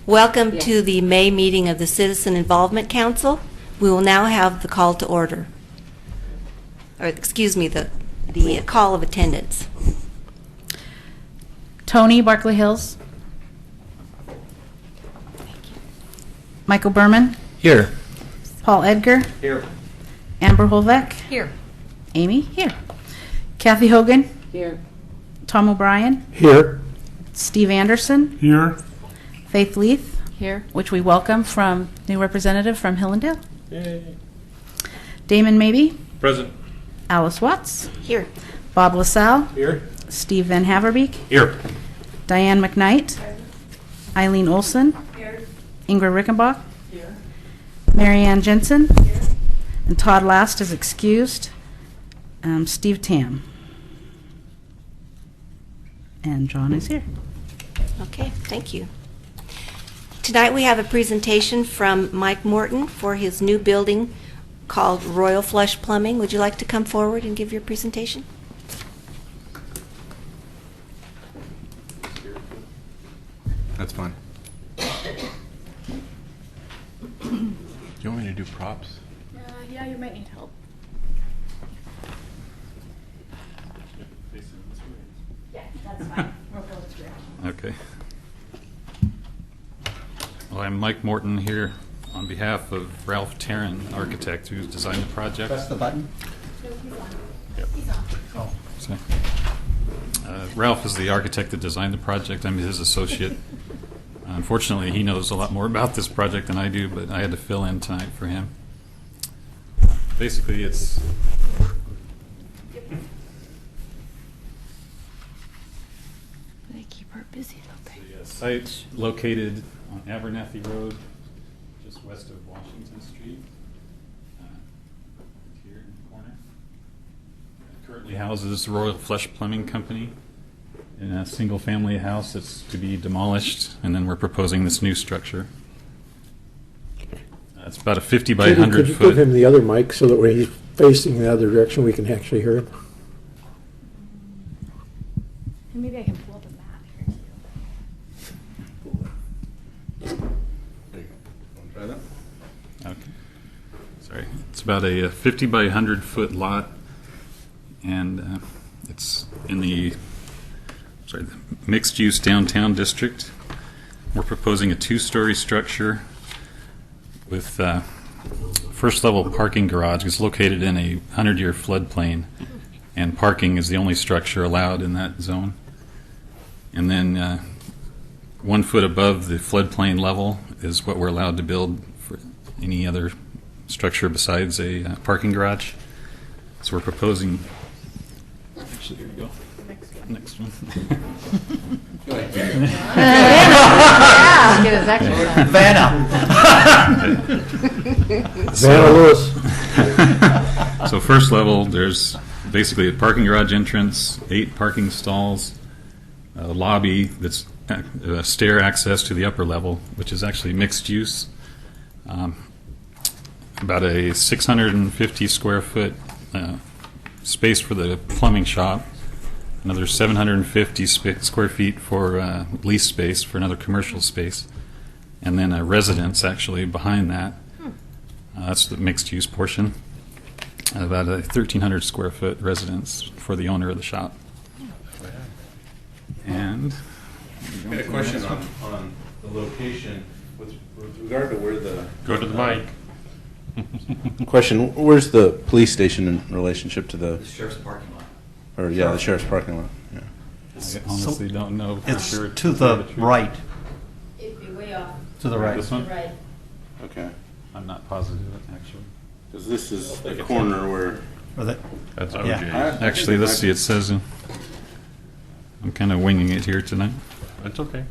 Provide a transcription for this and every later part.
Welcome to the May meeting of the Citizen Involvement Council. We will now have the call to order. Or, excuse me, the call of attendance. Tony, Barkley Hills. Michael Berman. Here. Paul Edgar. Here. Amber Holbeck. Here. Amy. Here. Kathy Hogan. Here. Tom O'Brien. Here. Steve Anderson. Here. Faith Leith, Here. which we welcome from new representative from Hillendale. Yay. Damon Mabey. Present. Alice Watts. Here. Bob LaSalle. Here. Steve Van Haverbeek. Here. Diane McKnight. Eileen Olson. Here. Ingrid Rickenbach. Here. Marianne Jensen. Here. And Todd Last is excused. Steve Tam. And John is here. Okay, thank you. Tonight we have a presentation from Mike Morton for his new building called Royal Flush Plumbing. Would you like to come forward and give your presentation? That's fine. Do you want me to do props? Yeah, you might need help. Yeah, that's fine. We'll go through. Okay. Well, I'm Mike Morton here on behalf of Ralph Tarrin, architect, who's designed the project. Press the button. Yep. Oh, sorry. Ralph is the architect that designed the project. I'm his associate. Unfortunately, he knows a lot more about this project than I do, but I had to fill in tonight for him. Basically, it's They keep her busy, don't they? the site located on Abernathy Road, just west of Washington Street, here in the corner. It currently houses Royal Flush Plumbing Company in a single-family house that's to be demolished, and then we're proposing this new structure. It's about a 50 by 100 Could you foot. give him the other mic so that when he's facing the other direction, we can actually hear him? And maybe I can pull up a map here too. There you go. Want to try that? Okay. Sorry. It's about a 50 by 100 foot lot, and it's in the mixed-use downtown district. We're proposing a two-story structure with first-level parking garage. It's located in a 100-year floodplain, and parking is the only structure allowed in that zone. And then 1 foot above the floodplain level is what we're allowed to build for any other structure besides a parking garage. So we're proposing. Actually, here we go. Next one. Get his exercise. Vanna. Vanna Lewis. So first level, there's basically a parking garage entrance, 8 parking stalls, a lobby that's stair access to the upper level, which is actually mixed use. About a 650 square foot space for the plumbing shop, another 750 square feet for lease space for another commercial space, and then a residence actually behind that. That's the mixed use portion. About a 1,300 square foot residence for the owner of the shop. And I had a question on the location with regard to where the... go to the mic. Question, where's the police station in relationship to the... The sheriff's parking lot. Or, yeah, the sheriff's parking lot. Yeah. I honestly don't know for It's sure. to the right. It'd be way off. To the right. This one? Right. Okay. I'm not positive, actually. Because this is the corner where... Or the, That's Yeah. Actually, let's see. It says I'm kind of winging it here tonight. That's okay.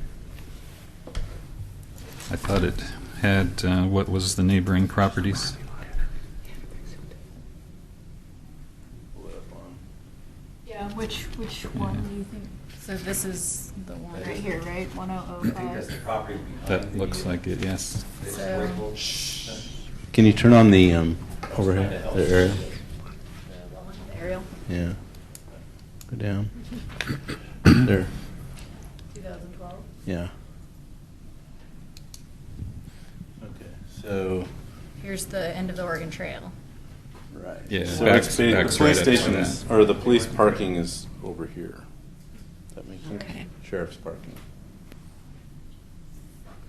I thought it had what was the neighboring properties. Yeah, which one do you think? So this is the one right here, right? 1005. property. That looks like it. Yes. So Can you turn on the overhead, the area? the aerial, Yeah. Go down. There. 2012. Yeah. So, Here's the end of the Oregon Trail. right. Yeah, So backs- it's the backs police right up to station is, or the police parking is over here. Does that make sense? Okay. Sheriff's parking.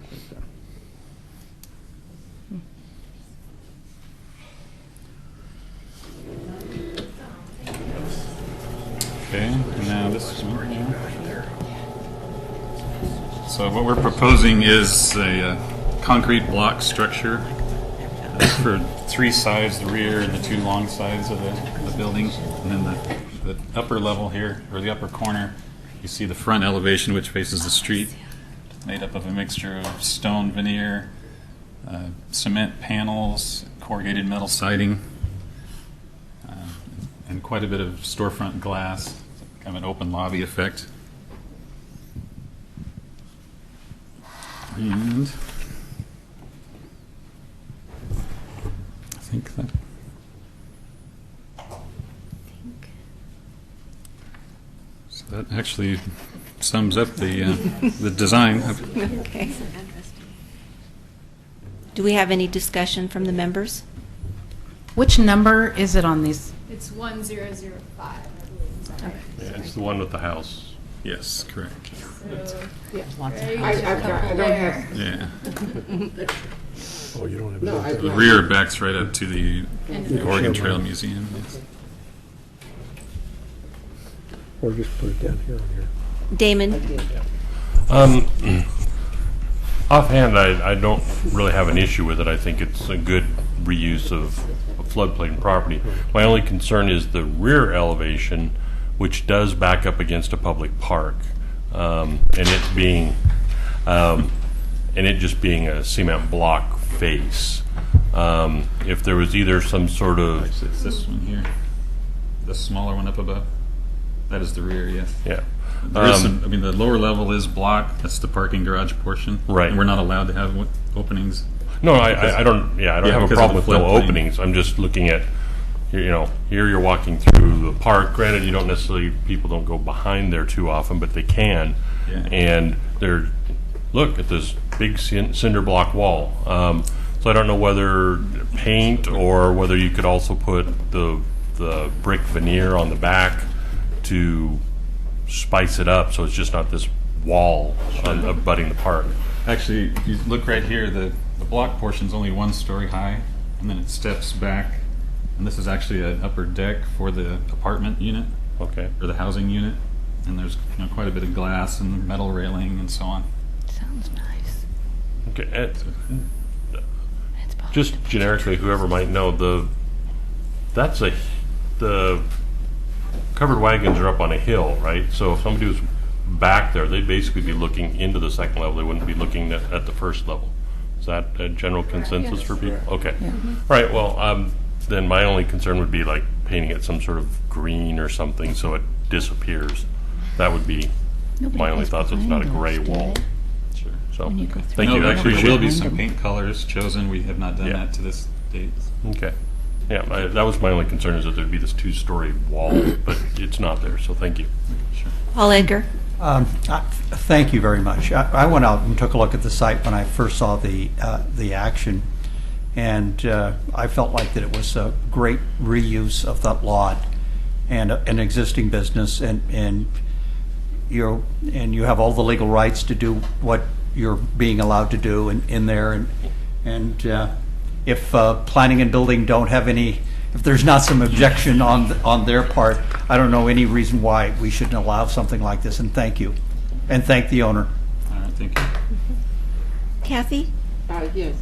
Okay. Okay, now this one here. So what we're proposing is a concrete block structure for 3 sides, the rear and the 2 long sides of the building. And then the upper level here, or the upper corner, you see the front elevation which faces the street, made up of a mixture of stone veneer, cement panels, corrugated metal siding, and quite a bit of storefront glass, kind of an open lobby effect. And I think that so that actually sums up the design of Okay. Do we have any discussion from the members? Which number is it on these? It's 1005, I believe. Is that right? Yeah, it's the one with the house. yes, correct. So, Lots of right, houses. a couple there. Yeah, Oh, you don't have No, it. the rear backs right up to the End of the Oregon Trail Museum. Yes. Or just put it down here on here. Damon? Offhand, I don't really have an issue with it. I think it's a good reuse of a floodplain property. My only concern is the rear elevation, which does back up against a public park, and it just being a cement block face. If there was either some sort of Actually, it's this one here, the smaller one up above. That is the rear, yes. yeah. There is some, I mean, the lower level is block. That's the parking garage portion. Right. And we're not allowed to have openings. No, I don't. Yeah, I don't Yeah, have a because problem of with the no floodplain. openings. I'm just looking at, here you're walking through the park. Granted, you don't necessarily, people don't go behind there too often, but they can. Yeah. And look at this big cinder block wall. So I don't know whether paint or whether you could also put the brick veneer on the back to spice it up, so it's just not this wall abutting the park. Actually, if you look right here, the block portion is only 1 story high, and then it steps back. And this is actually an upper deck for the apartment unit, Okay. or the housing unit. And there's quite a bit of glass and metal railing and so on. Sounds nice. Okay. Just generically, whoever might know, the covered wagons are up on a hill, right? So if somebody was back there, they'd basically be looking into the second level. They wouldn't be looking at the first level. Is that a general consensus for people? Okay. All right. Well, then my only concern would be like painting it some sort of green or something so it disappears. That would be my only thought. So it's not a gray wall. Sure. So When you go through thank you. No, I actually, appreciate there will be it. some paint colors chosen. We have not done Yeah. that to this date. Okay. Yeah, that was my only concern, is that there'd be this 2-story wall, but it's not there, so thank you. Sure. Paul Edgar? Thank you very much. I went out and took a look at the site when I first saw the action, and I felt like that it was a great reuse of that lot and an existing business, and you have all the legal rights to do what you're being allowed to do in there, and if planning and building don't have any, if there's not some objection on their part, I don't know any reason why we shouldn't allow something like this, and thank you. And thank the owner. All right, thank you. Kathy? Yes,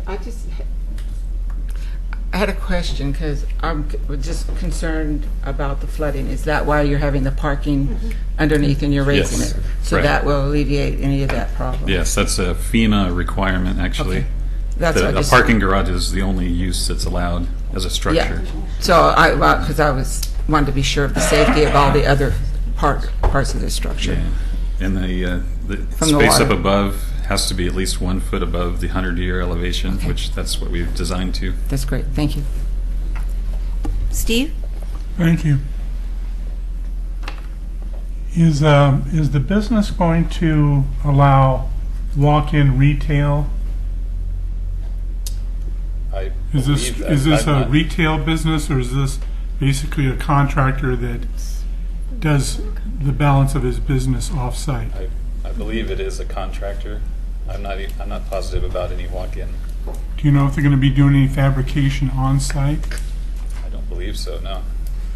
I had a question because I'm just concerned about the flooding. Is that why you're having the parking underneath and you're raising Yes, it? So right. that will alleviate any of that problem? Yes, that's a FEMA requirement, actually. Okay. That's what I A just- parking garage is the only use that's allowed as a Yeah. structure. So because I wanted to be sure of the safety of all the other parts of the structure. Yeah. And the From the space up water. above has to be at least 1 foot above the 100-year elevation, Okay. which that's what we've designed to. That's great. Thank you. Steve? Thank you. Is the business going to allow walk-in retail? Is this, believe is this I'm a not- retail business, or is this basically a contractor that does the balance of his business off-site? I believe it is a contractor. I'm not positive about any walk-in. Do you know if they're going to be doing any fabrication on-site? I don't believe so, no.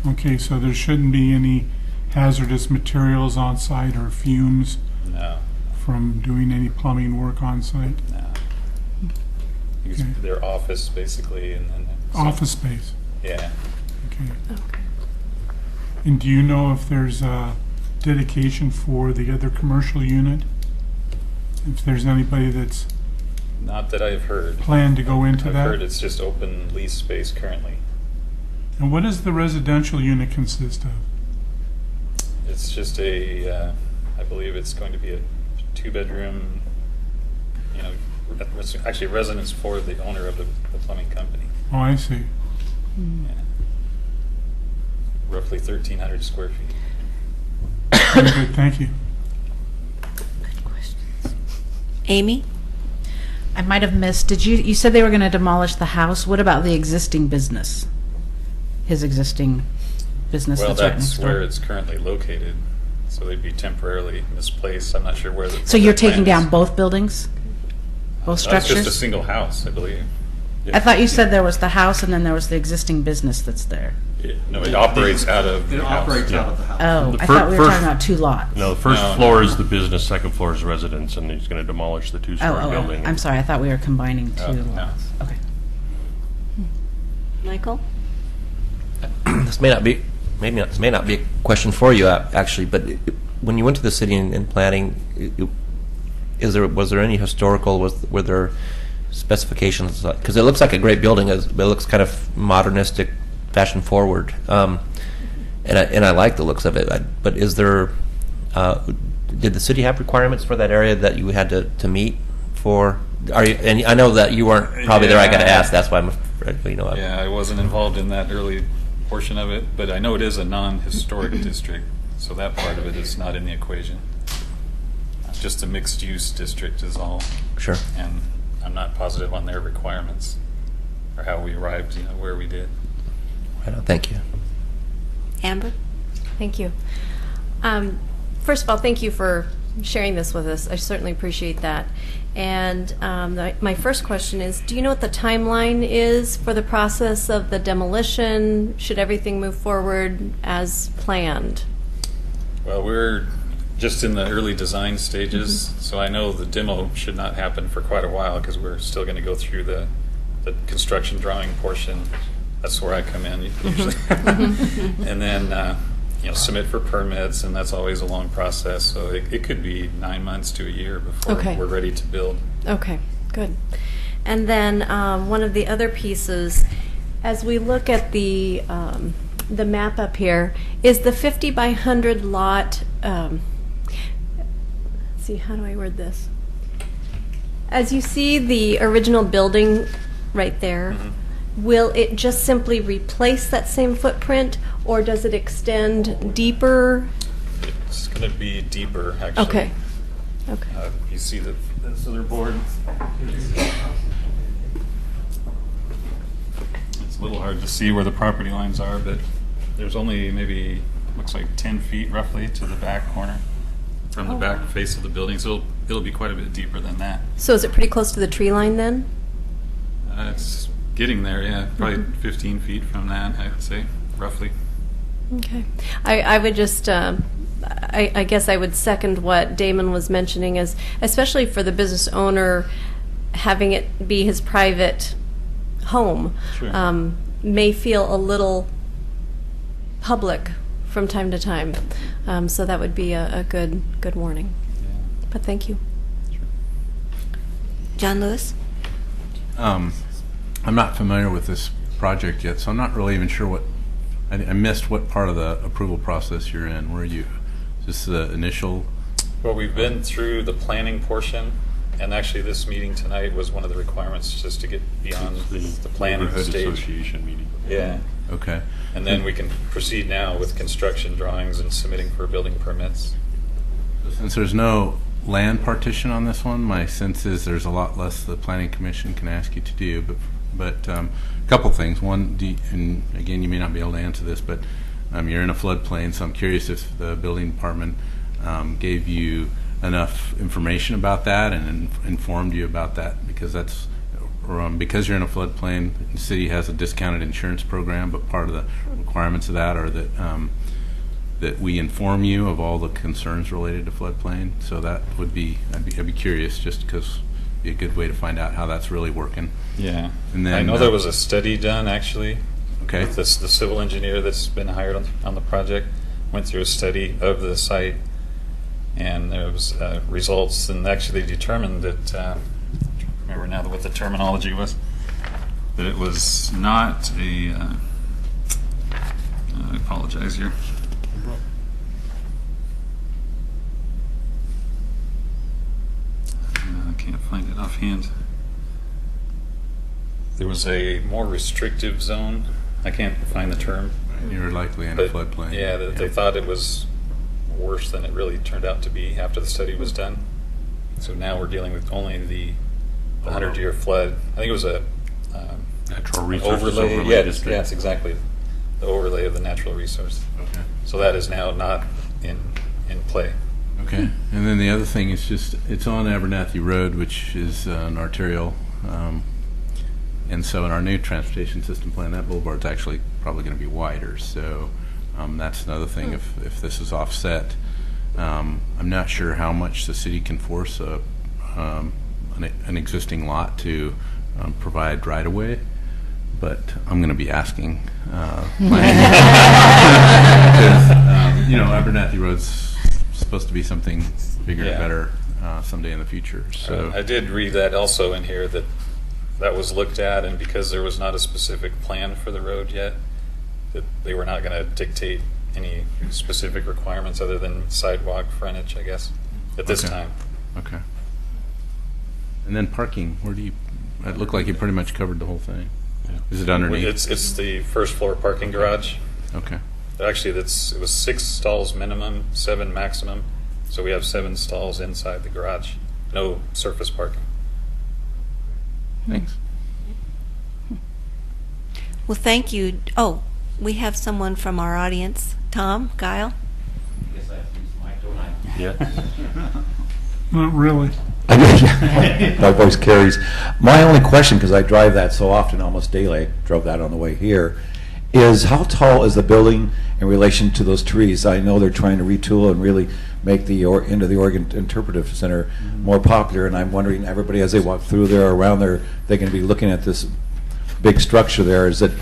Okay, so there shouldn't be any hazardous materials on-site or fumes No, from doing any plumbing work on-site? no. It's Okay. their office, basically, and then... Office space, Yeah. okay. Okay. And do you know if there's a dedication for the other commercial unit? If there's anybody that's Not that I've heard. planned to go into I've heard that? it's just open lease space currently. And what does the residential unit consist of? It's just I believe it's going to be a 2-bedroom, actually residence for the owner of the plumbing company. Oh, I see. Yeah. Roughly 1,300 square feet. Very good, thank you. Amy? I might have missed, you said they were going to demolish the house. What about the existing business? His existing business Well, that's right next that's door? where it's currently located, so they'd be temporarily misplaced. I'm not sure where the... So you're taking down both buildings? Both It's just a structures? single house, I believe. I thought you said there was the house and then there was the existing business that's there. No, it operates out of It the house. operates out of the house. Oh, The I fir- thought we were first- talking about 2 lots. No, the first No, floor no. is the business, second floor is residence, and he's going to demolish the 2-story building. I'm sorry, I thought we were combining 2 Oh, no. lots. Okay. Michael? This may not be a question for you actually, but when you went to the city and planning, was there any historical? Were there specifications? Because it looks like a great building, but it looks kind of modernistic, fashion forward, and I like the looks of it. But is there? Did the city have requirements for that area that you had to meet for? Are you? And I know that you weren't probably there. I got to Yeah. ask. That's why I'm afraid, Yeah, I wasn't involved in that early portion of it, but I know it is a non-historic district, so that part of it is not in the equation. Just a mixed-use district is all, Sure. and I'm not positive on their requirements or how we arrived, where we did. Right on. Thank you. Amber? Thank you. First of all, thank you for sharing this with us. I certainly appreciate that. And my first question is, do you know what the timeline is for the process of the demolition? Should everything move forward as planned? Well, we're just in the early design stages, so I know the demo should not happen for quite a while because we're still going to go through the construction drawing portion. That's where I come in usually. And then, submit for permits, and that's always a long process. So it could be 9 months to a year before Okay. we're ready to build. Okay, good. And then one of the other pieces, as we look at the map up here, is the 50 by 100 lot. Let's see, how do I word this? As you see the original building right there, will it just simply replace that same footprint, or does it extend deeper? It's going to be deeper, actually. Okay. Okay. You see this other board? It's a little hard to see where the property lines are, but there's only maybe, looks like 10 feet roughly to the back corner from the back face of the building, so it'll be quite a bit deeper than that. So is it pretty close to the tree line then? It's getting there, yeah, probably 15 feet from that, I would say, roughly. Okay. I would just, I guess I would second what Damon was mentioning, is especially for the business owner, having it be his private home Sure. may feel a little public from time to time. So that would be a good warning. But thank you. John Lewis? I'm not familiar with this project yet, so I'm not really even sure I missed what part of the approval process you're in. Where are you? Is this the initial? Well, we've been through the planning portion, and actually this meeting tonight was one of the requirements just to get beyond the planning Neighborhood stage. Association meeting. Yeah. Okay. And then we can proceed now with construction drawings and submitting for building permits. Since there's no land partition on this one, my sense is there's a lot less the planning commission can ask you to do, but But a couple things. One, and again, you may not be able to answer this, but you're in a floodplain, so I'm curious if the building department gave you enough information about that and informed you about that, because that's because you're in a floodplain. The city has a discounted insurance program, but part of the requirements of that are that that we inform you of all the concerns related to floodplain. So that would be, I'd be curious, just because it'd be a good way to find out how that's really working. Yeah. And then I know there was a study done, actually. Okay. With the civil engineer that's been hired on the project went through a study of the site, and there was results, and actually determined that, I don't remember now what the terminology was, that it was not a, I apologize here. I can't find it offhand. There was a more restrictive zone. I can't find the term. You're likely in a floodplain. Yeah, they thought it was worse than it really turned out to be after the study was done. So now we're dealing with only the 100-year flood. I think it was a natural resources overlay. district. Yes, exactly. The overlay of the natural resource. Okay. So that is now not in play. Okay. And then the other thing is just, it's on Abernathy Road, which is an arterial. And so in our new transportation system plan, that boulevard's actually probably going to be wider. So that's another thing. If this is offset, I'm not sure how much the city can force an existing lot to provide right of way, but I'm going to be asking. Because, Abernathy Road's supposed to be something bigger and better someday in the future. So I did read that also in here, that was looked at, and because there was not a specific plan for the road yet, that they were not going to dictate any specific requirements other than sidewalk frontage, I guess, at this time. Okay. And then parking, where do you, it looked like you pretty much covered the whole thing. Yeah. Is it underneath? It's the first floor parking garage. Okay. Actually, it was 6 stalls minimum, 7 maximum. So we have 7 stalls inside the garage. No surface parking. Thanks. Well, thank you. Oh, we have someone from our audience. Tom, Guile? Yeah. Not really. My voice carries. My only question, because I drive that so often, almost daily, I drove that on the way here, is how tall is the building in relation to those trees? I know they're trying to retool and really make the into the Oregon Interpretive Center more popular, and I'm wondering, everybody as they walk through there or around there, they're going to be looking at this big structure there. Is it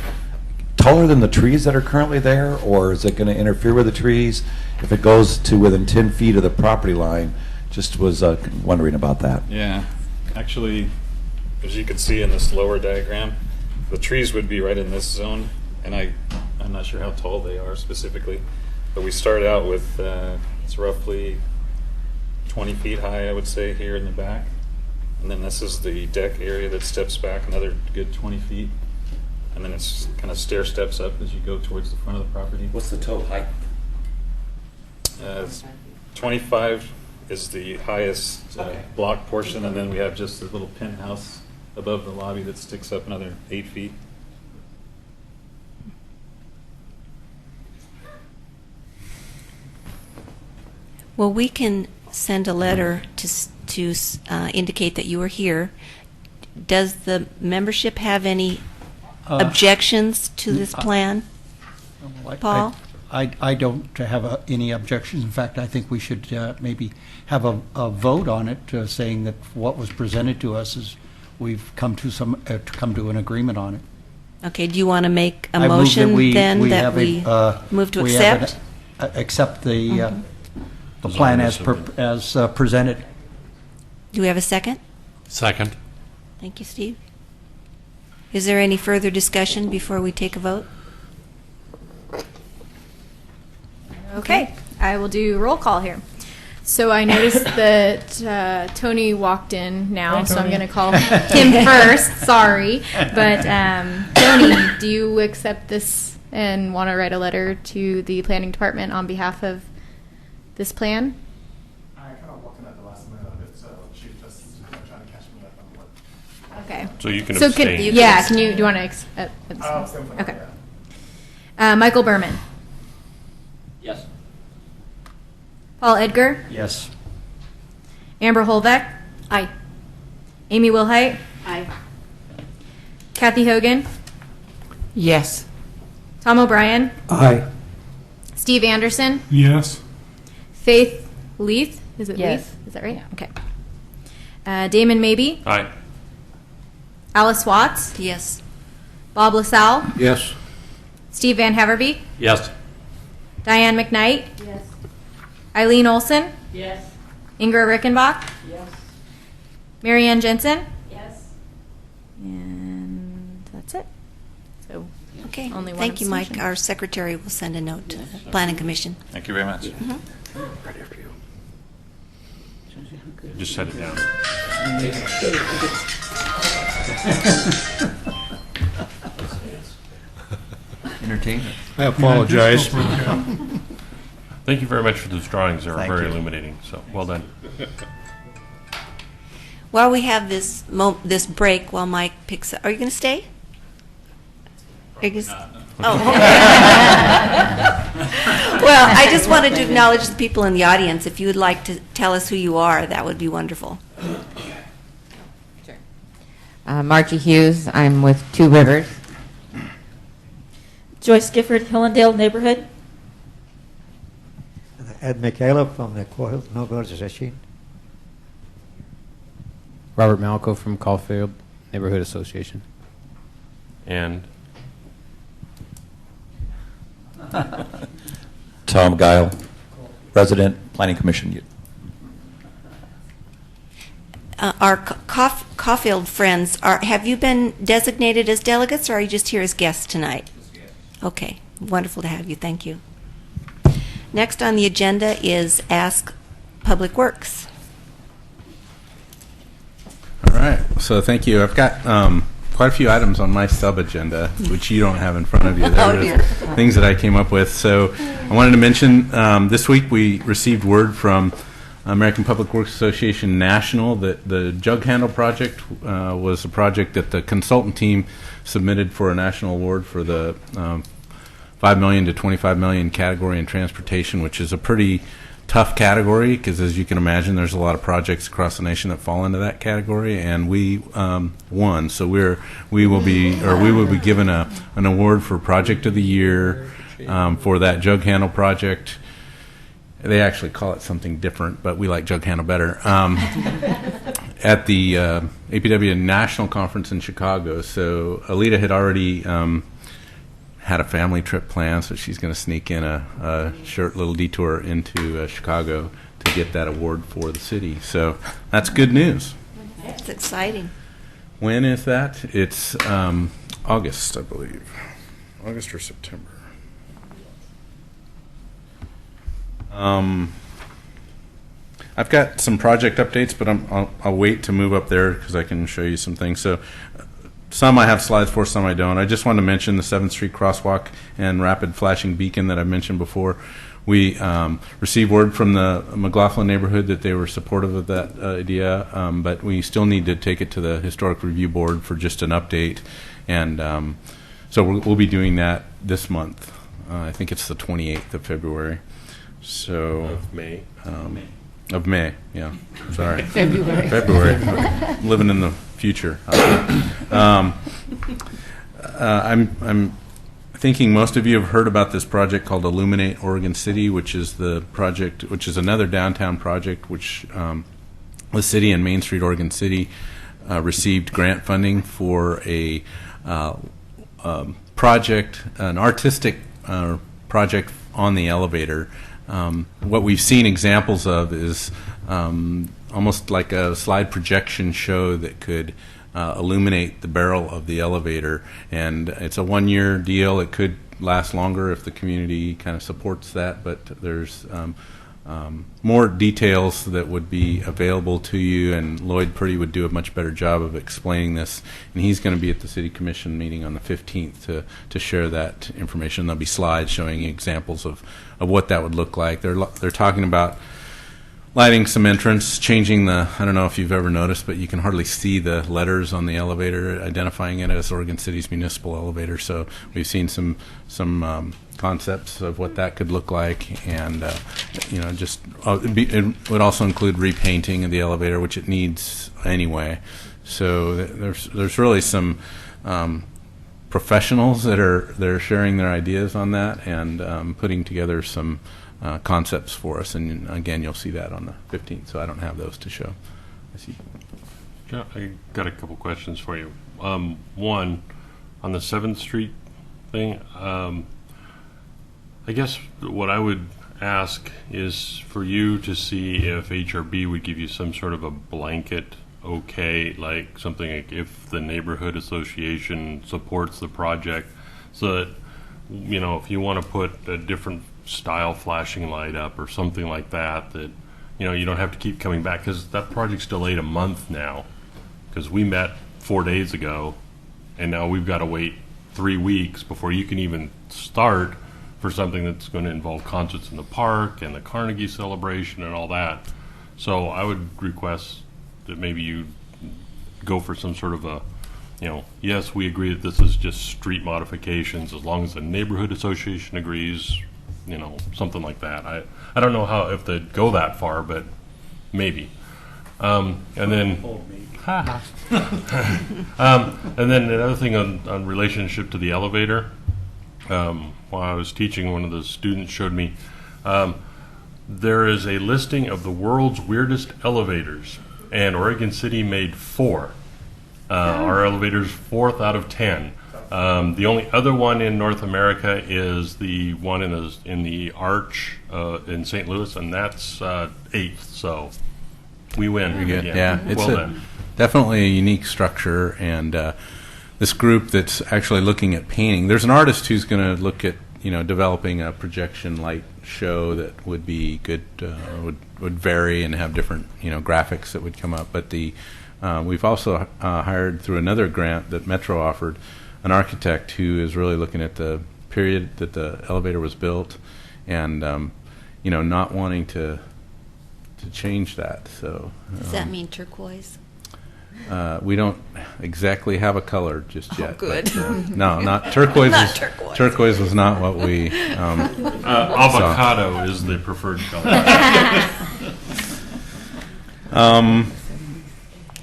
taller than the trees that are currently there, or is it going to interfere with the trees if it goes to within 10 feet of the property line? Just was wondering about that. Yeah, actually, as you can see in this lower diagram, the trees would be right in this zone, and I'm not sure how tall they are specifically, but we start out with it's roughly 20 feet high, I would say, here in the back, and then this is the deck area that steps back another good 20 feet, and then it's kind of stair steps up as you go towards the front of the property. What's the total height? It's 25 is the highest block portion, and then we have just a little penthouse above the lobby that sticks up another 8 feet. Well, we can send a letter to indicate that you are here. Does the membership have any objections to this plan? Paul? I don't have any objections. In fact, I think we should maybe have a vote on it, saying that what was presented to us is we've come to an agreement on it. Okay, do you want to make a I move motion we then that have we move to we have accept? accept the plan as presented. Do we have a second? Second. Thank you, Steve. Is there any further discussion before we take a vote? Okay, I will do roll call here. So I noticed that Tony walked in now, so I'm going to call him first. Sorry. But Tony, do you accept this and want to write a letter to the planning department on behalf of this plan? I kind of walked in at the last minute of it, so she just trying to catch me up on what. Okay. Okay. So you can So abstain. do you want to? Okay. Michael Berman. Yes. Paul Edgar. Yes. Amber Holbeck. Aye. Amy Wilhite. Aye. Kathy Hogan. Yes. Tom O'Brien. Aye. Steve Anderson. Yes. Faith Leith. Is it Yes. Leith? Is that right? Okay. Damon Maybe. Aye. Alice Watts. Yes. Bob LaSalle. Yes. Steve Van Haverbeek. Yes. Diane McKnight. Yes. Eileen Olson. Yes. Ingrid Rickenbach. Yes. Marianne Jensen. Yes. And that's it. So Okay. Only one Thank you, Mike. abstention. Our secretary will send a note to the Planning Commission. Thank you very much. Just set it down. Entertainment. I apologize. Thank you very much for those drawings. They were Thank very you. illuminating. So well done. While we have this this break, while Mike picks up, are you going to stay? Are you gonna Oh. Well, I just wanted to acknowledge the people in the audience. If you would like to tell us who you are, that would be wonderful. Margie Hughes. I'm with Two Rivers. Joyce Gifford, Hillendale Neighborhood. Ed McCaleb from the Coil Noble Association. Robert Malco from Caulfield Neighborhood Association. And Tom Guile, resident, Planning Commission. Our Caulfield friends, have you been designated as delegates, or are you just here as guests tonight? Okay, wonderful to have you. Thank you. Next on the agenda is Ask Public Works. All right, so thank you. I've got quite a few items on my sub-agenda, which you don't have in front of you. There Oh, are dear. things that I came up with. So I wanted to mention this week we received word from American Public Works Association National that the Jug Handle project was a project that the consultant team submitted for a national award for the $5 million to $25 million category in transportation, which is a pretty tough category because, as you can imagine, there's a lot of projects across the nation that fall into that category, and we won. So we will be given an award for Project of the Year for that Jug Handle project. They actually call it something different, but we like Jug Handle better. At the APW National Conference in Chicago. So Alita had already had a family trip planned, so she's going to sneak in a short little detour into Chicago to get that award for the city. So that's good news. It's exciting. When is that? It's August, I believe. August or September. I've got some project updates, but I'll wait to move up there because I can show you some things. So some I have slides for, some I don't. I just wanted to mention the 7th Street crosswalk and rapid flashing beacon that I mentioned before. We received word from the McLaughlin neighborhood that they were supportive of that idea, but we still need to take it to the Historic Review Board for just an update. And so we'll be doing that this month. I think it's the 28th of February. So of May. Of May, yeah. Sorry. February. February. Living in the future. I'm thinking most of you have heard about this project called Illuminate Oregon City, which is another downtown project, which the city and Main Street Oregon City received grant funding for a project, an artistic project on the elevator. What we've seen examples of is almost like a slide projection show that could illuminate the barrel of the elevator. And it's a one-year deal. It could last longer if the community kind of supports that, but there's more details that would be available to you, and Lloyd Purdy would do a much better job of explaining this. And he's going to be at the City Commission meeting on the 15th to share that information. There'll be slides showing examples of what that would look like. They're talking about lighting some entrance, changing the, I don't know if you've ever noticed, but you can hardly see the letters on the elevator, identifying it as Oregon City's municipal elevator. So we've seen some concepts of what that could look like, and just it would also include repainting of the elevator, which it needs anyway. So there's really some professionals that are sharing their ideas on that and putting together some concepts for us, and again, you'll see that on the 15th. So I don't have those to show. I see. Yeah, I got a couple questions for you. One, on the 7th Street thing, I guess what I would ask is for you to see if HRB would give you some sort of a blanket okay, like something like if the neighborhood association supports the project, so that, if you want to put a different style flashing light up or something like that, that you don't have to keep coming back, because that project's delayed a month now, because we met 4 days ago and now we've got to wait 3 weeks before you can even start for something that's going to involve concerts in the park and the Carnegie celebration and all that. So I would request that maybe you go for some sort of a, yes, we agree that this is just street modifications, as long as the neighborhood association agrees, something like that. I don't know if they'd go that far, but maybe. And then and then another thing on relationship to the elevator, while I was teaching, one of the students showed me there is a listing of the world's weirdest elevators, and Oregon City made 4. Our elevator's 4th out of 10. The only other one in North America is the one in the Arch in St. Louis, and that's 8th. So we win. Very good. again. Yeah, it's definitely a unique structure, and this group that's actually looking at painting. There's an artist who's going to look at developing a projection light show that would be good, would vary and have different graphics that would come up. But we've also hired through another grant that Metro offered an architect who is really looking at the period that the elevator was built, and not wanting to change that. So does that mean turquoise? We don't exactly have a color just yet. Good. But, no, not turquoise. Not turquoise. Turquoise was not what we. Avocado is the preferred color.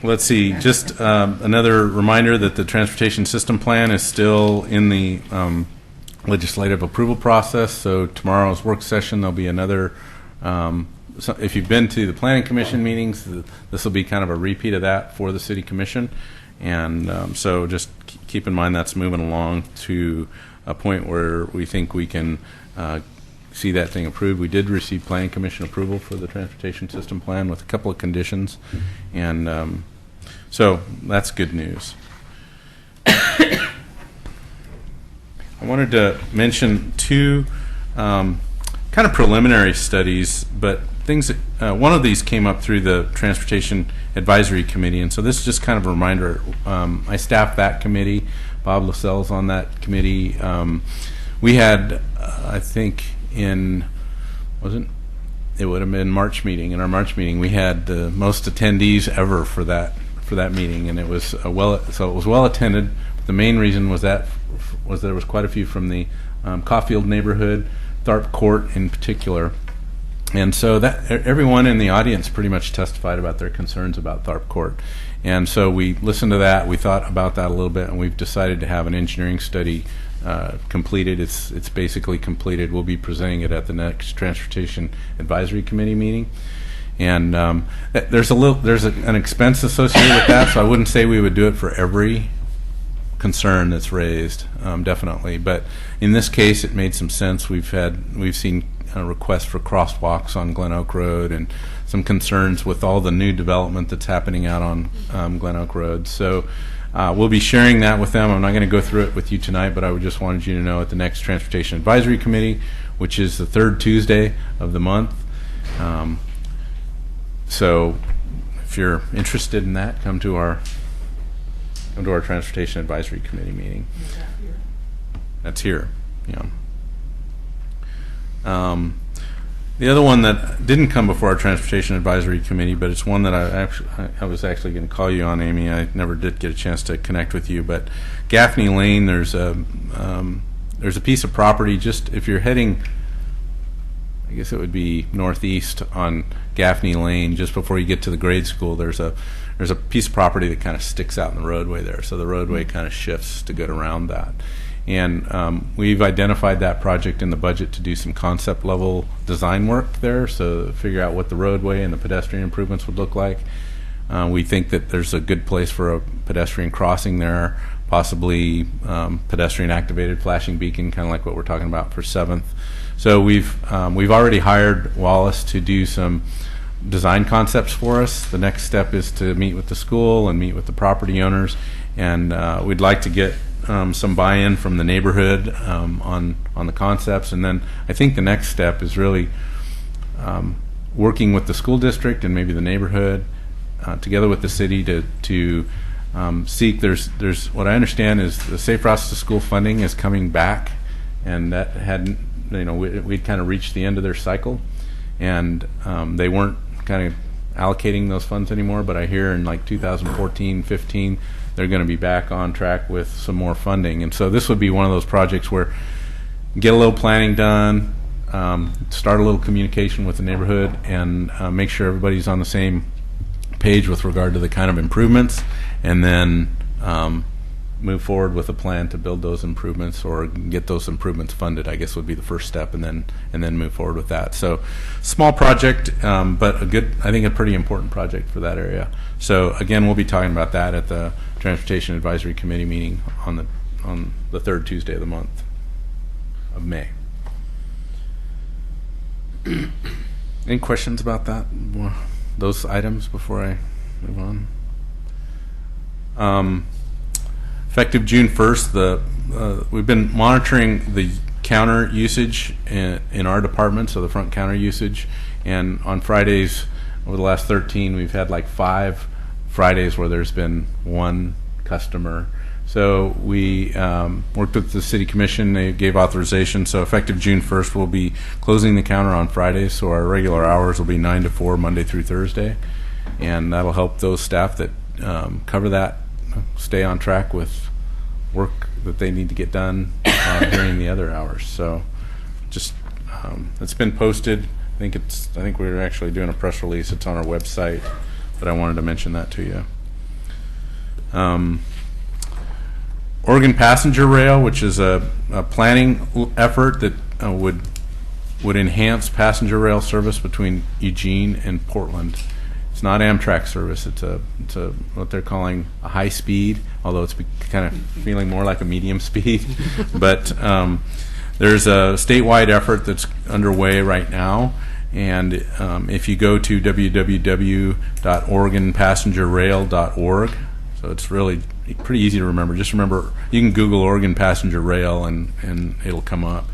Let's see. Just another reminder that the transportation system plan is still in the legislative approval process. So tomorrow's work session, there'll be another. So if you've been to the Planning Commission meetings, this will be kind of a repeat of that for the City Commission. And so just keep in mind that's moving along to a point where we think we can see that thing approved. We did receive Planning Commission approval for the transportation system plan with a couple of conditions. And so that's good news. I wanted to mention 2 kind of preliminary studies, but things that, one of these came up through the Transportation Advisory Committee, and so this is just kind of a reminder. I staffed that committee. Bob Lascelles on that committee. We had, I think, it would have been March meeting. In our March meeting, we had the most attendees ever for that meeting, and it was so it was well attended. The main reason was there was quite a few from the Caulfield neighborhood, Tharp Court in particular. And so that everyone in the audience pretty much testified about their concerns about Tharp Court. And so we listened to that, we thought about that a little bit, and we've decided to have an engineering study completed. It's basically completed. We'll be presenting it at the next Transportation Advisory Committee meeting. And there's an expense associated with that, so I wouldn't say we would do it for every concern that's raised, definitely. But in this case, it made some sense. We've seen requests for crosswalks on Glen Oak Road and some concerns with all the new development that's happening out on Glen Oak Road. So we'll be sharing that with them. I'm not going to go through it with you tonight, but I just wanted you to know at the next Transportation Advisory Committee, which is the 3rd Tuesday of the month. So if you're interested in that, come to our Transportation Advisory Committee meeting. That's here. Yeah. The other one that didn't come before our Transportation Advisory Committee, but it's one that I was actually going to call you on, Amy. I never did get a chance to connect with you, but Gaffney Lane, there's a piece of property just if you're heading, I guess it would be northeast on Gaffney Lane, just before you get to the grade school. There's a piece of property that kind of sticks out in the roadway there, so the roadway kind of shifts to get around that. And we've identified that project in the budget to do some concept level design work there, so figure out what the roadway and the pedestrian improvements would look like. We think that there's a good place for a pedestrian crossing there, possibly pedestrian activated flashing beacon, kind of like what we're talking about for 7th. So we've already hired Wallace to do some design concepts for us. The next step is to meet with the school and meet with the property owners, and we'd like to get some buy-in from the neighborhood on the concepts. And then I think the next step is really working with the school district and maybe the neighborhood together with the city to seek. There's what I understand is the Safe Routes to School funding is coming back, and that hadn't, we'd kind of reached the end of their cycle, and they weren't kind of allocating those funds anymore. But I hear in like 2014, 15, they're going to be back on track with some more funding. And so this would be one of those projects where get a little planning done, start a little communication with the neighborhood, and make sure everybody's on the same page with regard to the kind of improvements, and then move forward with a plan to build those improvements or get those improvements funded, I guess would be the first step, and then move forward with that. So small project, but I think a pretty important project for that area. So again, we'll be talking about that at the Transportation Advisory Committee meeting on the third Tuesday of the month of May. Any questions about that? Those items before I move on? Effective June 1st, we've been monitoring the counter usage in our department, so the front counter usage. And on Fridays, over the last 13, we've had like 5 Fridays where there's been one customer. So we worked with the City Commission. They gave authorization. So effective June 1st, we'll be closing the counter on Fridays. So our regular hours will be 9 to 4, Monday through Thursday. And that'll help those staff that cover that stay on track with work that they need to get done during the other hours. So just it's been posted. I think we're actually doing a press release. It's on our website, but I wanted to mention that to you. Oregon Passenger Rail, which is a planning effort that would enhance passenger rail service between Eugene and Portland. It's not Amtrak service. It's a what they're calling a high speed, although it's kind of feeling more like a medium speed. But there's a statewide effort that's underway right now, and if you go to www.oregonpassengerrail.org, so it's really pretty easy to remember. Just remember, you can Google Oregon Passenger Rail and it'll come up.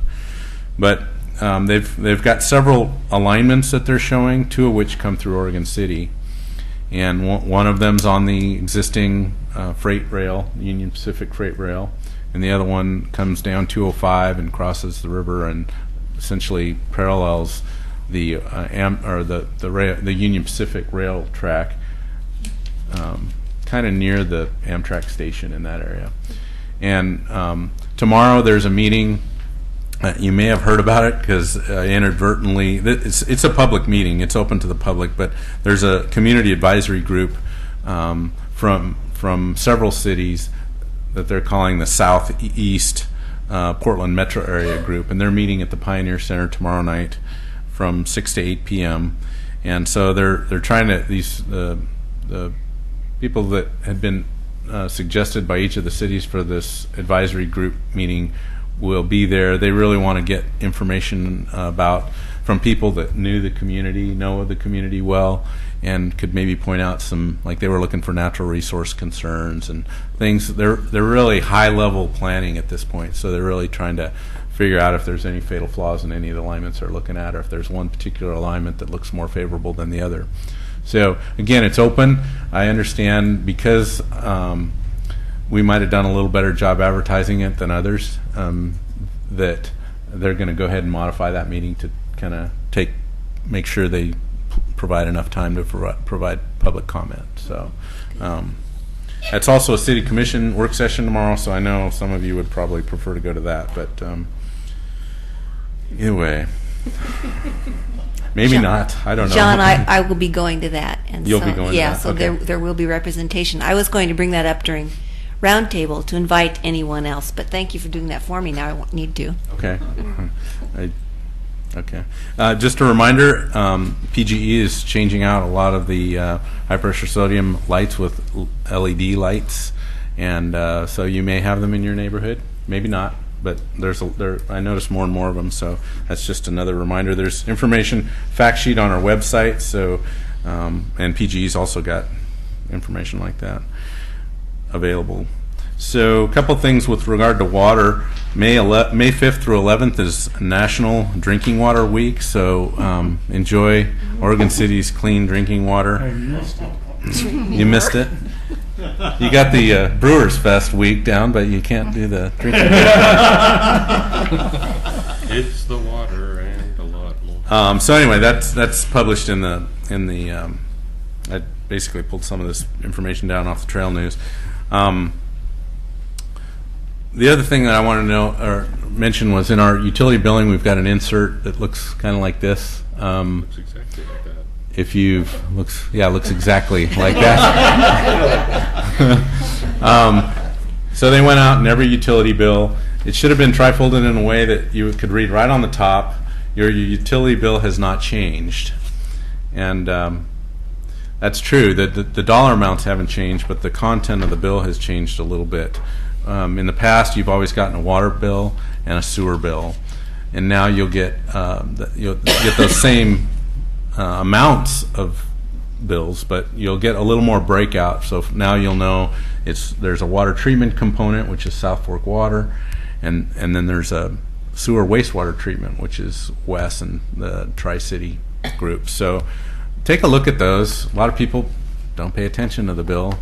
But they've got several alignments that they're showing, 2 of which come through Oregon City, and one of them's on the existing freight rail, Union Pacific Freight Rail, and the other one comes down 205 and crosses the river and essentially parallels the Union Pacific rail track, kind of near the Amtrak station in that area. And tomorrow there's a meeting. You may have heard about it because inadvertently, it's a public meeting. It's open to the public, but there's a community advisory group from several cities that they're calling the Southeast Portland Metro Area Group, and they're meeting at the Pioneer Center tomorrow night from 6 to 8 p.m. And so they're trying to the people that had been suggested by each of the cities for this advisory group meeting will be there. They really want to get information from people that know the community well, and could maybe point out some, like they were looking for natural resource concerns and things. They're really high level planning at this point, so they're really trying to figure out if there's any fatal flaws in any of the alignments they're looking at, or if there's one particular alignment that looks more favorable than the other. So again, it's open. I understand because we might have done a little better job advertising it than others, that they're going to go ahead and modify that meeting to kind of take make sure they provide enough time to provide public comment. So that's also a city commission work session tomorrow, so I know some of you would probably prefer to go to that, but anyway, maybe John, not. I don't know. John, I will be going to that. And You'll so, be going to yeah, that, so okay. there will be representation. I was going to bring that up during roundtable to invite anyone else, but thank you for doing that for me. Now I won't need to. Okay. Okay. Just a reminder, PGE is changing out a lot of the high-pressure sodium lights with LED lights, and so you may have them in your neighborhood, maybe not, but I notice more and more of them, so that's just another reminder. There's information, fact sheet on our website, so and PGE's also got information like that available. So a couple things with regard to water. May 5th through 11th is National Drinking Water Week, so enjoy Oregon City's clean drinking water. I missed it. You missed it? You got the Brewers Fest week down, but you can't do the drinking water. It's the water and a lot more. So anyway, that's published in the I basically pulled some of this information down off the Trail News. The other thing that I wanted to know or mention was in our utility billing, we've got an insert that looks kind of like this. Looks exactly like that. If you've looks exactly like that. So they went out in every utility bill. It should have been trifolded in a way that you could read right on the top. Your utility bill has not changed, and that's true. The dollar amounts haven't changed, but the content of the bill has changed a little bit. In the past, you've always gotten a water bill and a sewer bill, and now you'll get those same amounts of bills, but you'll get a little more breakout. So now you'll know there's a water treatment component, which is South Fork Water, and then there's a sewer wastewater treatment, which is Wes and the Tri-City group. So take a look at those. A lot of people don't pay attention to the bill.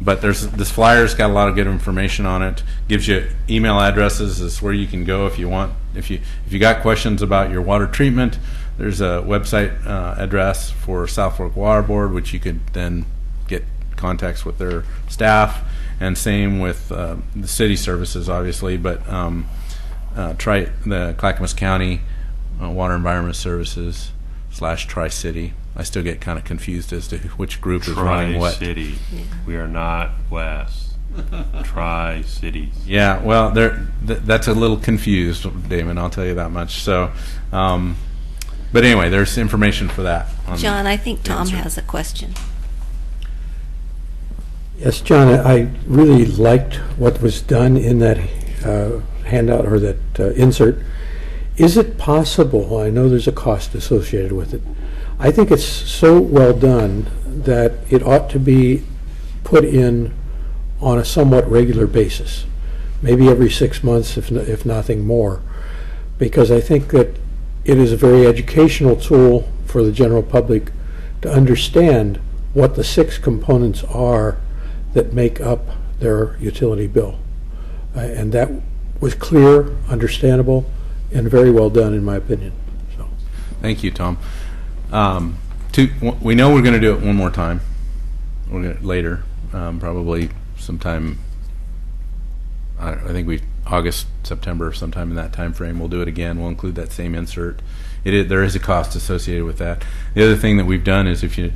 But this flyer's got a lot of good information on it. Gives you email addresses. Is where you can go if you want. If you got questions about your water treatment, there's a website address for South Fork Water Board, which you could then get contacts with their staff, and same with the city services, obviously. But try the Clackamas County Water Environment Services / Tri-City. I still get kind of confused as to which group is running what. Tri-City. Yeah. We are not West. Tri-Cities. Yeah, well, that's a little confused, Damon, I'll tell you that much. So, but anyway, there's information for that. John, I think Tom has a question. Yes, John, I really liked what was done in that handout or that insert. Is it possible, I know there's a cost associated with it, I think it's so well done that it ought to be put in on a somewhat regular basis, maybe every 6 months, if nothing more, because I think that it is a very educational tool for the general public to understand what the 6 components are that make up their utility bill. And that was clear, understandable, and very well done, in my opinion. So, thank you, Tom. We know we're going to do it one more time. We're gonna, later, probably sometime. I think August, September, sometime in that time frame. We'll do it again. We'll include that same insert. There is a cost associated with that. The other thing that we've done is if you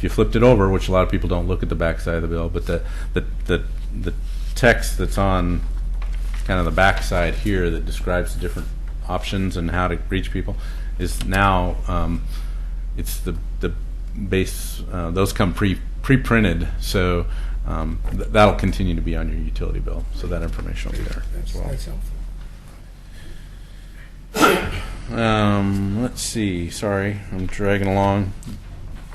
flipped it over, which a lot of people don't look at the back side of the bill, but the text that's on kind of the back side here that describes the different options and how to reach people is now. It's the base. Those come pre-printed, so that'll continue to be on your utility bill. So that information will be there as well. That's helpful. Let's see. Sorry, I'm dragging along.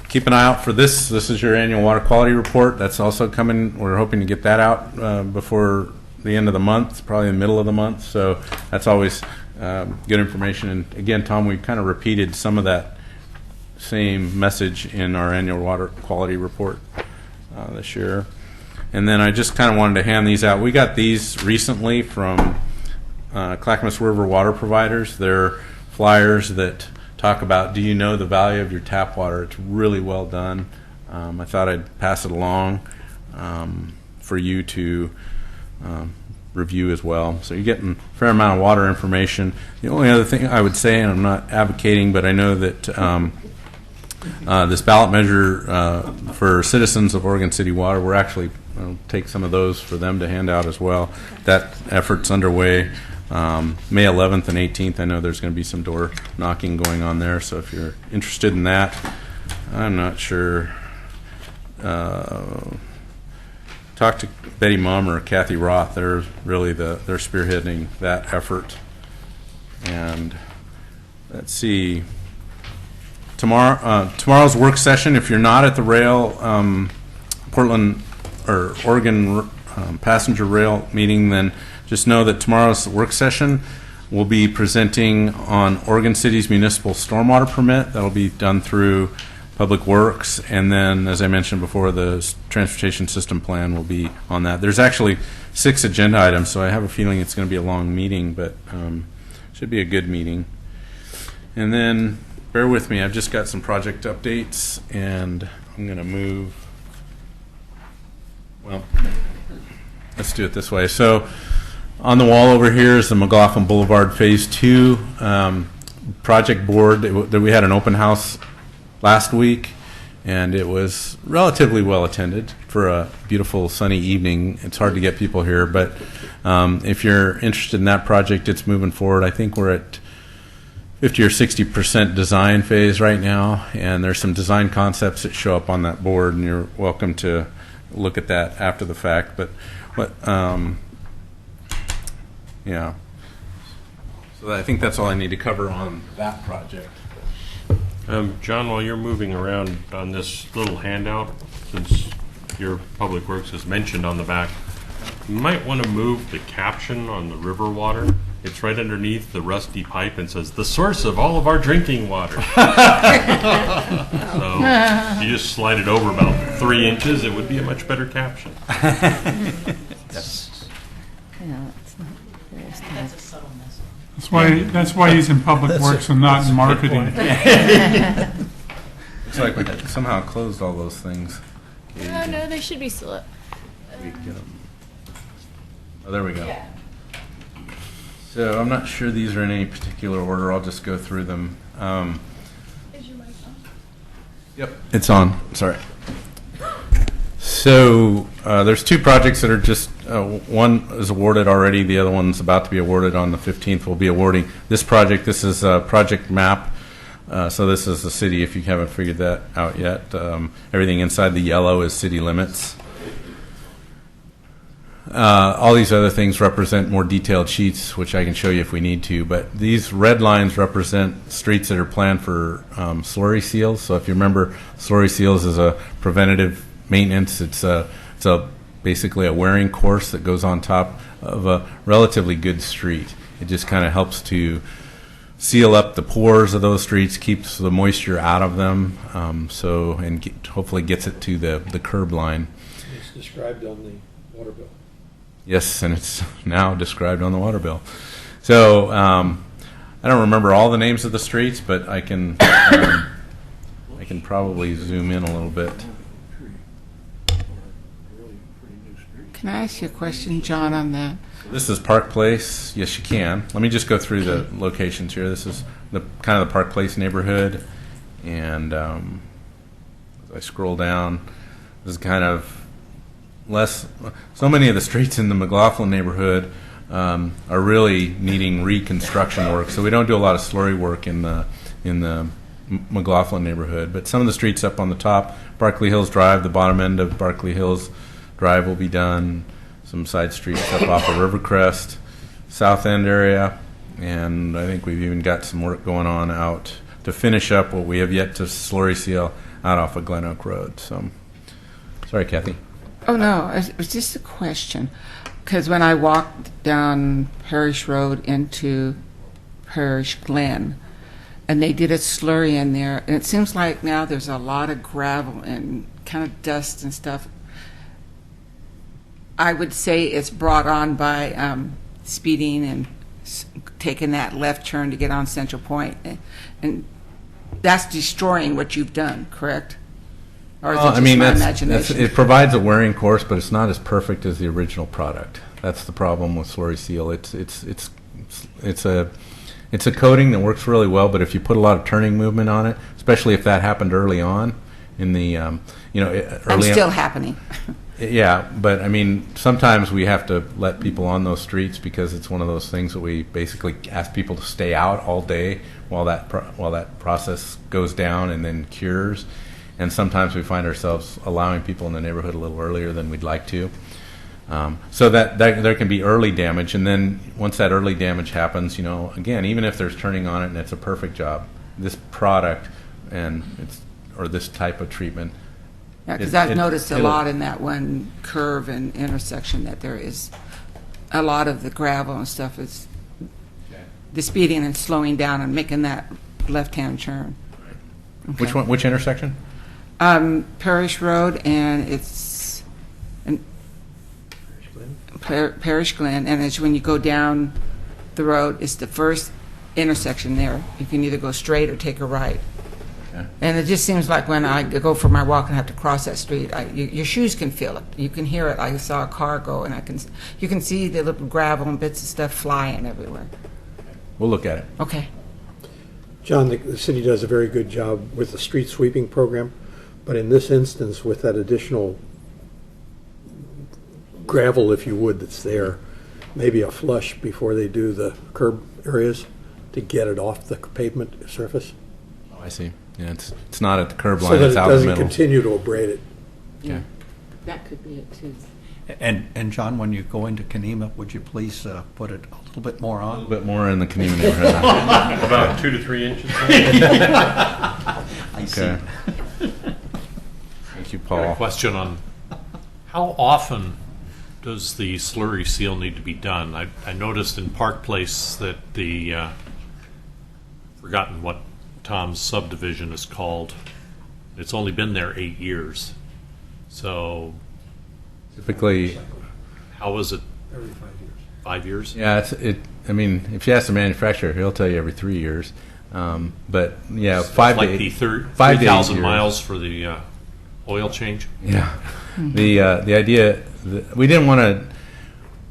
Keep an eye out for this. This is your annual water quality report. That's also coming. We're hoping to get that out before the end of the month, probably in the middle of the month. So that's always good information. And again, Tom, we kind of repeated some of that same message in our annual water quality report this year. And then I just kind of wanted to hand these out. We got these recently from Clackamas River Water Providers. They're flyers that talk about, do you know the value of your tap water? It's really well done. I thought I'd pass it along for you to review as well. So you're getting a fair amount of water information. The only other thing I would say, and I'm not advocating, but I know that this ballot measure for citizens of Oregon City Water, we're actually take some of those for them to hand out as well. That effort's underway. May 11th and 18th, I know there's going to be some door knocking going on there, so if you're interested in that, I'm not sure. Talk to Betty Mum or Kathy Roth. They're really they're spearheading that effort. And let's see. Tomorrow's work session, if you're not at the rail Portland or Oregon passenger rail meeting, then just know that tomorrow's work session will be presenting on Oregon City's municipal stormwater permit. That'll be done through Public Works, and then, as I mentioned before, the transportation system plan will be on that. There's actually 6 agenda items, so I have a feeling it's going to be a long meeting, but should be a good meeting. And then, bear with me, I've just got some project updates, and I'm going to move. Well, let's do it this way. So, on the wall over here is the McLaughlin Boulevard Phase 2 project board. We had an open house last week, and it was relatively well attended for a beautiful sunny evening. It's hard to get people here, but if you're interested in that project, it's moving forward. I think we're at 50 or 60% design phase right now, and there's some design concepts that show up on that board, and you're welcome to look at that after the fact. But yeah, so I think that's all I need to cover on that project. John, while you're moving around on this little handout, since your Public Works is mentioned on the back, you might want to move the caption on the river water. It's right underneath the rusty pipe and says, "The source of all of our drinking water." So if you just slide it over about 3 inches, it would be a much better caption. That's why he's in Public Works and not in marketing. Looks like we somehow closed all those things. No, they should be still up. Oh, there we go. So I'm not sure these are in any particular order. I'll just go through them. Is your mic on? Yep, it's on. Sorry. So there's 2 projects that are just, one is awarded already, the other one's about to be awarded on the 15th. We'll be awarding this project. This is a project map. So this is the city, if you haven't figured that out yet. Everything inside the yellow is city limits. All these other things represent more detailed sheets, which I can show you if we need to, but these red lines represent streets that are planned for slurry seals. So if you remember, slurry seals is a preventative maintenance. It's basically a wearing course that goes on top of a relatively good street. It just kind of helps to seal up the pores of those streets, keeps the moisture out of them, hopefully gets it to the curb line. It's described on the water bill. Yes, and it's now described on the water bill. So I don't remember all the names of the streets, but I can probably zoom in a little bit. Can I ask you a question, John, on that? This is Park Place. Yes, you can. Let me just go through the locations here. This is the kind of the Park Place neighborhood, and as I scroll down, this is kind of less. So many of the streets in the McLaughlin neighborhood are really needing reconstruction work. So we don't do a lot of slurry work in the McLaughlin neighborhood, but some of the streets up on the top, Barkley Hills Drive, the bottom end of Barkley Hills Drive will be done. Some side streets up off of Rivercrest, South End area, and I think we've even got some work going on out to finish up what we have yet to slurry seal out off of Glen Oak Road. So, sorry, Kathy. Oh, no, it was just a question. Because when I walked down Parish Road into Parish Glen, and they did a slurry in there, and it seems like now there's a lot of gravel and kind of dust and stuff. I would say it's brought on by speeding and taking that left turn to get on Central Point. And that's destroying what you've done, correct? Or is it Well, just I mean, my that's, imagination? it provides a wearing course, but it's not as perfect as the original product. That's the problem with slurry seal. It's a coating that works really well, but if you put a lot of turning movement on it, especially if that happened early on in the I'm still happening. Yeah, but I mean, sometimes we have to let people on those streets because it's one of those things that we basically ask people to stay out all day while that process goes down and then cures. And sometimes we find ourselves allowing people in the neighborhood a little earlier than we'd like to. So that there can be early damage, and then once that early damage happens, again, even if there's turning on it and it's a perfect job, this product or this type of treatment. Yeah, because I've noticed a lot in that one curve and intersection that there is a lot of the gravel and stuff is the speeding and slowing down and making that left-hand turn. Okay. Which one? Which intersection? Parish Road, and it's Parish Glen, and it's when you go down the road, it's the first intersection there. You can either go straight or take a right. Okay. And it just seems like when I go for my walk and have to cross that street, your shoes can feel it. You can hear it. I saw a car go, and you can see the little gravel and bits of stuff flying everywhere. We'll look at it. Okay. John, the city does a very good job with the street sweeping program, but in this instance, with that additional gravel, if you would, that's there, maybe a flush before they do the curb areas to get it off the pavement surface. Oh, I see. Yeah, it's not at the curb line. So that it's it out in the doesn't middle. continue to abrade it. Okay. That could be it too. And John, when you go into Kenema, would you please put it a little bit more on? A little bit more in the Kenema neighborhood. About 2 to 3 inches. I see. Okay. Thank you, Paul. Question on how often does the slurry seal need to be done? I noticed in Park Place that the forgotten what Tom's subdivision is called. It's only been there 8 years. So Typically, how is it? Every 5 years. 5 years? yeah, I mean, if you ask the manufacturer, he'll tell you every 3 years. But yeah, It's 5 like to 8. the 5 to 8 3,000 years. miles for the oil change? Yeah. The idea, we didn't want to,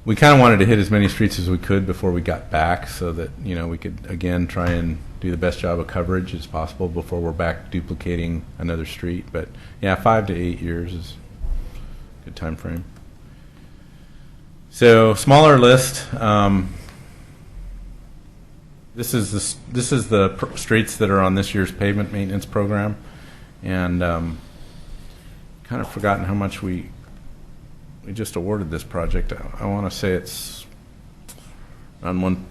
we kind of wanted to hit as many streets as we could before we got back so that, we could, again, try and do the best job of coverage as possible before we're back duplicating another street. But yeah, 5 to 8 years is a good time frame. So smaller list. This is the streets that are on this year's pavement maintenance program, and kind of forgotten how much we just awarded this project. I want to say it's on one.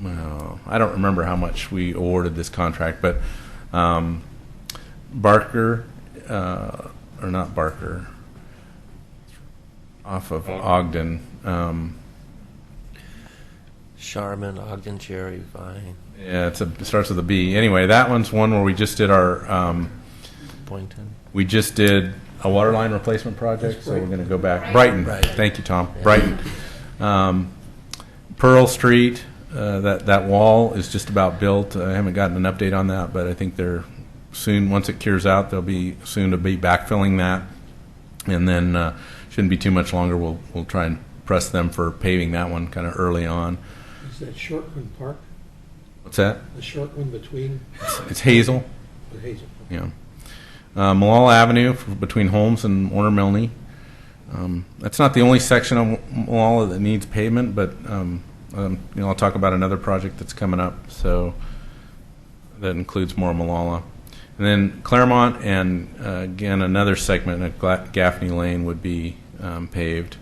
Well, I don't remember how much we awarded this contract, but Barker, or not Barker, off of Ogden. Charmin, Ogden, Cherry, Vine, Yeah, it starts with a B. Anyway, that one's one where we just did our. Boynton. We just did a water line replacement project, so we're going to go back. Brighton. Thank you, Tom. Brighton. Pearl Street. That wall is just about built. I haven't gotten an update on that, but I think they're soon. Once it cures out, they'll be soon to be backfilling that, and then shouldn't be too much longer. We'll try and press them for paving that one kind of early on. Is that Shortman Park? What's that? The short one between? It's Hazel. The Hazel. Yeah. Malala Avenue between Holmes and Warner Milne. That's not the only section of Malala that needs pavement, but I'll talk about another project that's coming up. So that includes more Malala. And then Claremont and again another segment at Gaffney Lane would be paved.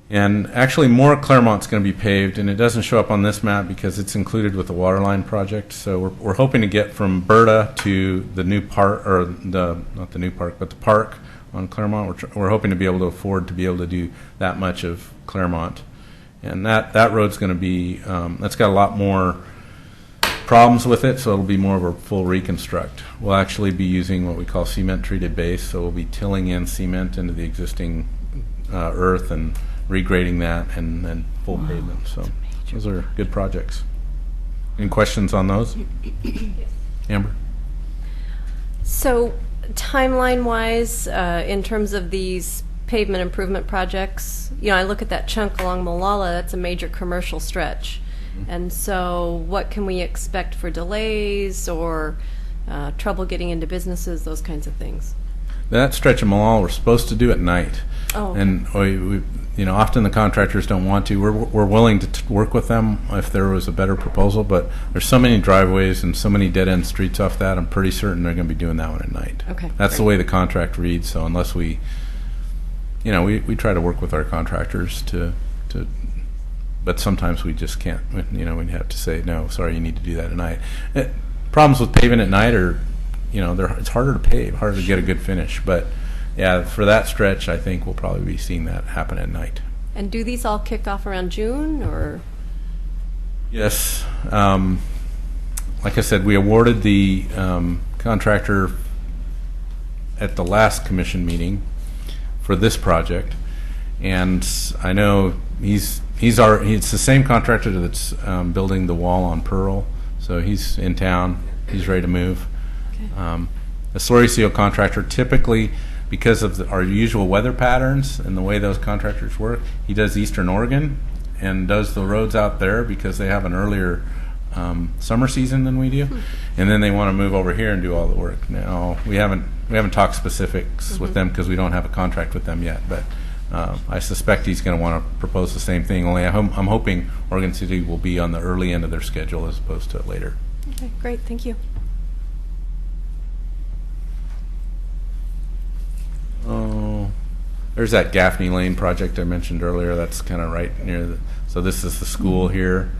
And actually more Claremont's going to be paved, and it doesn't show up on this map because it's included with the waterline project. So we're hoping to get from Berta to the new park, or not the new park, but the park on Claremont. We're hoping to be able to afford to be able to do that much of Claremont. And that road's going to be, that's got a lot more problems with it, so it'll be more of a full reconstruct. We'll actually be using what we call cement treated base, so we'll be tilling in cement into the existing earth and regrading that, and then full pavement. So those are good projects. Any questions on those? Amber? So, timeline-wise, in terms of these pavement improvement projects, I look at that chunk along Molalla, that's a major commercial stretch. And so what can we expect for delays or trouble getting into businesses, those kinds of things? That stretch of Malal we're supposed to do at night. Oh, okay. And we often the contractors don't want to. We're willing to work with them if there was a better proposal, but there's so many driveways and so many dead-end streets off that, I'm pretty certain they're going to be doing that one at night. Okay. That's the way the contract reads, so unless we try to work with our contractors to but sometimes we just can't. We have to say, no, sorry, you need to do that at night. Problems with paving at night are, it's harder to pave, harder to get a good finish. But yeah, for that stretch, I think we'll probably be seeing that happen at night. And do these all kick off around June, or? Yes. Like I said, we awarded the contractor at the last commission meeting for this project, and I know it's the same contractor that's building the wall on Pearl, so he's in town. He's ready to move. Okay. The slurry seal contractor, typically, because of our usual weather patterns and the way those contractors work, he does Eastern Oregon and does the roads out there because they have an earlier summer season than we do, and then they want to move over here and do all the work. Now we haven't talked specifics with them because we don't have a contract with them yet, but I suspect he's going to want to propose the same thing. Only I'm hoping Oregon City will be on the early end of their schedule as opposed to later. Okay, great, thank you. Oh, there's that Gaffney Lane project I mentioned earlier. That's kind of right near so this is the school here.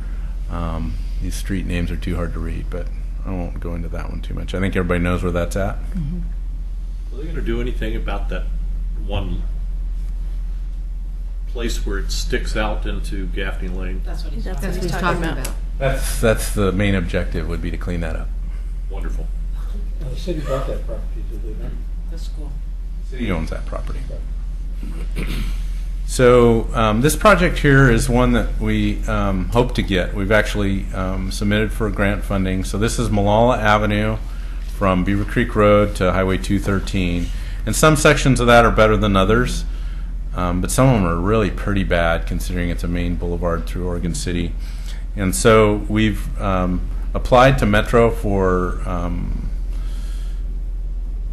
These street names are too hard to read, but I won't go into that one too much. I think everybody knows where that's at. Mm-hmm. Are they going to do anything about that one place where it sticks out into Gaffney Lane? That's what he's talking about. That's the main objective, would be to clean that up. Wonderful. The city bought that property, did they not? The school. The city owns that property. So this project here is one that we hope to get. We've actually submitted for grant funding. So this is Molalla Avenue from Beaver Creek Road to Highway 213. And some sections of that are better than others, but some of them are really pretty bad considering it's a main boulevard through Oregon City. And so we've applied to Metro for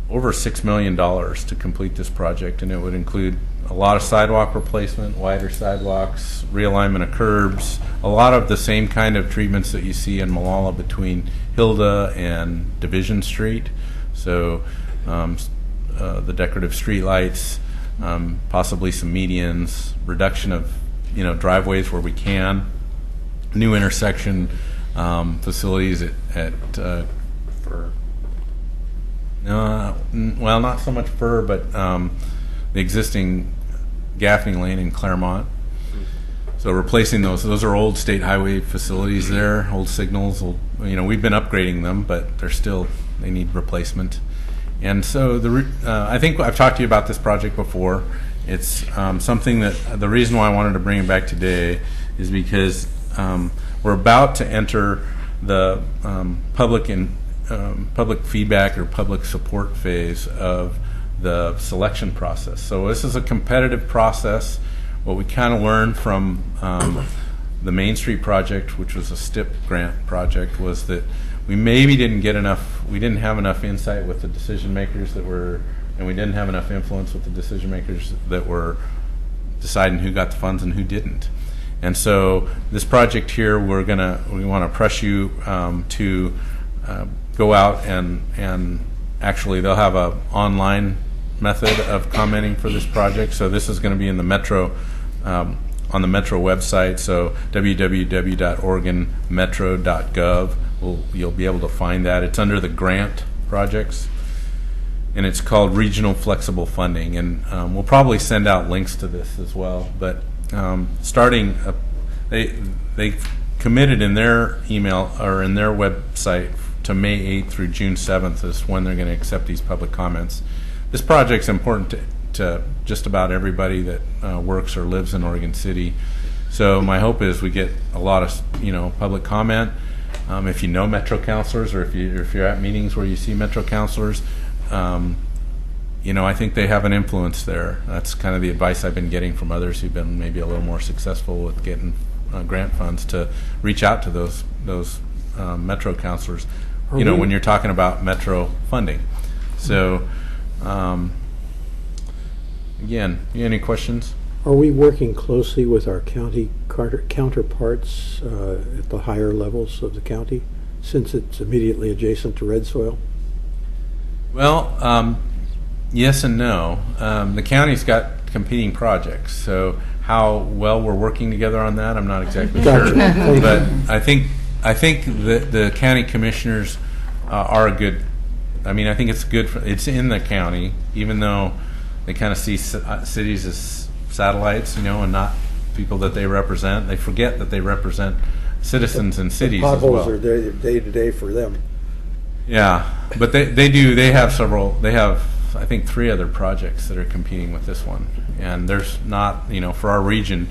over $6 million to complete this project, and it would include a lot of sidewalk replacement, wider sidewalks, realignment of curbs, a lot of the same kind of treatments that you see in Molalla between Hilda and Division Street. So the decorative street lights, possibly some medians, reduction of driveways where we can, new intersection facilities at well, not so much Fur, but the existing Gaffney Lane in Claremont. So replacing those are old state highway facilities there, old signals. We've been upgrading them, but they need replacement. And so I think I've talked to you about this project before. It's something that the reason why I wanted to bring it back today is because we're about to enter the public feedback or public support phase of the selection process. So this is a competitive process. What we kind of learned from the Main Street project, which was a STIP grant project, was that we maybe didn't have enough insight with the decision makers and we didn't have enough influence with the decision makers that were deciding who got the funds and who didn't. And so this project here, we want to press you to go out and actually they'll have a online method of commenting for this project. So this is going to be in the Metro on the Metro website. So www.oregonmetro.gov. You'll be able to find that. It's under the grant projects, and it's called Regional Flexible Funding. And we'll probably send out links to this as well. But they committed in their email or in their website to May 8th through June 7th is when they're going to accept these public comments. This project's important to just about everybody that works or lives in Oregon City. So my hope is we get a lot of public comment. If you know Metro counselors, or if you're at meetings where you see Metro counselors, I think they have an influence there. That's kind of the advice I've been getting from others who've been maybe a little more successful with getting grant funds, to reach out to those Metro counselors. When you're talking about Metro funding. So, again, any questions? Are we working closely with our county counterparts at the higher levels of the county, since it's immediately adjacent to red soil? Well, yes and no. The county's got competing projects, so how well we're working together on that, I'm not exactly sure. But I think the county commissioners are a good. I mean, I think it's good. It's in the county, even though they kind of see cities as satellites, and not people that they represent. They forget that they represent citizens and cities as well. Potholes are day to day for them. Yeah, but they do. They have several. They have, I think, 3 other projects that are competing with this one. And there's not, for our region,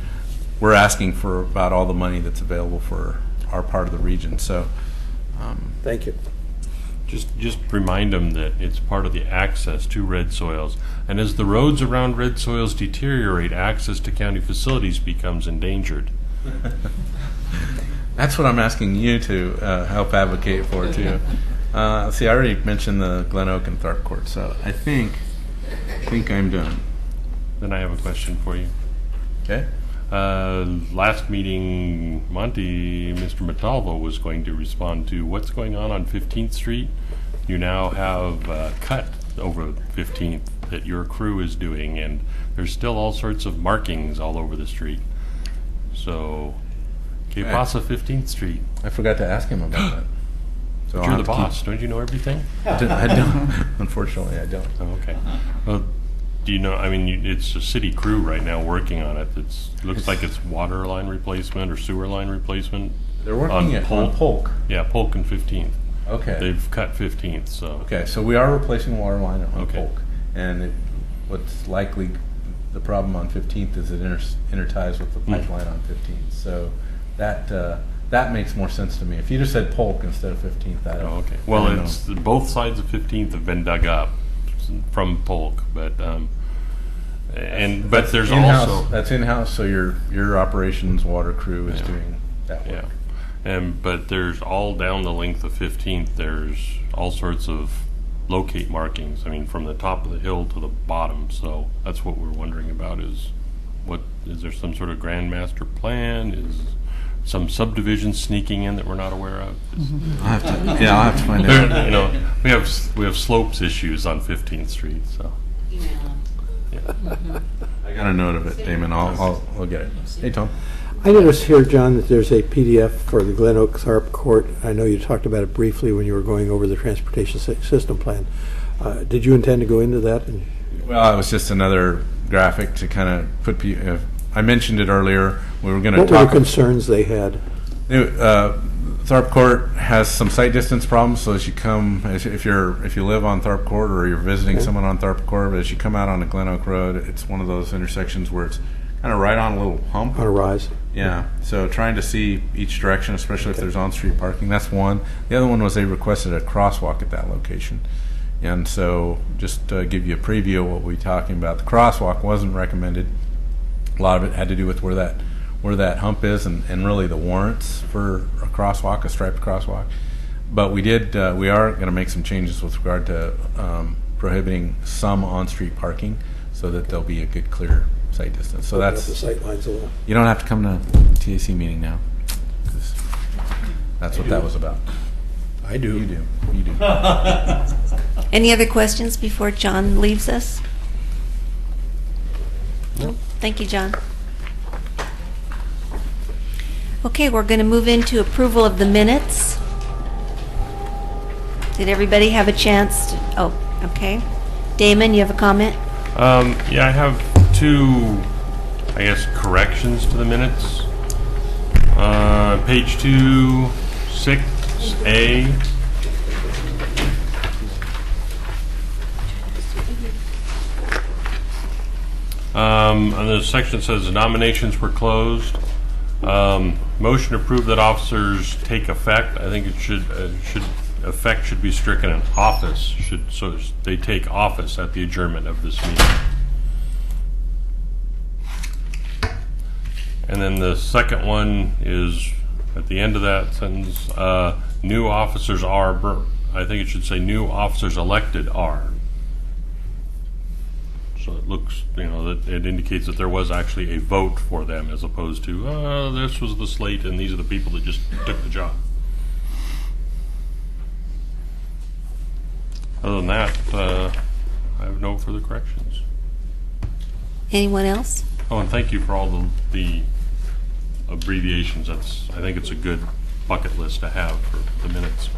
we're asking for about all the money that's available for our part of the region. So, thank you. Just remind them that it's part of the access to red soils. And as the roads around red soils deteriorate, access to county facilities becomes endangered. That's what I'm asking you to help advocate for, too. See, I already mentioned the Glen Oak and Tharp Court, so I think I'm done. Then I have a question for you. Okay. Last meeting, Mr. Montalvo was going to respond to what's going on 15th Street. You now have a cut over 15th that your crew is doing, and there's still all sorts of markings all over the street. So, que pasa 15th Street? I forgot to ask him about that. So But you're the boss. Don't you know everything? I don't. Unfortunately, I don't. Oh, okay. Well, do you know? I mean, it's a city crew right now working on it. Looks like it's water line replacement or sewer line replacement. They're working on Polk. Yeah, Polk and 15th. Okay. They've cut 15th. So. Okay, so we are replacing water line on Polk, and what's likely the problem on 15th is it interties with the pipeline on 15th. So that makes more sense to me. If you just said Polk instead of 15th, okay. Well, it's both sides of 15th have been dug up from Polk, but but there's in-house, also that's in-house. So your operations water crew is doing that work. Yeah, but there's all down the length of 15th. There's all sorts of locate markings. I mean, from the top of the hill to the bottom. So that's what we're wondering about. Is there some sort of grand master plan? Is some subdivision sneaking in that we're not aware of? I'll have to find out. We have slopes issues on 15th Street. So I got a note of it, Damon. I'll get it. Hey, Tom. I noticed here, John, that there's a PDF for the Glen Oak Tharp Court. I know you talked about it briefly when you were going over the transportation system plan. Did you intend to go into that? Well, it was just another graphic to kind of put people. I mentioned it earlier. We were going to talk. What were the concerns they had? Tharp Court has some sight distance problems. So as you come, if you live on Tharp Court or you're visiting someone on Tharp Court, as you come out onto Glen Oak Road, it's one of those intersections where it's kind of right on a little hump. On a rise. Yeah. So trying to see each direction, especially if there's on-street parking, that's one. The other one was they requested a crosswalk at that location. And so just to give you a preview of what we're talking about, the crosswalk wasn't recommended. A lot of it had to do with where that hump is and really the warrants for a crosswalk, a striped crosswalk. But we are going to make some changes with regard to prohibiting some on-street parking so that there'll be a good clear sight distance. So that's the sight lines a little. You don't have to come to the TAC meeting now. That's what that was about. I do. You do. You do. Any other questions before John leaves us? No. Thank you, John. Okay, we're going to move into approval of the minutes. Did everybody have a chance? Okay. Damon, you have a comment? Yeah, I have two, corrections to the minutes. Page 2, 6A. And the section says nominations were closed. Motion to approve that officers take effect. I think it should effect should be stricken in office, so they take office at the adjournment of this meeting. And then the second one is at the end of that sentence, new officers are, I think it should say new officers elected are. So it looks, that it indicates that there was actually a vote for them as opposed to, this was the slate and these are the people that just took the job. Other than that, I have no further corrections. Anyone else? Oh, and thank you for all the abbreviations. I think it's a good bucket list to have for the minutes.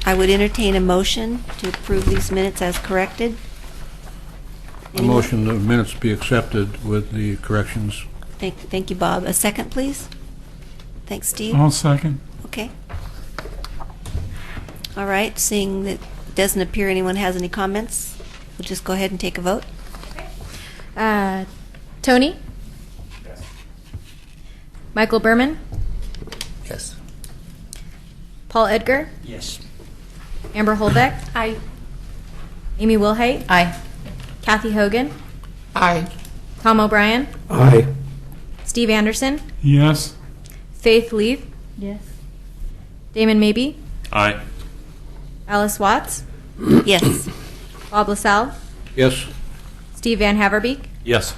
I would entertain a motion to approve these minutes as corrected. A motion the minutes be accepted with the corrections. Thank you, Bob. A second, please. Thanks, Steve. I'll second. Okay. All right, seeing that it doesn't appear anyone has any comments, we'll just go ahead and take a vote. Tony? Yes. Michael Berman? Yes. Paul Edgar? Yes. Amber Holbeck? Aye. Amy Wilhite? Aye. Kathy Hogan? Aye. Tom O'Brien? Aye. Steve Anderson? Yes. Faith Leave? Yes. Damon Mabey? Aye. Alice Watts? Yes. Bob LaSalle? Yes. Steve Van Haverbeek? Yes.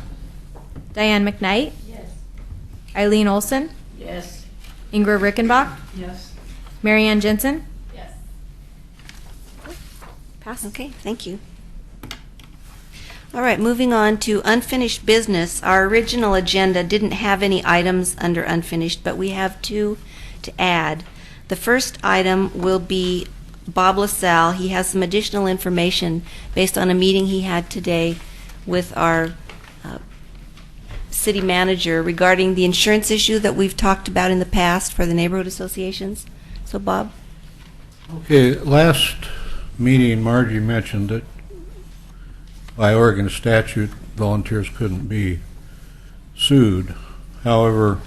Diane McKnight? Yes. Eileen Olson? Yes. Ingrid Rickenbach? Yes. Marianne Jensen? Yes. Pass. Okay, thank you. All right, moving on to unfinished business. Our original agenda didn't have any items under unfinished, but we have two to add. The first item will be Bob LaSalle. He has some additional information based on a meeting he had today with our city manager regarding the insurance issue that we've talked about in the past for the neighborhood associations. So, Bob? Okay, last meeting, Margie mentioned that by Oregon statute, volunteers couldn't be sued. However,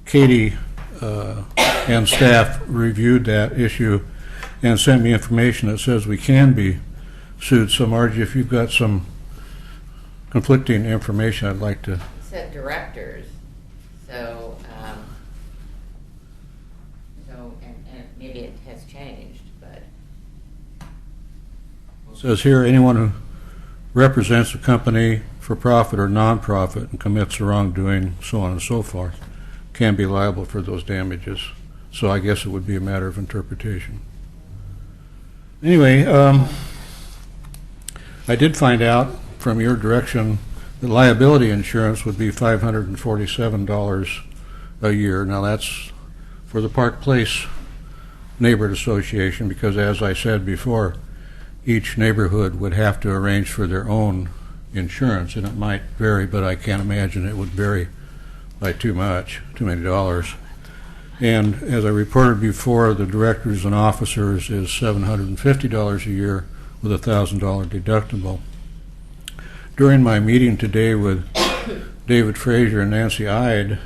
Katie and staff reviewed that issue and sent me information that says we can be sued. So, Margie, if you've got some conflicting information, I'd like to. It said directors, so, and maybe it has changed, but. It says here, anyone who represents a company for profit or non-profit and commits wrongdoing, so on and so forth, can be liable for those damages. So I guess it would be a matter of interpretation. Anyway, I did find out from your direction that liability insurance would be $547 a year. Now that's for the Park Place Neighborhood Association because, as I said before, each neighborhood would have to arrange for their own insurance, and it might vary, but I can't imagine it would vary by too many dollars. And as I reported before, the directors and officers is $750 a year with a $1,000 deductible. During my meeting today with David Frazier and Nancy Ide,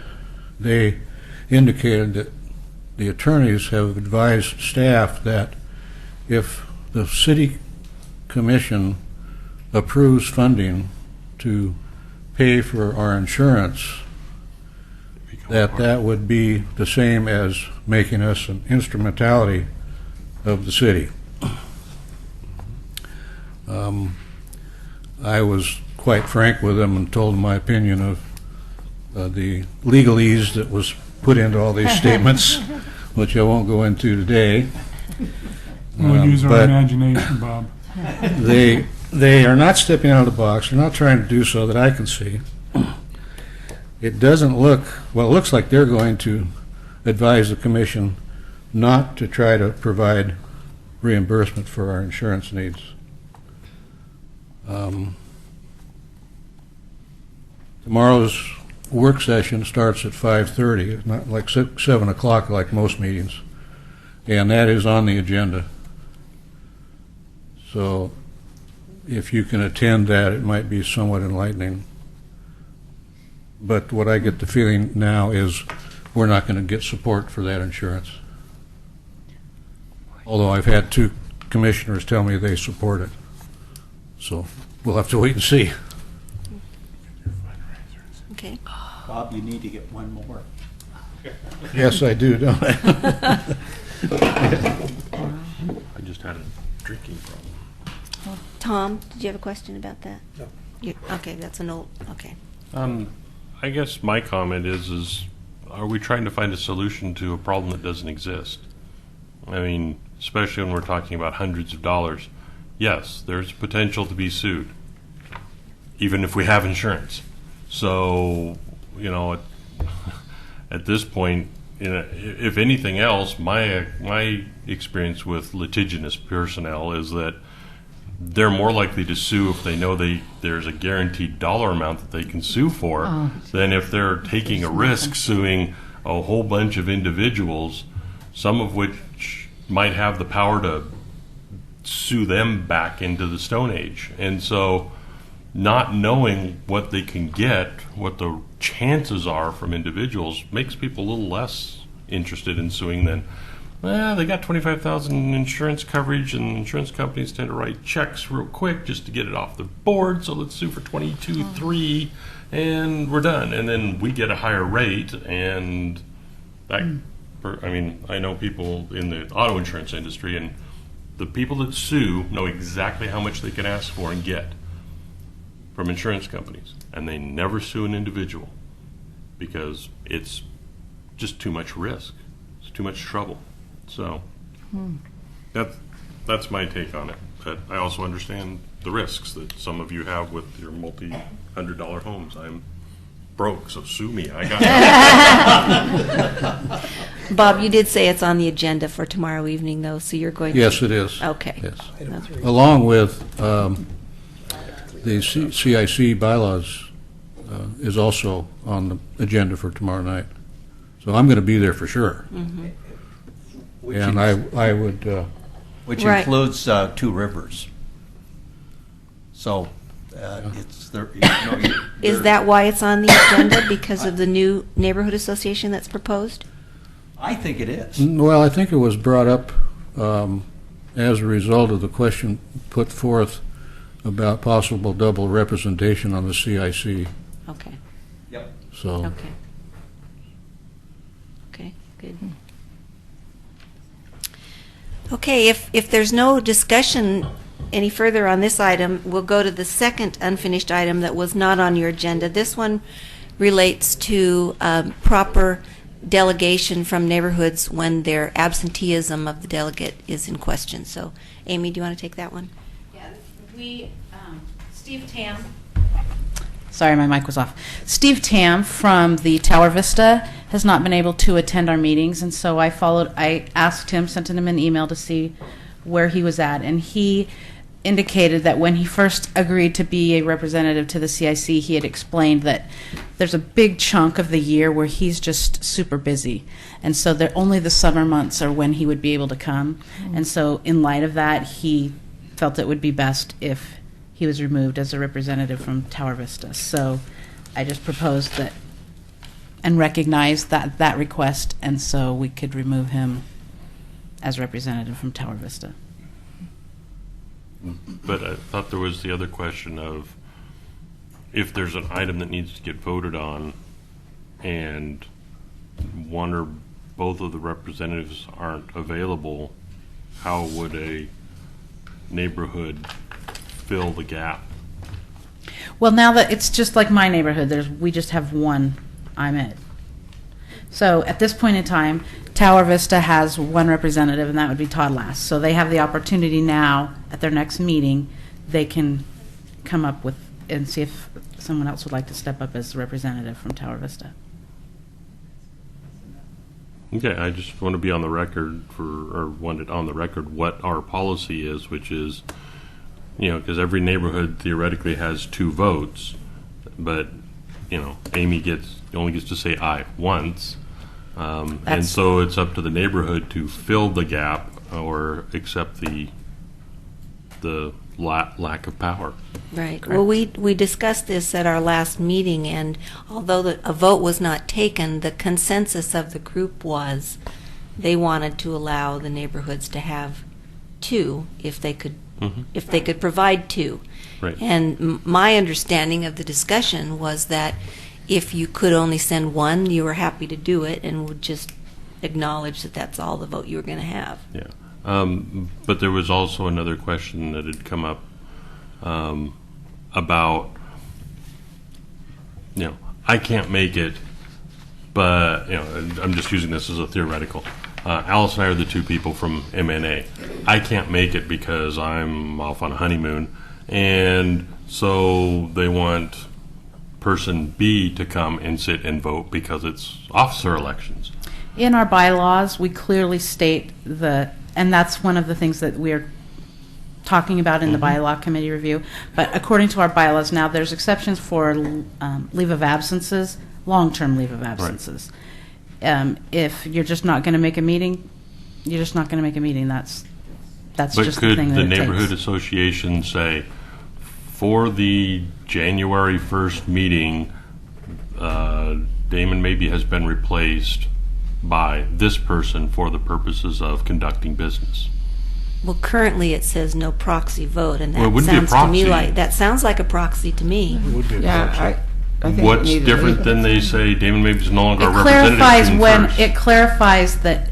they indicated that the attorneys have advised staff that if the city commission approves funding to pay for our insurance, that would be the same as making us an instrumentality of the city. I was quite frank with them and told them my opinion of the legalese that was put into all these statements, which I won't go into today. We'll use our imagination, Bob. They are not stepping out of the box. They're not trying to do so that I can see. It doesn't look, well, it looks like they're going to advise the commission not to try to provide reimbursement for our insurance needs. Tomorrow's work session starts at 5:30. It's not like 7 o'clock like most meetings. And that is on the agenda. So if you can attend that, it might be somewhat enlightening. But what I get the feeling now is we're not going to get support for that insurance. Although I've had 2 commissioners tell me they support it. So we'll have to wait and see. Okay. Bob, you need to get one more. Yes, I do, don't I? I just had a drinking problem. Tom, did you have a question about that? No. Okay, that's an old, okay. I guess my comment is are we trying to find a solution to a problem that doesn't exist? I mean, especially when we're talking about hundreds of dollars. Yes, there's potential to be sued, even if we have insurance. So, you know, at this point, you know, if anything else, my experience with litigious personnel is that they're more likely to sue if they know there's a guaranteed dollar amount that they can sue for than if they're taking a risk suing a whole bunch of individuals, some of which might have the power to sue them back into the Stone Age. And so not knowing what they can get, what the chances are from individuals, makes people a little less interested in suing than, well, they got $25,000 insurance coverage, and insurance companies tend to write checks real quick just to get it off the board, so let's sue for $22,300, and we're done. And then we get a higher rate, and that, I mean, I know people in the auto insurance industry, and the people that sue know exactly how much they can ask for and get from insurance companies, and they never sue an individual because it's just too much risk. It's too much trouble. So that's my take on it. But I also understand the risks that some of you have with your multi-$100 homes. I'm broke, so sue me. I got Bob, you did say it's on the agenda for tomorrow evening, though, so you're going to... Yes, it is. Okay. Yes. Along with the CIC bylaws is also on the agenda for tomorrow night. So I'm going to be there for sure. Mm-hmm. And I would... which Right. includes 2 Rivers. So it's there. Is that why it's on the agenda, because of the new neighborhood association that's proposed? I think it is. Well, I think it was brought up as a result of the question put forth about possible double representation on the CIC. Okay. Yep. So, Okay. Okay, good. Okay, if there's no discussion any further on this item, we'll go to the second unfinished item that was not on your agenda. This one relates to proper delegation from neighborhoods when their absenteeism of the delegate is in question. So, Amy, do you want to take that one? Yeah, Steve Tam. Sorry, my mic was off. Steve Tam from the Tower Vista has not been able to attend our meetings, and so I asked him, sent him an email to see where he was at, and he indicated that when he first agreed to be a representative to the CIC, he had explained that there's a big chunk of the year where he's just super busy, and so only the summer months are when he would be able to come, and so in light of that, he felt it would be best if he was removed as a representative from Tower Vista. So I just proposed that and recognized that request, and so we could remove him as representative from Tower Vista. But I thought there was the other question of if there's an item that needs to get voted on and one or both of the representatives aren't available, how would a neighborhood fill the gap? Well, now that it's just like my neighborhood, we just have one I'm it. So at this point in time, Tower Vista has one representative, and that would be Todd Lass. So they have the opportunity now, at their next meeting, they can come up with and see if someone else would like to step up as the representative from Tower Vista. Okay, I just want to be on the record what our policy is, which is, because every neighborhood theoretically has 2 votes, but, Amy only gets to say aye once. And so it's up to the neighborhood to fill the gap or accept the lack of power. Right. Well, we discussed this at our last meeting, and although a vote was not taken, the consensus of the group was they wanted to allow the neighborhoods to have two if they could provide two. Right. And my understanding of the discussion was that if you could only send one, you were happy to do it and would just acknowledge that that's all the vote you were going to have. Yeah. But there was also another question that had come up about, I can't make it, but, and I'm just using this as a theoretical. Alice and I are the two people from MNA. I can't make it because I'm off on a honeymoon, and so they want person B to come and sit and vote because it's officer elections. In our bylaws, we clearly state and that's one of the things that we're talking about in the bylaw committee review. But according to our bylaws now, there's exceptions for leave of absences, long-term leave of absences. Right. If you're just not going to make a meeting, you're just not going to make a meeting. That's just the thing that it takes. But could the neighborhood association say, for the January 1st meeting, Damon maybe has been replaced by this person for the purposes of conducting business? Well, currently it says no proxy vote, and that Well, it wouldn't be a sounds to me proxy. like that sounds like a proxy to me. It would be a Yeah, I think What's it needed different to than they say Damon maybe is no longer a It representative? clarifies June when 1st? it clarifies that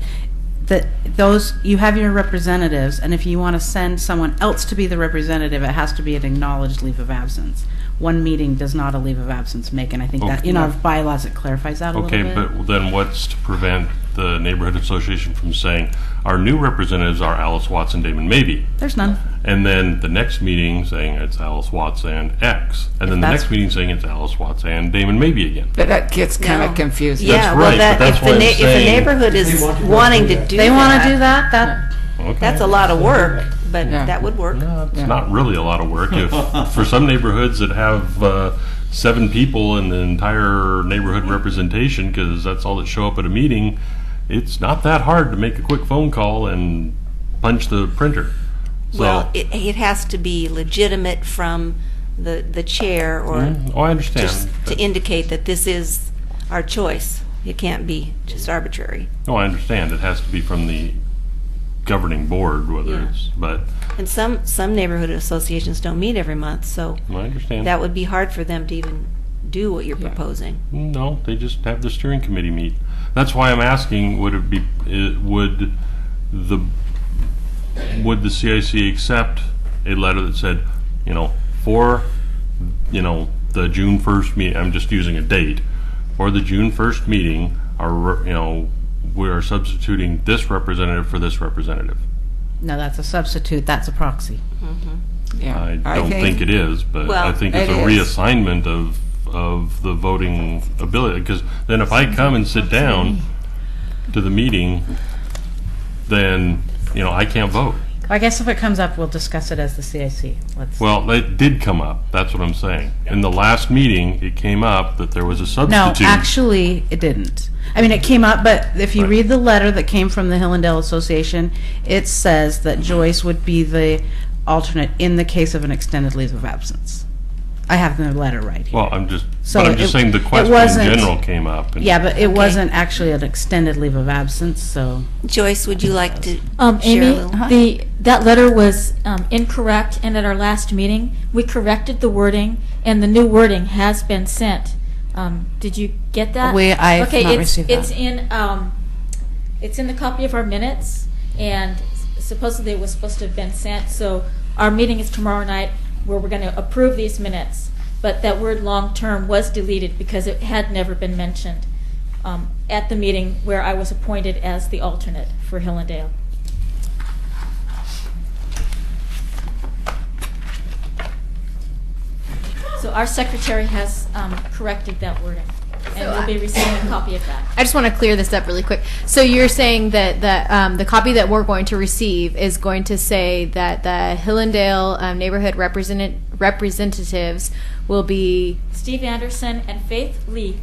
those you have your representatives, and if you want to send someone else to be the representative, it has to be an acknowledged leave of absence. One meeting does not a leave of absence make, and I think that Okay. in our bylaws it clarifies that a Okay, little bit. but then what's to prevent the neighborhood association from saying our new representatives are Alice Watts and Damon Maybe? There's none. And then the next meeting saying it's Alice Watts and X. And then the that's- next meeting saying it's Alice Watts and Damon Maybe again. But that gets kind No. of confusing. Yeah, That's well, right, that but that's if why I'm if the saying- neighborhood is wanting to do They want to do that. Okay. That's a lot of work, but Yeah. that would work. No, it's not really a lot of work. If for some neighborhoods that have 7 people in the entire neighborhood representation, because that's all that show up at a meeting, it's not that hard to make a quick phone call and punch the printer. So, Well, it has to be legitimate from the chair or I understand. just to indicate that this is our choice. It can't be just arbitrary. No, I understand. It has to be from the governing board, whether Yeah. but And some neighborhood associations don't meet every month, so I understand. that would be hard for them to even do what you're proposing. No, they just have the steering committee meet. That's why I'm asking, would the CIC accept a letter that said, for, the June 1st meeting, I'm just using a date, for the June 1st meeting, we are substituting this representative for this representative. No, that's a substitute. That's a proxy. Yeah, I don't think it is, but Well, I think it's it a is. reassignment of the voting ability. Because then if I come and sit down to the meeting, then, I can't vote. I guess if it comes up, we'll discuss it as the CIC. Well, it did come up. That's what I'm saying. In the last meeting, it came up that there was a No, substitute. actually, it didn't. I mean, it came up, but if you Right. read the letter that came from the Hillendale Association, it says that Joyce would be the alternate in the case of an extended leave of absence. I have the letter right here. Well, I'm just So saying the it question in wasn't- general came up. And Yeah, but it Okay. wasn't actually an extended leave of absence, so. Joyce, would you like to share a Amy, little? that letter was incorrect, and at our last meeting, we corrected the wording, and the new wording has been sent. Did you get that? I have okay, not it's, received that. It's in the copy of our minutes, and supposedly it was supposed to have been sent. So our meeting is tomorrow night, where we're going to approve these minutes. But that word "long-term" was deleted because it had never been mentioned at the meeting where I was appointed as the alternate for Hillendale. So our secretary has corrected that wording, and we'll be receiving a copy of that. I just want to clear this up really quick. So you're saying that the copy that we're going to receive is going to say that the Hillendale neighborhood representatives will be Steve Anderson and Faith Lee,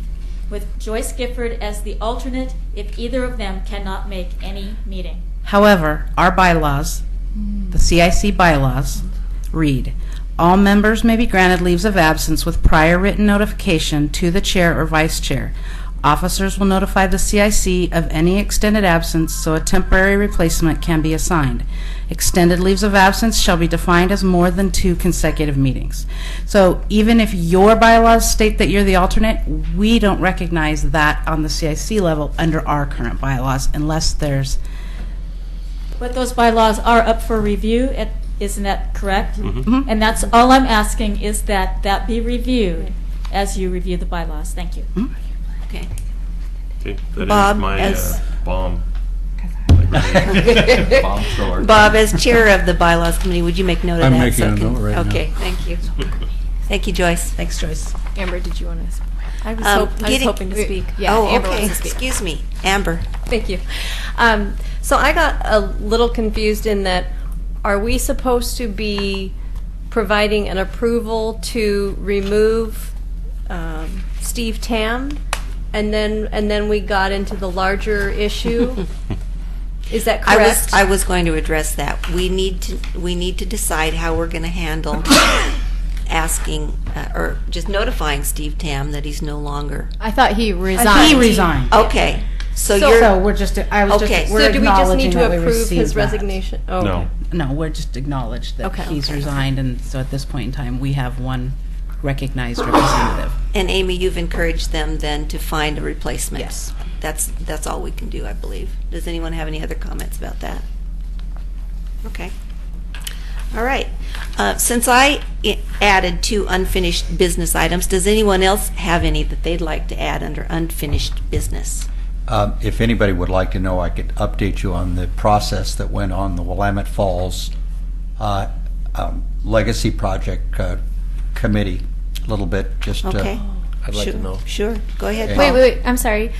with Joyce Gifford as the alternate if either of them cannot make any meeting. However, our bylaws, the CIC bylaws, read, all members may be granted leaves of absence with prior written notification to the chair or vice chair. Officers will notify the CIC of any extended absence so a temporary replacement can be assigned. Extended leaves of absence shall be defined as more than 2 consecutive meetings. So even if your bylaws state that you're the alternate, we don't recognize that on the CIC level under our current bylaws unless there's... But those bylaws are up for review, isn't that correct? Mhm. And that's all I'm asking, is that that be reviewed as you review the bylaws. Thank you. Okay. Okay, that Bob, is my as- bomb. Bomb thrower. Bob, as chair of the bylaws committee, would you make note of I'm that? making so a can- note right now. Okay, thank you. Thank you, Joyce. Thanks, Joyce. Amber, did you want to? I was, I was getting- hoping to speak. Yeah, Oh, Amber okay, wants to speak. excuse me, Amber. Thank you. So I got a little confused in that, are we supposed to be providing an approval to remove Steve Tam? And then we got into the larger issue? Is that correct? I was going to address that. We need to decide how we're going to handle asking, or just notifying Steve Tam that he's no longer. I thought he resigned. He resigned. Okay, so So- you're, So we're just, I was Okay. just, So we're do we just acknowledging need to that we approve received his that. resignation? Oh, No. okay. No, we're just acknowledged that Okay. he's resigned, and so at this point in time, we have one recognized representative. and Amy, you've encouraged them then to find a replacement. Yes. That's all we can do, I believe. Does anyone have any other comments about that? Okay. All right. Since I added 2 unfinished business items, does anyone else have any that they'd like to add under unfinished business? If anybody would like to know, I could update you on the process that went on the Willamette Falls Legacy Project Committee a little bit, just Okay. I'd like Sure, to know. Sure, go ahead, Okay. Paul. Wait, I'm sorry.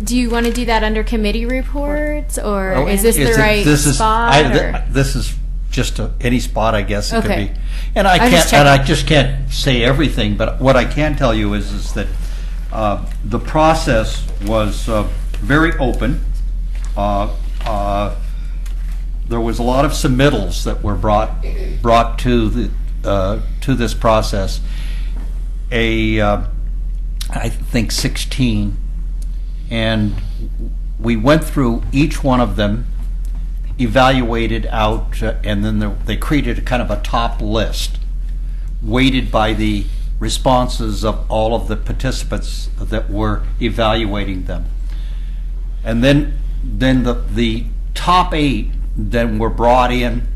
Do you want to do that under committee reports, or Oh, is this the right spot? or? This is just any spot, I guess it Okay. could be. And I I'm just can't, and I checking. just can't say everything, but what I can tell you is that the process was very open. There was a lot of submittals that were brought to the to this process. I think 16, and we went through each one of them, evaluated out, and then they created a kind of a top list, weighted by the responses of all of the participants that were evaluating them. And then the top 8 then were brought in,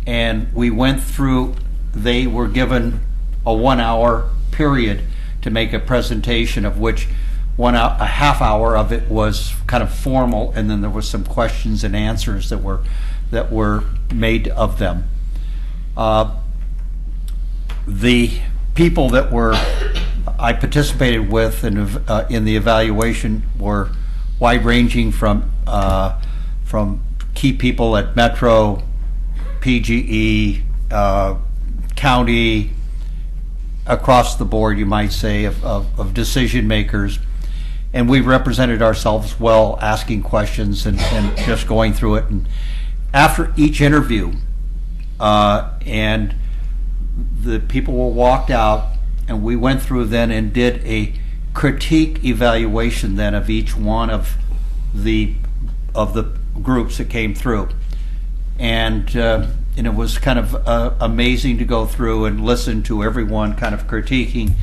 and we went through, they were given a 1-hour period to make a presentation, of which a half hour of it was kind of formal, and then there was some questions and answers that were made of them. The people that I participated with in the evaluation were wide-ranging from key people at Metro, PGE, county, across the board, you might say, of decision makers. And we represented ourselves well, asking questions and just going through it. And after each interview, and the people were walked out, and we went through then and did a critique evaluation then of each one of the groups that came through. And it was kind of amazing to go through and listen to everyone kind of critiquing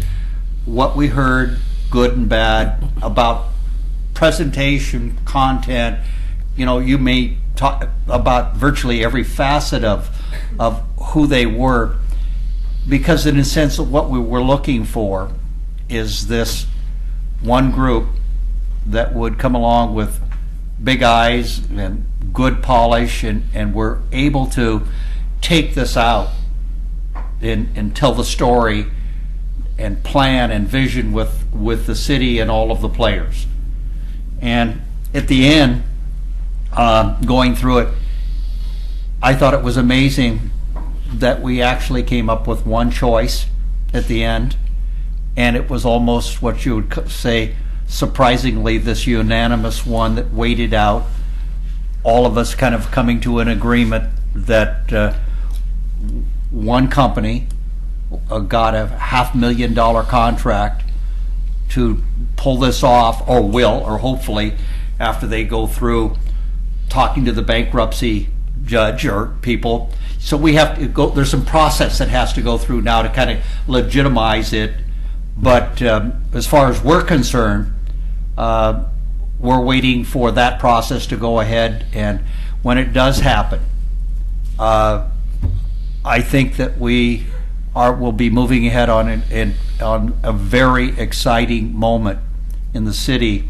what we heard, good and bad, about presentation, content. You know, you may talk about virtually every facet of who they were, because in a sense what we were looking for is this one group that would come along with big eyes and good polish, and we're able to take this out and tell the story and plan and vision with the city and all of the players. And at the end, going through it, I thought it was amazing that we actually came up with one choice at the end, and it was almost what you would say, surprisingly, this unanimous one that waited out, all of us kind of coming to an agreement that one company got a $500,000 contract to pull this off, or will, or hopefully, after they go through talking to the bankruptcy judge or people. So we have to go, there's some process that has to go through now to kind of legitimize it. But as far as we're concerned, we're waiting for that process to go ahead, and when it does happen, I think that will be moving ahead on a very exciting moment in the city,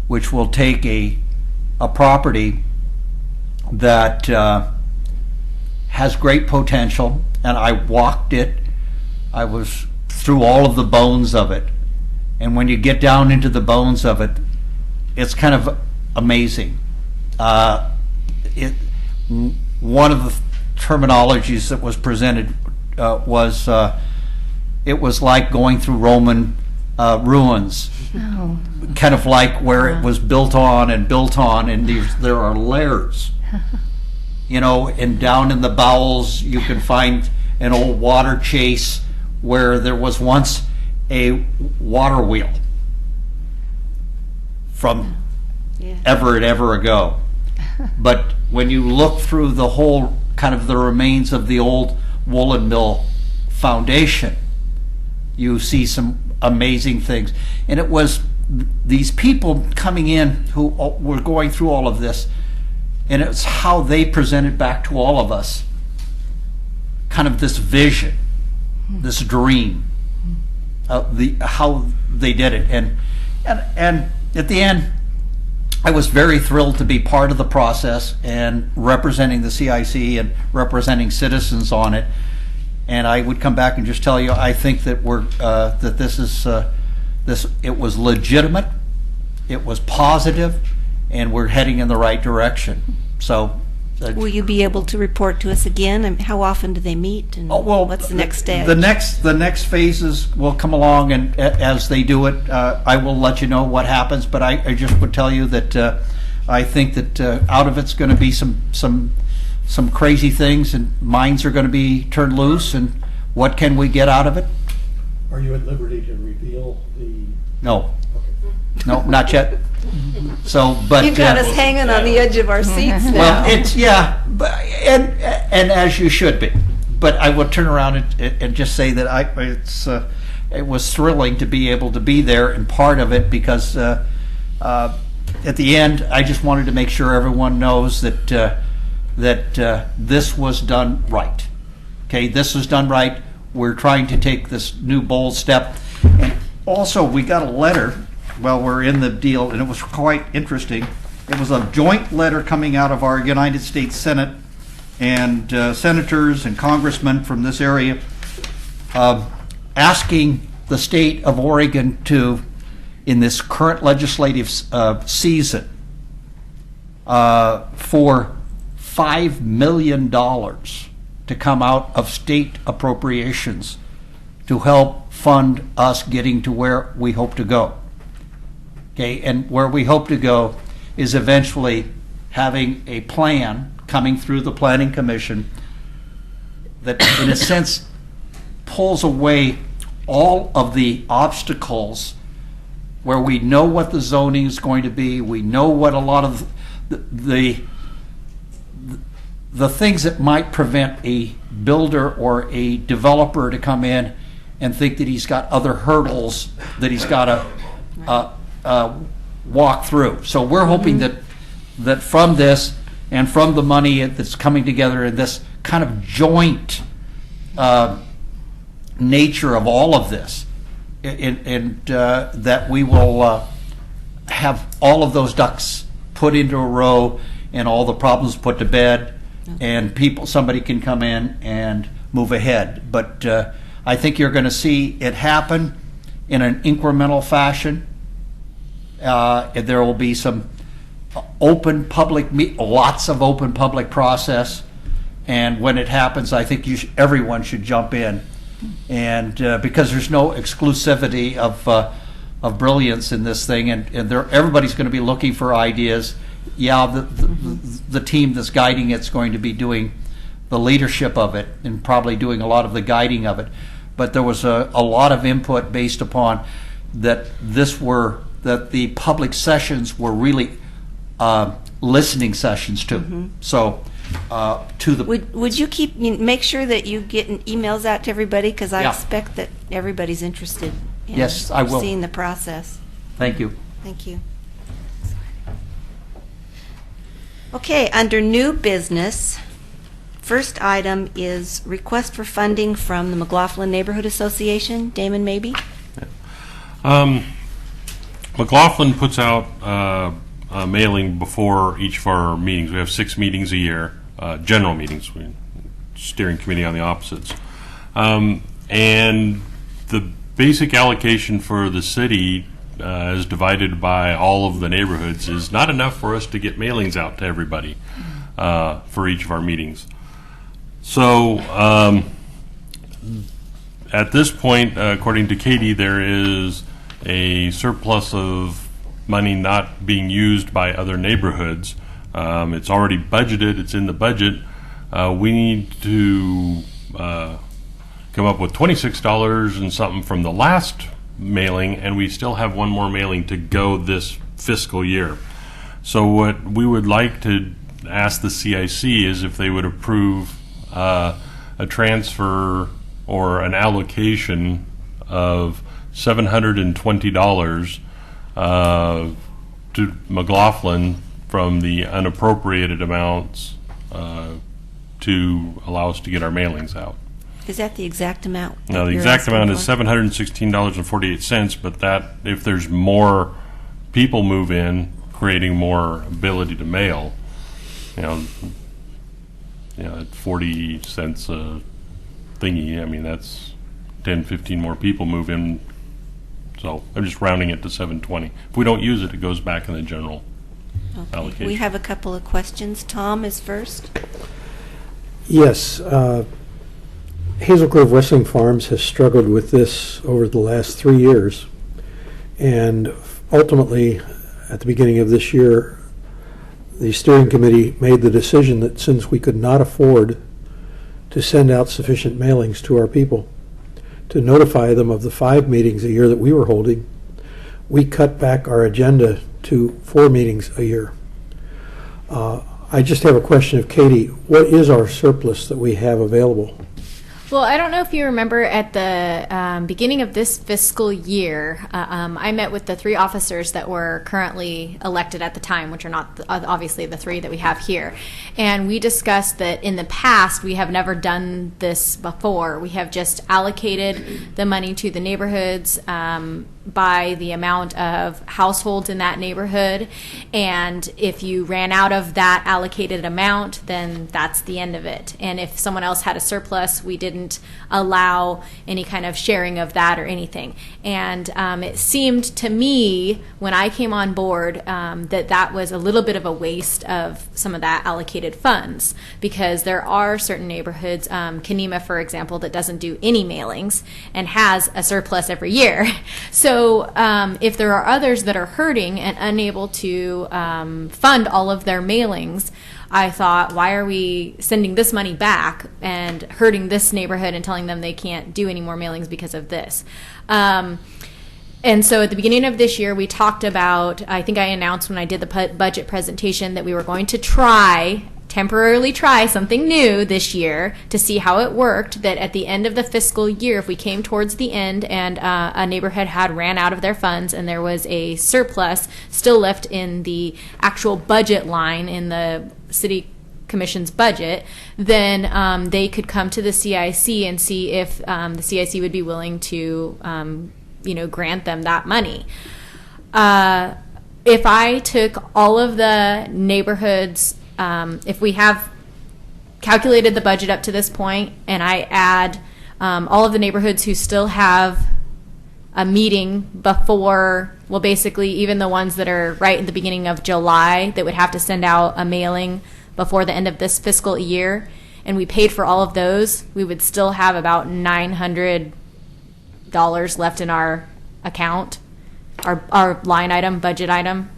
which will take a property that has great potential, and I walked it. I was through all of the bones of it, and when you get down into the bones of it, it's kind of amazing. One of the terminologies that was presented was it was like going through Roman ruins, kind of like where it was built on, and there are layers. And down in the bowels you can find an old water chase where there was once a water wheel from ever and ever ago. But when you look through the whole kind of the remains of the old woolen mill foundation, you see some amazing things. And it was these people coming in who were going through all of this, and it's how they presented back to all of us kind of this vision, this dream, how they did it. And at the end, I was very thrilled to be part of the process and representing the CIC and representing citizens on it. And I would come back and just tell you, I think that it was legitimate, it was positive, and we're heading in the right direction. So, will you be able to report to us again? And how often do they meet? And what's the next stage? The next phases will come along, and as they do it, I will let you know what happens. But I just would tell you that I think that out of it's going to be some crazy things, and minds are going to be turned loose. And what can we get out of it? Are you at liberty to reveal the? No. No, not yet. So, but you got us hanging on the edge of our seats now. Well, it's and as you should be. But I will turn around and just say that it was thrilling to be able to be there and part of it, because at the end, I just wanted to make sure everyone knows that this was done right. Okay, this was done right. We're trying to take this new bold step, and also we got a letter while we're in the deal, and it was quite interesting. It was a joint letter coming out of our United States Senate and senators and congressmen from this area asking the state of Oregon to, in this current legislative season, for $5 million to come out of state appropriations to help fund us getting to where we hope to go. Okay, and where we hope to go is eventually having a plan coming through the Planning Commission that, in a sense, pulls away all of the obstacles, where we know what the zoning is going to be, we know what a lot of the things that might prevent a builder or a developer to come in and think that he's got other hurdles that he's got to walk through. So we're hoping that from this and from the money that's coming together in this kind of joint nature of all of this, and that we will have all of those ducks put into a row and all the problems put to bed, and somebody can come in and move ahead. But I think you're going to see it happen in an incremental fashion. There will be some open public, lots of open public process, and when it happens, I think everyone should jump in, and because there's no exclusivity of brilliance in this thing, and everybody's going to be looking for ideas. Yeah, the team that's guiding it's going to be doing the leadership of it and probably doing a lot of the guiding of it. But there was a lot of input based upon that the public sessions were really listening sessions too. Mm-hmm. So to the Would you make sure that you get emails out to everybody? Because I Yeah. expect that everybody's interested in Yes, I will. seeing the process. Thank you. Thank you. Okay, under new business, first item is request for funding from the McLaughlin Neighborhood Association. Damon, maybe? McLaughlin puts out a mailing before each of our meetings. We have 6 meetings a year, general meetings, steering committee on the opposites. And the basic allocation for the city as divided by all of the neighborhoods is not enough for us to get mailings out to everybody for each of our meetings. So at this point, according to Katie, there is a surplus of money not being used by other neighborhoods. It's already budgeted. It's in the budget. We need to come up with $26 and something from the last mailing, and we still have one more mailing to go this fiscal year. So what we would like to ask the CIC is if they would approve a transfer or an allocation of $720 to McLaughlin from the unappropriated amounts to allow us to get our mailings out. Is that the exact amount? Now, the you're exact asking amount for? is $716.48, but that, if there's more people move in, creating more ability to mail, at 40 cents a thingy, I mean, that's 10, 15 more people move in. So I'm just rounding it to 720. If we don't use it, it goes back in the general allocation. We have a couple of questions. Tom is first. Yes. Hazel Grove Wrestling Farms has struggled with this over the last 3 years. And ultimately, at the beginning of this year, the steering committee made the decision that since we could not afford to send out sufficient mailings to our people, to notify them of the 5 meetings a year that we were holding, we cut back our agenda to 4 meetings a year. I just have a question of Katie. What is our surplus that we have available? Well, I don't know if you remember at the beginning of this fiscal year, I met with the 3 officers that were currently elected at the time, which are not obviously the 3 that we have here. And we discussed that in the past, we have never done this before. We have just allocated the money to the neighborhoods by the amount of households in that neighborhood. And if you ran out of that allocated amount, then that's the end of it. And if someone else had a surplus, we didn't allow any kind of sharing of that or anything. And it seemed to me when I came on board that was a little bit of a waste of some of that allocated funds, because there are certain neighborhoods, Kenema, for example, that doesn't do any mailings and has a surplus every year. So if there are others that are hurting and unable to fund all of their mailings, I thought, why are we sending this money back and hurting this neighborhood and telling them they can't do any more mailings because of this? And so at the beginning of this year, we talked about, I think I announced when I did the budget presentation that we were going to temporarily try something new this year to see how it worked, that at the end of the fiscal year, if we came towards the end and a neighborhood had ran out of their funds and there was a surplus still left in the actual budget line in the city commission's budget, then they could come to the CIC and see if the CIC would be willing to grant them that money. If I took all of the neighborhoods, if we have calculated the budget up to this point and I add all of the neighborhoods who still have a meeting before, well, basically even the ones that are right at the beginning of July that would have to send out a mailing before the end of this fiscal year, and we paid for all of those, we would still have about $900 left in our account, our line item, budget item.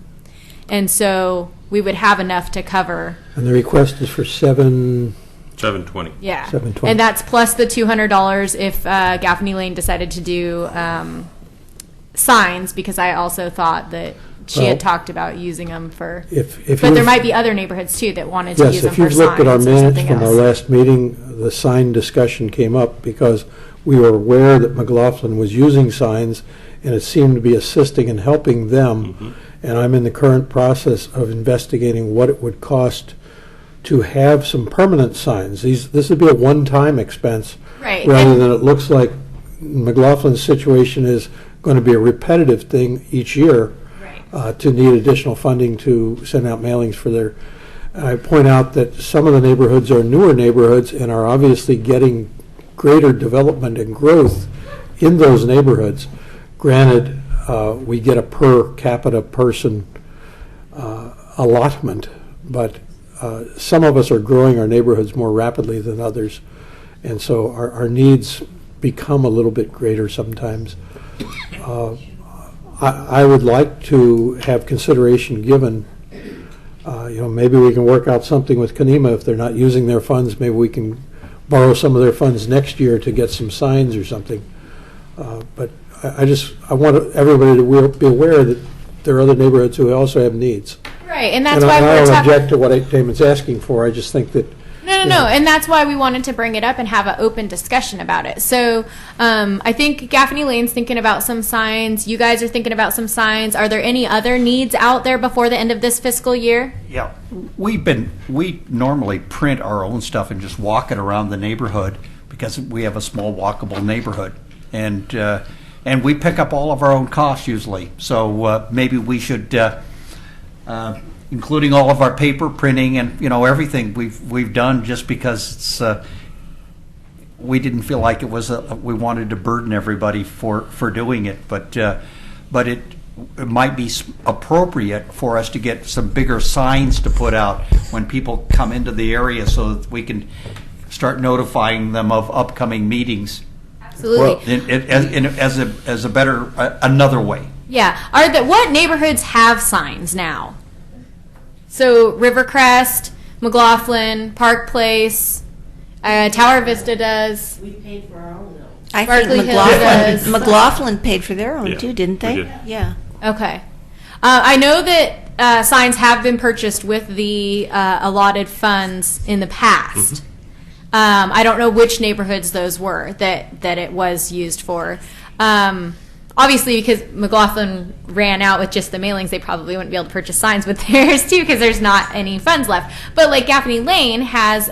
And so we would have enough to cover. And the request is for 720? $720. Yeah. $720. And that's plus the $200 if Gaffney Lane decided to do signs, because I also thought that she had Well, talked about using them for. If but there you've- might be other neighborhoods too that wanted to Yes, use them if for you've signs looked at our or minutes something from our else. last meeting, the sign discussion came up because we were aware that McLaughlin was using signs, and it seemed to be assisting and helping them. And I'm in the current process of investigating what it would cost to have some permanent signs. This would be a one-time expense, Right. rather And- than it looks like McLaughlin's situation is going to be a repetitive thing each year. To need additional funding to send out mailings for their. I point out that some of the neighborhoods are newer neighborhoods and are obviously getting greater development and growth in those neighborhoods. Granted, we get a per capita person allotment, but some of us are growing our neighborhoods more rapidly than others, and so our needs become a little bit greater sometimes. I would like to have consideration given, maybe we can work out something with Kanema if they're not using their funds. Maybe we can borrow some of their funds next year to get some signs or something. But I want everybody to be aware that there are other neighborhoods who also have needs. Right, and that's And why I we're don't talking. object to what Damon's asking for. I just think that No, and that's why we wanted to bring it up and have an open discussion about it. So I think Gaffney Lane's thinking about some signs. You guys are thinking about some signs. Are there any other needs out there before the end of this fiscal year? Yeah, we normally print our own stuff and just walk it around the neighborhood because we have a small walkable neighborhood, and we pick up all of our own costs usually. So maybe we should, including all of our paper printing and everything we've done, just because it's we didn't feel like it was we wanted to burden everybody for doing it, but it might be appropriate for us to get some bigger signs to put out when people come into the area so that we can start notifying them of upcoming meetings. Absolutely. As a better, another way. Yeah. What neighborhoods have signs now? So Rivercrest, McLaughlin, Park Place, Tower Vista does. We paid for our own. I Berkeley think Hill does. McLaughlin paid for their own Yeah, too, didn't we they? did. Yeah. Okay. I know that signs have been purchased with the allotted funds in the past. I don't know which neighborhoods those were that it was used for. Obviously, because McLaughlin ran out with just the mailings, they probably wouldn't be able to purchase signs with theirs too, because there's not any funds left. But like Gaffney Lane has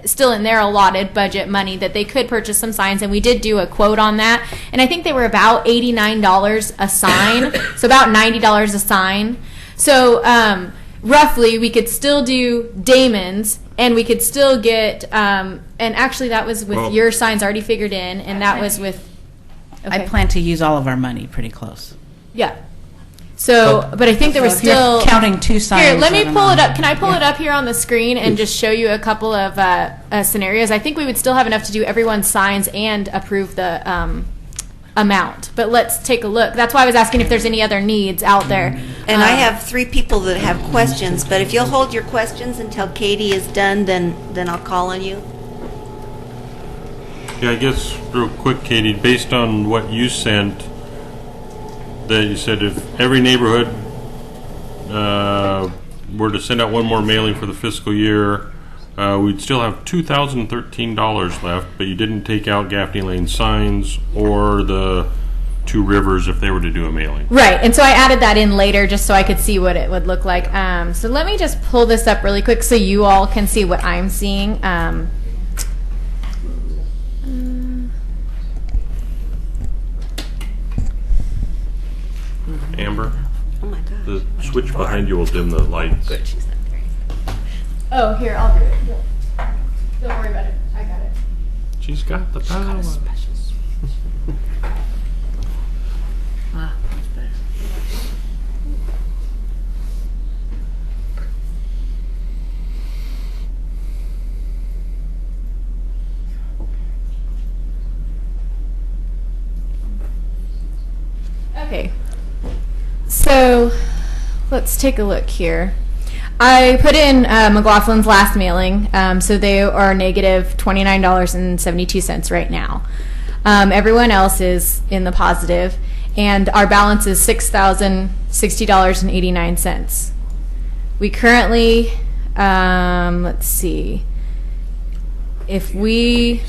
still in their allotted budget money that they could purchase some signs, and we did do a quote on that, and I think they were about $89 a sign, so about $90 a sign. So roughly, we could still do Damon's, and we could still get, and actually that was with your signs already figured in, and that was with. I plan to use all of our money pretty close. Yeah. So, but I think there was So if you're still counting two signs, Here, let me I don't pull know. it up. Can I pull it up here on the screen and just show you a couple of scenarios? I think we would still have enough to do everyone's signs and approve the amount. But let's take a look. That's why I was asking if there's any other needs out there. And I have 3 people that have questions, but if you'll hold your questions until Katie is done, then I'll call on you. Yeah, I guess real quick, Katie, based on what you sent, that you said if every neighborhood were to send out one more mailing for the fiscal year, we'd still have $2,013 left, but you didn't take out Gaffney Lane signs or the Two Rivers if they were to do a mailing. Right, and so I added that in later just so I could see what it would look like. So let me just pull this up really quick so you all can see what I'm seeing. Amber? Oh my God. The switch behind you will dim the lights. Good, she's not there. Oh, here, I'll do it. Don't worry about it. I got it. She's got the power. Okay. So let's take a look here. I put in McLaughlin's last mailing, so they are negative $29.72 right now. Everyone else is in the positive, and our balance is $6,060.89. We currently, let's see, if we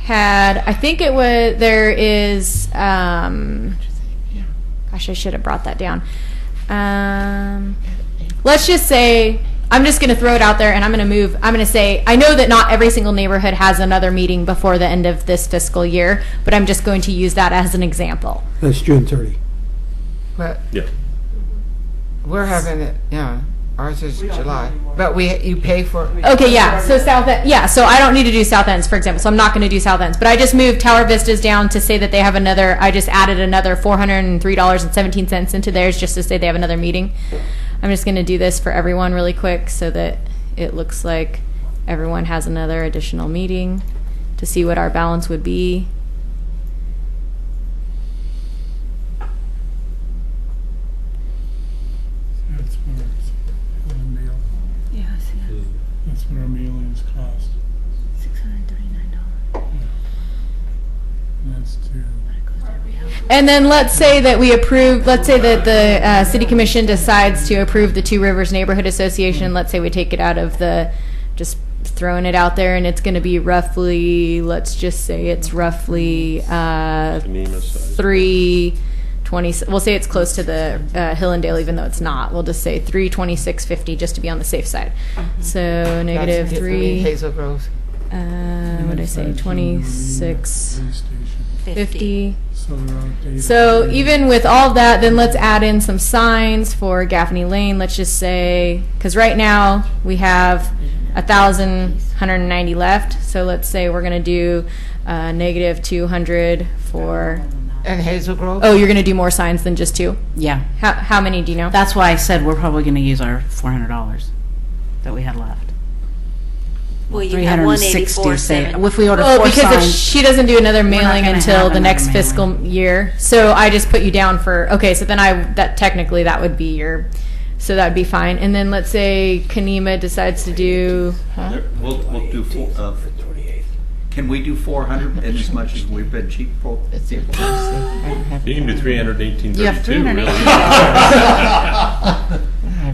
had, I think it was, there is, gosh, I should have brought that down. Let's just say, I'm just going to throw it out there, and I'm going to say, I know that not every single neighborhood has another meeting before the end of this fiscal year, but I'm just going to use that as an example. That's June 30. But Yeah. we're having it, yeah, ours is July. But you pay for it. Okay, yeah, so South End, yeah, so I don't need to do South Ends, for example, so I'm not going to do South Ends, but I just moved Tower Vistas down to say that they have another, I just added another $403.17 into theirs just to say they have another meeting. I'm just going to do this for everyone really quick so that it looks like everyone has another additional meeting to see what our balance would be. That's what our mail. Yeah, I see it. That's what our mailings cost. $639. And that's to. And then let's say that we approve, let's say that the city commission decides to approve the Two Rivers Neighborhood Association. Let's say we take it out of the, just throwing it out there, and it's going to be roughly, let's just say it's roughly 320, we'll say it's close to the Hillendale, even though it's not. We'll just say 326.50 just to be on the safe side. So negative That's 3, Hazel Grove. what did I say, 26.50. So they're outdated. So even with all of that, then let's add in some signs for Gaffney Lane. Let's just say, because right now we have 1,190 left. So let's say we're going to do negative 200 for. And Hazel Grove? Oh, you're going to do more signs than just 2? Yeah. How many do you know? That's why I said we're probably going to use our $400 that we had left. Well, you have 184, say, if we order Oh, 4 because if signs. she doesn't do another not mailing gonna until have the another next mailing. fiscal year, so I just put you down for, okay, so then that technically that would be your, so that would be fine. And then let's say Kanema decides to do, We'll do can we do 400 in as much as we've been cheap for? You can do 318.32. You have really.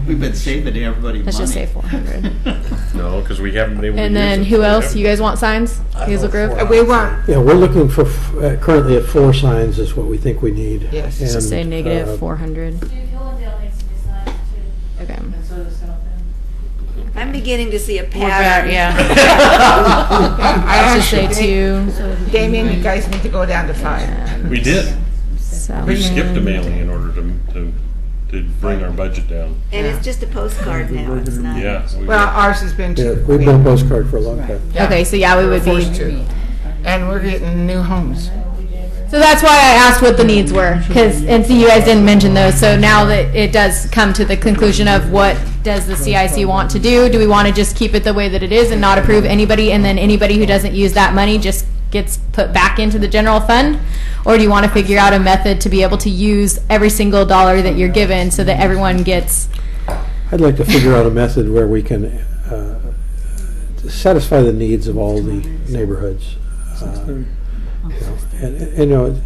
We've been saving everybody let's money. just say 400. No, because we haven't been able to And use then it. who else? You guys want signs? Hazel Grove? We want, Yeah, we're looking for, currently at 4 signs is what we think we need. Yes. And, Just say negative 400. Okay. I'm beginning to see a We're pattern. better, yeah. Let's just say 2. Damien, you guys need to go down to 5. We did. So We skipped a mailing in order to bring our budget down. And it's just a postcard now, it's not. Yeah. Well, ours has been Yeah, too. we've been a postcard for a long time. Okay, so yeah, we would be. Forced to. And we're getting new homes. So that's why I asked what the needs were, and so you guys didn't mention those. So now that it does come to the conclusion of what does the CIC want to do? Do we want to just keep it the way that it is and not approve anybody, and then anybody who doesn't use that money just gets put back into the general fund? Or do you want to figure out a method to be able to use every single dollar that you're given so that everyone gets? I'd like to figure out a method where we can satisfy the needs of all the neighborhoods. You know,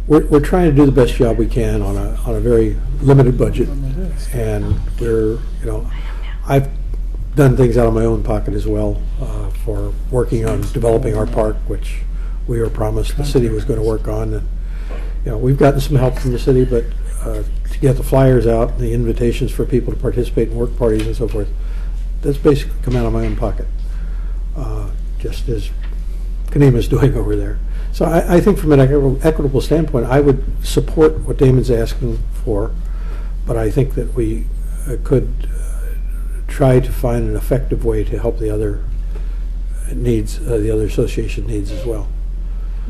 we're trying to do the best job we can on a very limited budget, and I've done things out of my own pocket as well for working on developing our park, which we were promised the city was going to work on, and we've gotten some help from the city, but to get the flyers out, the invitations for people to participate in work parties and so forth, that's basically come out of my own pocket, just as Kanema's doing over there. So I think from an equitable standpoint, I would support what Damon's asking for, but I think that we could try to find an effective way to help the other needs, the other association needs as well.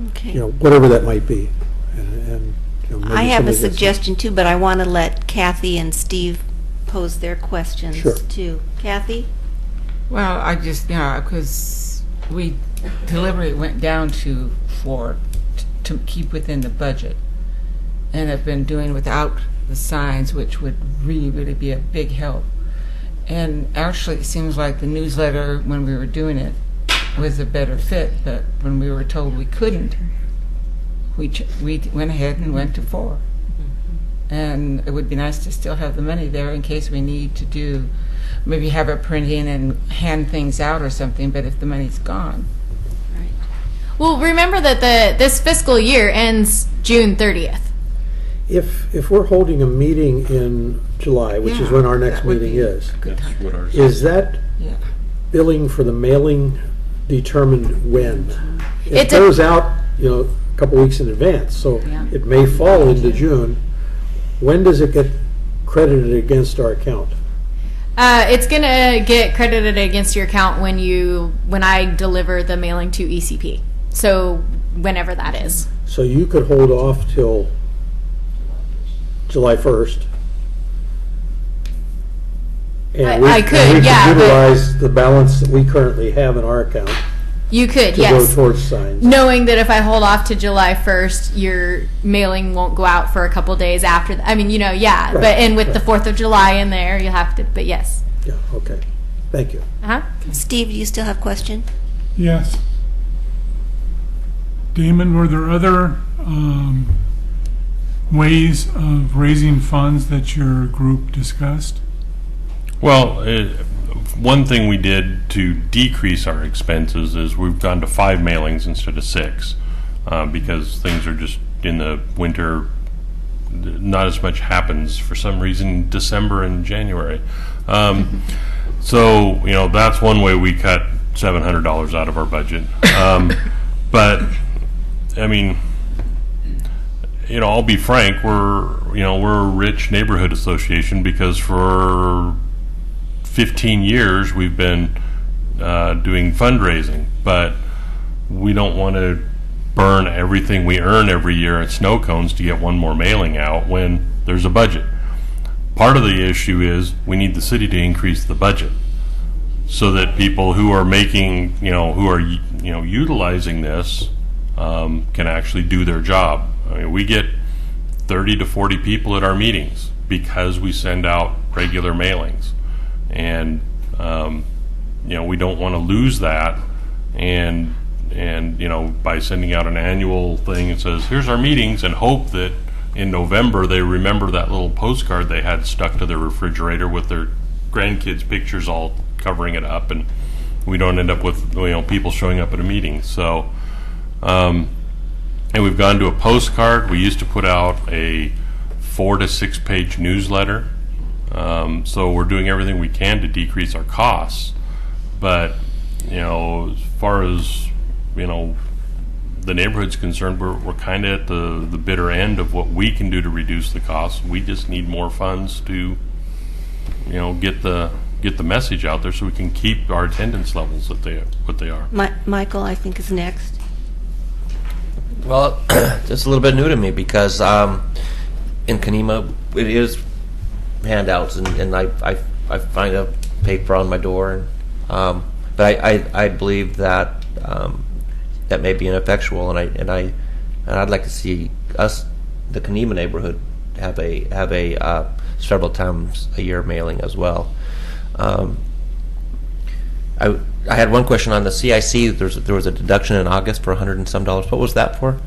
Okay. Whatever that might be. And maybe I have a somebody gets- suggestion too, but I want to let Kathy and Steve pose their questions Sure. too. Kathy? Well, I just, because we deliberately went down to 4 to keep within the budget, and have been doing without the signs, which would really, really be a big help. And actually, it seems like the newsletter, when we were doing it, was a better fit, but when we were told we couldn't, we went ahead and went to 4. And it would be nice to still have the money there in case we need to do, maybe have a printing and hand things out or something, but if the money's gone. Well, remember that this fiscal year ends June 30th. If we're holding a meeting in July, which is when our next meeting is, is that billing for the mailing determined when? It goes out, a couple weeks in advance, so it may fall into June. When does it get credited against our account? It's gonna get credited against your account when I deliver the mailing to ECP. So whenever that is. So you could hold off till July 1st. And I could, and we yeah, could utilize the balance that we currently have in our account. You could, to yes. go towards signs. Knowing that if I hold off to July 1st, your mailing won't go out for a couple days after. I mean, Right, but and with the 4th of July in there, you'll have to. But yes. Yeah. Okay. Thank you. Steve, do you still have a question? Yes. Damon, were there other ways of raising funds that your group discussed? Well, one thing we did to decrease our expenses is we've gone to 5 mailings instead of 6 because things are just in the winter, not as much happens for some reason December and January. So, that's one way we cut $700 out of our budget. But, I mean, I'll be frank, we're a rich neighborhood association because for 15 years we've been doing fundraising, but we don't want to burn everything we earn every year at snow cones to get one more mailing out when there's a budget. Part of the issue is we need the city to increase the budget so that people who are making, who are utilizing this can actually do their job. I mean, we get 30 to 40 people at our meetings because we send out regular mailings. And we don't want to lose that, and by sending out an annual thing that says here's our meetings, and hope that in November they remember that little postcard they had stuck to their refrigerator with their grandkids' pictures all covering it up, and we don't end up with people showing up at a meeting. So, and we've gone to a postcard. We used to put out a 4 to 6 page newsletter. So we're doing everything we can to decrease our costs, but as far as the neighborhood's concerned, we're kind of at the bitter end of what we can do to reduce the costs. We just need more funds to get the message out there so we can keep our attendance levels what they are. Michael, I think, is next. Well, it's a little bit new to me because in Kenema it is handouts, and I find a paper on my door, and but I believe that that may be ineffectual, and I'd like to see us, the Kenema neighborhood, have a several times a year mailing as well. I had one question on the CIC. There was a deduction in August for $100 and some. What was that for?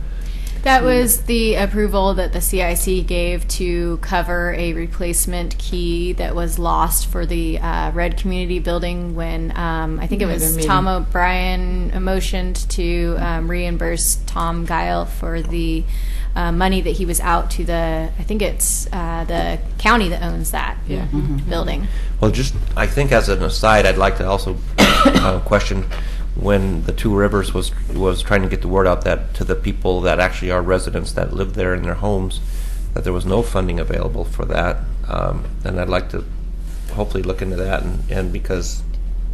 That was the approval that the CIC gave to cover a replacement key that was lost for the Red Community Building when I think it was Tom O'Brien motioned to reimburse Tom Guile for the money that he was out to I think it's the county that owns that building. Well, I think as an aside, I'd like to also question when the Two Rivers was trying to get the word out that to the people that actually are residents that live there in their homes, that there was no funding available for that, and I'd like to hopefully look into that, and because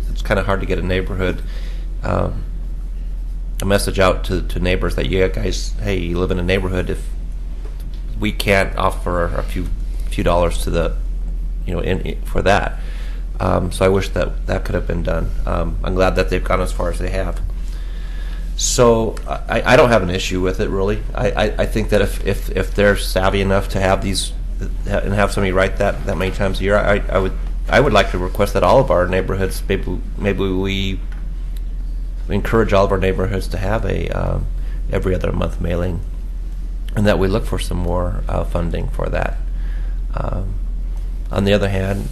it's kind of hard to get a neighborhood a message out to neighbors that hey, you live in a neighborhood, if we can't offer a few dollars to the for that. So I wish that could have been done. I'm glad that they've gone as far as they have. So I don't have an issue with it, really. I think that if they're savvy enough to have these and have somebody write that many times a year, I would I would like to request that all of our neighborhoods, maybe we encourage all of our neighborhoods to have a every other month mailing, and that we look for some more funding for that. On the other hand,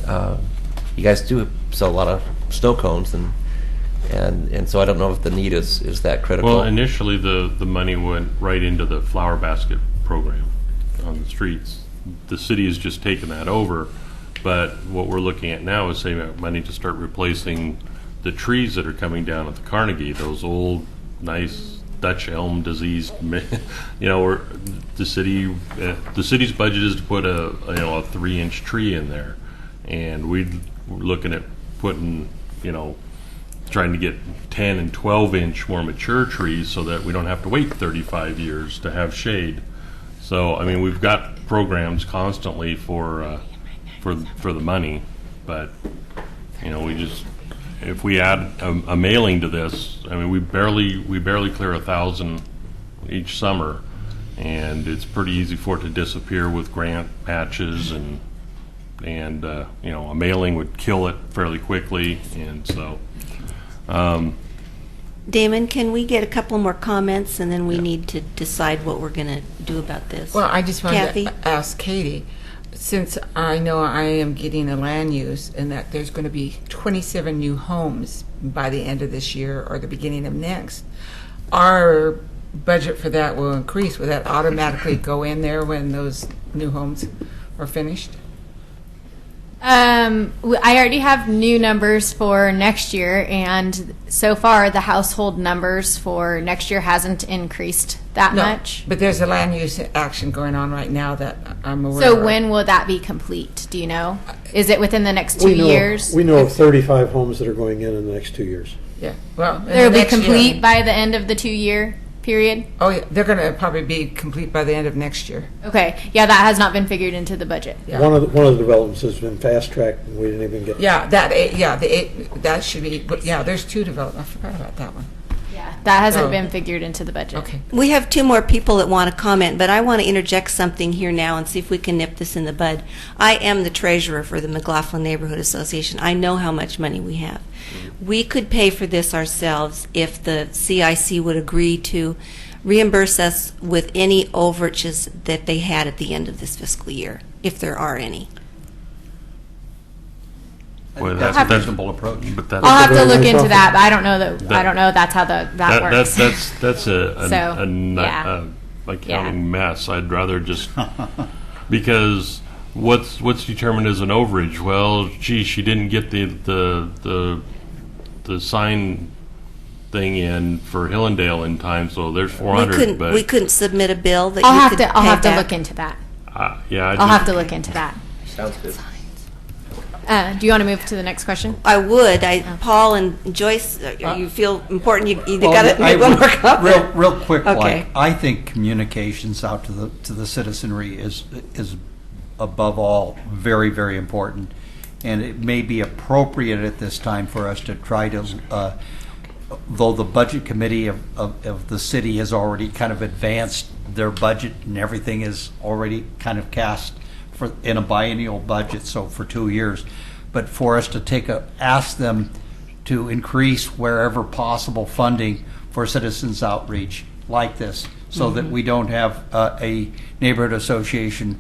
you guys do sell a lot of snow cones, and so I don't know if the need is that critical. Well, initially the money went right into the flower basket program on the streets. The city has just taken that over, but what we're looking at now is saving money to start replacing the trees that are coming down at the Carnegie, those old, nice Dutch elm diseased, where the city's budget is to put a 3-inch tree in there, and we're looking at putting, trying to get 10 and 12-inch more mature trees so that we don't have to wait 35 years to have shade. So, I mean, we've got programs constantly for the money, but we just, if we add a mailing to this, I mean, we barely clear 1,000 each summer, and it's pretty easy for it to disappear with grant patches, and a mailing would kill it fairly quickly, and so. Damon, can we get a couple more comments, and then we need to decide what we're going to do about this? Well, I just wanted Kathy? to ask Katie, since I know I am getting a land use and that there's going to be 27 new homes by the end of this year or the beginning of next, our budget for that will increase. Will that automatically go in there when those new homes are finished? I already have new numbers for next year, and so far the household numbers for next year hasn't increased that much. But there's a land use action going on right now that I'm aware of. So when will that be complete? Do you know? Is it within the next 2 years? We know of 35 homes that are going in the next 2 years. Yeah. Well, They'll be complete by the end of the 2-year period? Oh, yeah. They're going to probably be complete by the end of next year. Okay. Yeah, that has not been figured into the budget. Yeah. One of the developments has been fast-tracked, and we didn't even get. Yeah, that should be. Yeah, there's 2 developments. I forgot about that one. Yeah, that hasn't been figured into the budget. Okay. We have 2 more people that want to comment, but I want to interject something here now and see if we can nip this in the bud. I am the treasurer for the McLaughlin Neighborhood Association. I know how much money we have. We could pay for this ourselves if the CIC would agree to reimburse us with any overages that they had at the end of this fiscal year, if there are any. Well, That's a reasonable approach. But that's I'll have to look into that, but I don't know that's how that works. That's an yeah. accounting mess. I'd rather just because what's determined as an overage? Well, gee, she didn't get the sign thing in for Hillendale in time, so there's 400. But we couldn't submit a bill that I'll you have could to. I'll pay have to back? look into that. Yeah, I'll have to look into that. Sounds good. Do you want to move to the next question? I would. Paul and Joyce, you feel important? You got to I make one would- more comment. Real quick, Okay. like, I think communications out to the citizenry is above all very, very important, and it may be appropriate at this time for us to try to, though the budget committee of the city has already kind of advanced their budget and everything is already kind of cast in a biennial budget, so for 2 years, but for us to ask them to increase wherever possible funding for citizens outreach like this, so that we don't have a neighborhood association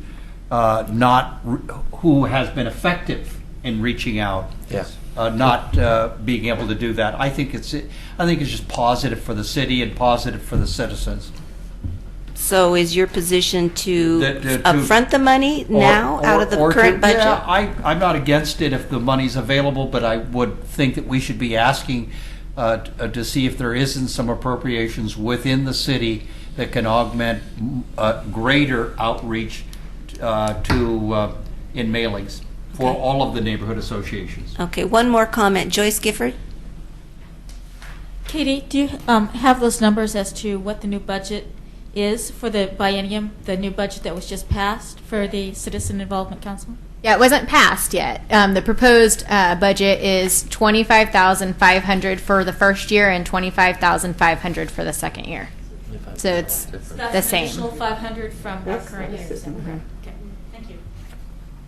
who has been effective in reaching out, Yes. not being able to do that. I think it's just positive for the city and positive for the citizens. So is your position to To upfront the money now out of the current budget? Yeah, I'm not against it if the money's available, but I would think that we should be asking to see if there isn't some appropriations within the city that can augment greater outreach in mailings for Okay. all of the neighborhood associations. Okay, one more comment. Joyce Gifford? Katie, do you have those numbers as to what the new budget is for the biennium, the new budget that was just passed for the Citizen Involvement Council? Yeah, it wasn't passed yet. The proposed budget is $25,500 for the first year and $25,500 for the second year. So it's That's the same. Additional 500 from our current year. Okay, thank you.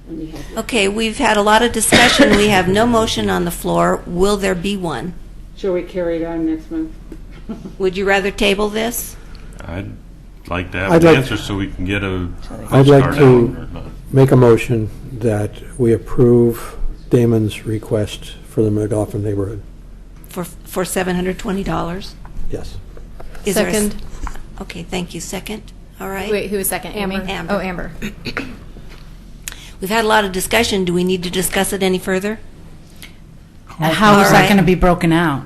Okay, we've had a lot of discussion. We have no motion on the floor. Will there be one? Shall we carry it on next month? Would you rather table this? I'd like to have I'd an like- answer so we can get a I'd like start out to or not. make a motion that we approve Damon's request for the McDoffin neighborhood. For $720? Yes. Is there a s- Second. Okay, thank you. Second? All right. Wait, who was second? Amy? Amber. Oh, Amber. We've had a lot of discussion. Do we need to discuss it any further? How is All that right. going to be broken out?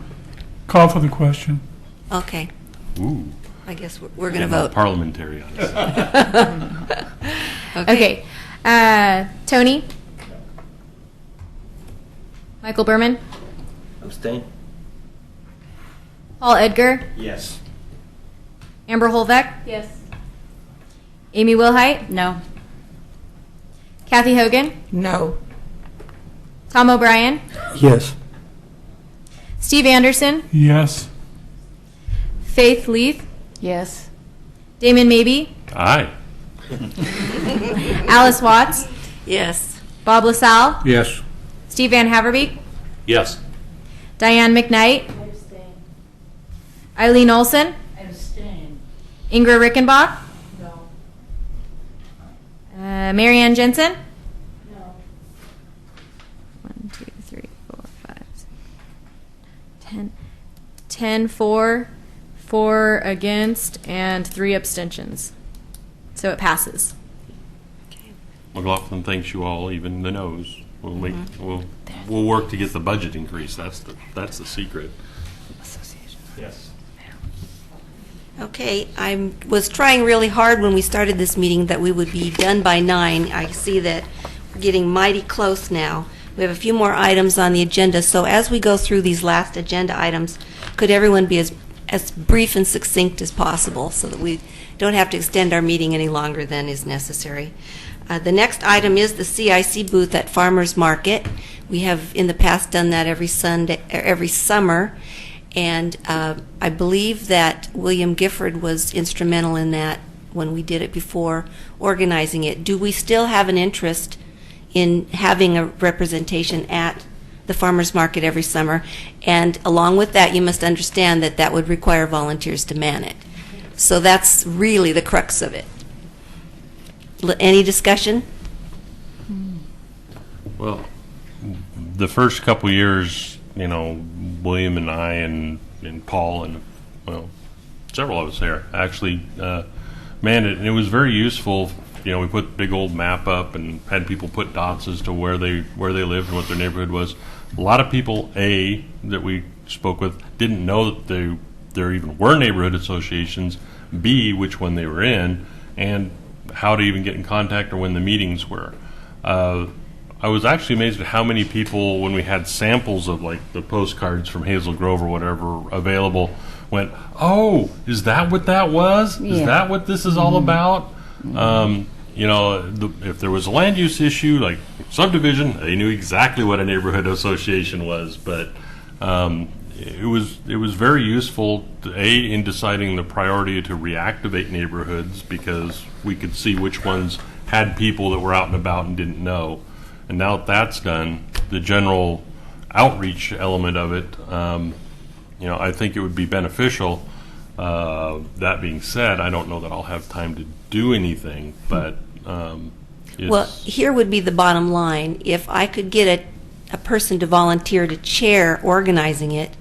Call for the question. Okay. Ooh. I guess we're going to Getting all vote. Parliamentary on this. Okay. Tony? Michael Berman? Abstain? Paul Edgar? Yes. Amber Holbeck? Yes. Amy Wilhite? No. Kathy Hogan? No. Tom O'Brien? Yes. Steve Anderson? Yes. Faith Leith? Yes. Damon Mabey? Aye. Alice Watts? Yes. Bob LaSalle? Yes. Steve Van Haverbeek? Yes. Diane McKnight? Eileen Olson? Ingrid Rickenbach? No. Marianne Jensen? No. 1, 2, 3, 4, 5, 10. 10 for, 4 against, and 3 abstentions. So it passes. McLaughlin thanks you all, even the no's. We'll work to get the budget increase. That's the secret. Yes. Okay, I was trying really hard when we started this meeting that we would be done by 9. I see that we're getting mighty close now. We have a few more items on the agenda, so as we go through these last agenda items, could everyone be as brief and succinct as possible so that we don't have to extend our meeting any longer than is necessary? The next item is the CIC booth at Farmers Market. We have in the past done that every summer, and I believe that William Gifford was instrumental in that when we did it before, organizing it. Do we still have an interest in having a representation at the Farmers Market every summer? And along with that, you must understand that that would require volunteers to man it. So that's really the crux of it. Any discussion? Well, the first couple years, William and I and Paul and, several of us there actually manned it, and it was very useful. We put big old map up and had people put dots as to where they lived and what their neighborhood was. A lot of people, that we spoke with, didn't know that there even were neighborhood associations, B, which one they were in, and how to even get in contact or when the meetings were. I was actually amazed at how many people, when we had samples of like the postcards from Hazel Grove or whatever available, went, "Oh, is that what that was? Is Yeah. that what this is all about?" If there was a land use issue like subdivision, they knew exactly what a neighborhood association was. But it was very useful in deciding the priority to reactivate neighborhoods, because we could see which ones had people that were out and about and didn't know. And now that that's done, the general outreach element of it, I think it would be beneficial. That being said, I don't know that I'll have time to do anything, but Well, here would be the bottom line. If I could get a person to volunteer to chair organizing it,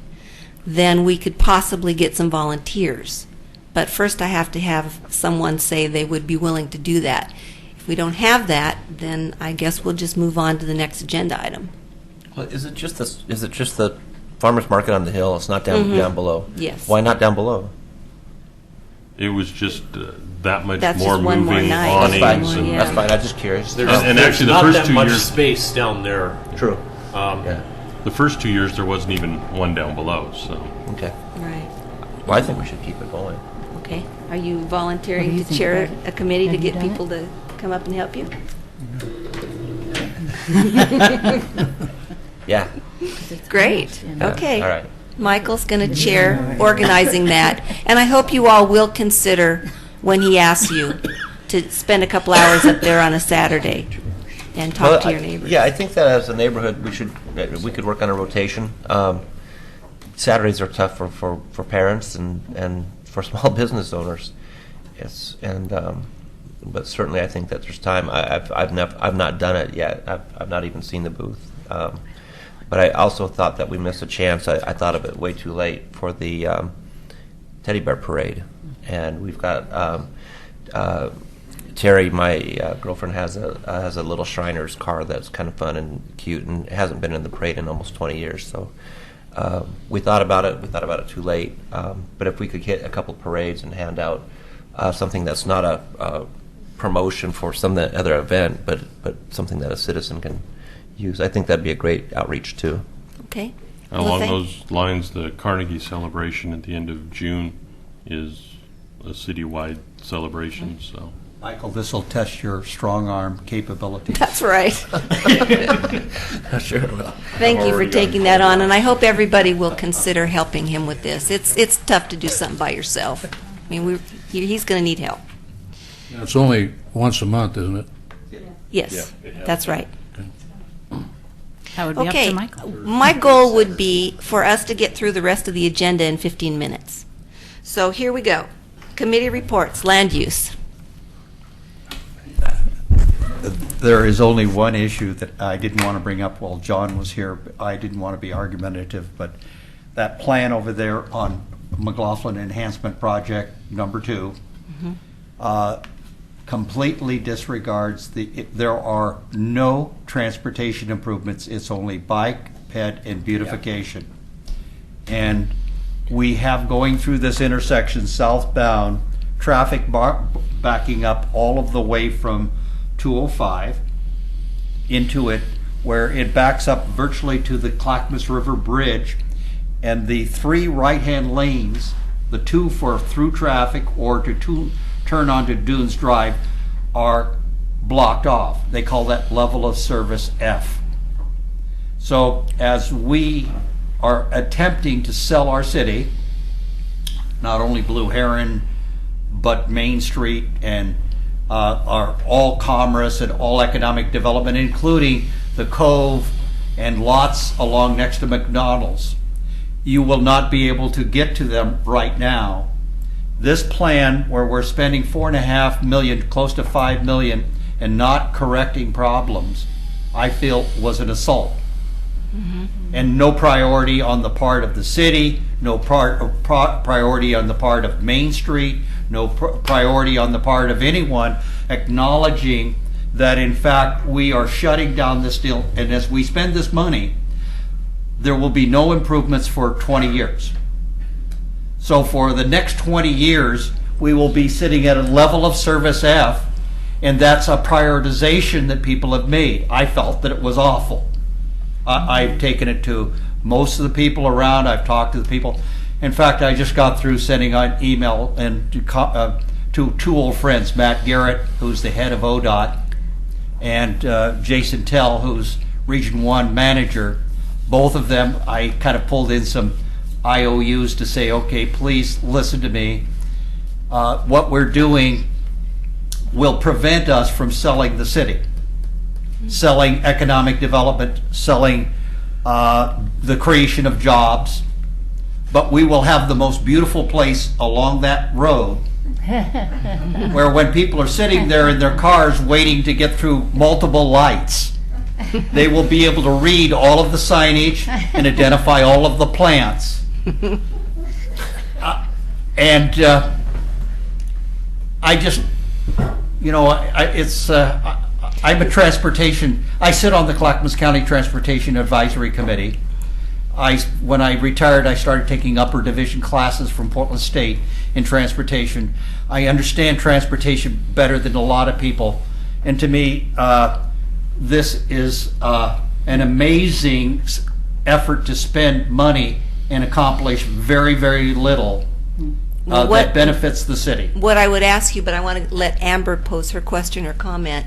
then we could possibly get some volunteers. But first I have to have someone say they would be willing to do that. If we don't have that, then I guess we'll just move on to the next agenda item. Well, is it just the farmers market on the hill? It's not down below. Yes. Why not down below? it was just that much That's more just one more moving night. awnings. That's fine. That's fine. I'm just curious. There's, And there's actually, the not first that 2 much years- space down there. True. Yeah. The first 2 years, there wasn't even one down below, so. Okay. Right. Well, I think we should keep it going. Okay. Are you volunteering What do you to think chair about it? a committee to Have you get done people to come up and help you? Yeah. Great. Okay. All right. Michael's going to chair organizing that. And I hope you all will consider, when he asks you, to spend a couple hours up there on a Saturday. and talk to your neighbors. Yeah, I think that as a neighborhood, we could work on a rotation. Saturdays are tough for parents and for small business owners. Yes, and but certainly I think that there's time. I've not done it yet. I've not even seen the booth. But I also thought that we missed a chance. I thought of it way too late for the Teddy Bear Parade, and we've got Terry, my girlfriend, has a little Shriners car that's kind of fun and cute, and hasn't been in the parade in almost 20 years. So we thought about it. We thought about it too late. But if we could hit a couple parades and hand out something that's not a promotion for some other event, but something that a citizen can use, I think that'd be a great outreach too. Okay. Along those lines, the Carnegie celebration at the end of June is a citywide celebration. So, Michael, this will test your strong arm capability. That's right. Sure will. Thank you for taking that on, and I hope everybody will consider helping him with this. It's tough to do something by yourself. I mean, he's going to need help. It's only once a month, isn't it? Yes, that's right. That would be up to Michael. My goal would be for us to get through the rest of the agenda in 15 minutes. So here we go. Committee reports, land use. There is only one issue that I didn't want to bring up while John was here. I didn't want to be argumentative, but that plan over there on McLaughlin Enhancement Project number 2 completely disregards there are no transportation improvements. It's only bike, ped, and beautification. And we have going through this intersection southbound, traffic backing up all of the way from 205 into it, where it backs up virtually to the Clackamas River Bridge, and the 3 right-hand lanes, the 2 for through traffic or to turn onto Dunes Drive, are blocked off. They call that level of service F. So as we are attempting to sell our city, not only Blue Heron, but Main Street and our all commerce and all economic development, including the Cove and lots along next to McDonald's, you will not be able to get to them right now. This plan, where we're spending $4.5 million, close to $5 million, and not correcting problems, I feel was an assault. And no priority on the part of the city, no priority on the part of Main Street, no priority on the part of anyone acknowledging that in fact we are shutting down this deal, and as we spend this money, there will be no improvements for 20 years. So for the next 20 years, we will be sitting at a level of service F, and that's a prioritization that people have made. I felt that it was awful. I've taken it to most of the people around. I've talked to the people. In fact, I just got through sending an email and to 2 old friends, Matt Garrett, who's the head of ODOT, and Jason Tell, who's Region 1 manager. Both of them, I kind of pulled in some IOUs to say, okay, please listen to me. What we're doing will prevent us from selling the city, selling economic development, selling the creation of jobs, but we will have the most beautiful place along that road where when people are sitting there in their cars waiting to get through multiple lights, they will be able to read all of the signage and identify all of the plants. I just, you know, I'm a transportation, I sit on the Clackamas County Transportation Advisory Committee. When I retired, I started taking upper division classes from Portland State in transportation. I understand transportation better than a lot of people. And to me, this is an amazing effort to spend money and accomplish very, very little that benefits the city. What I would ask you, but I want to let Amber pose her question or comment,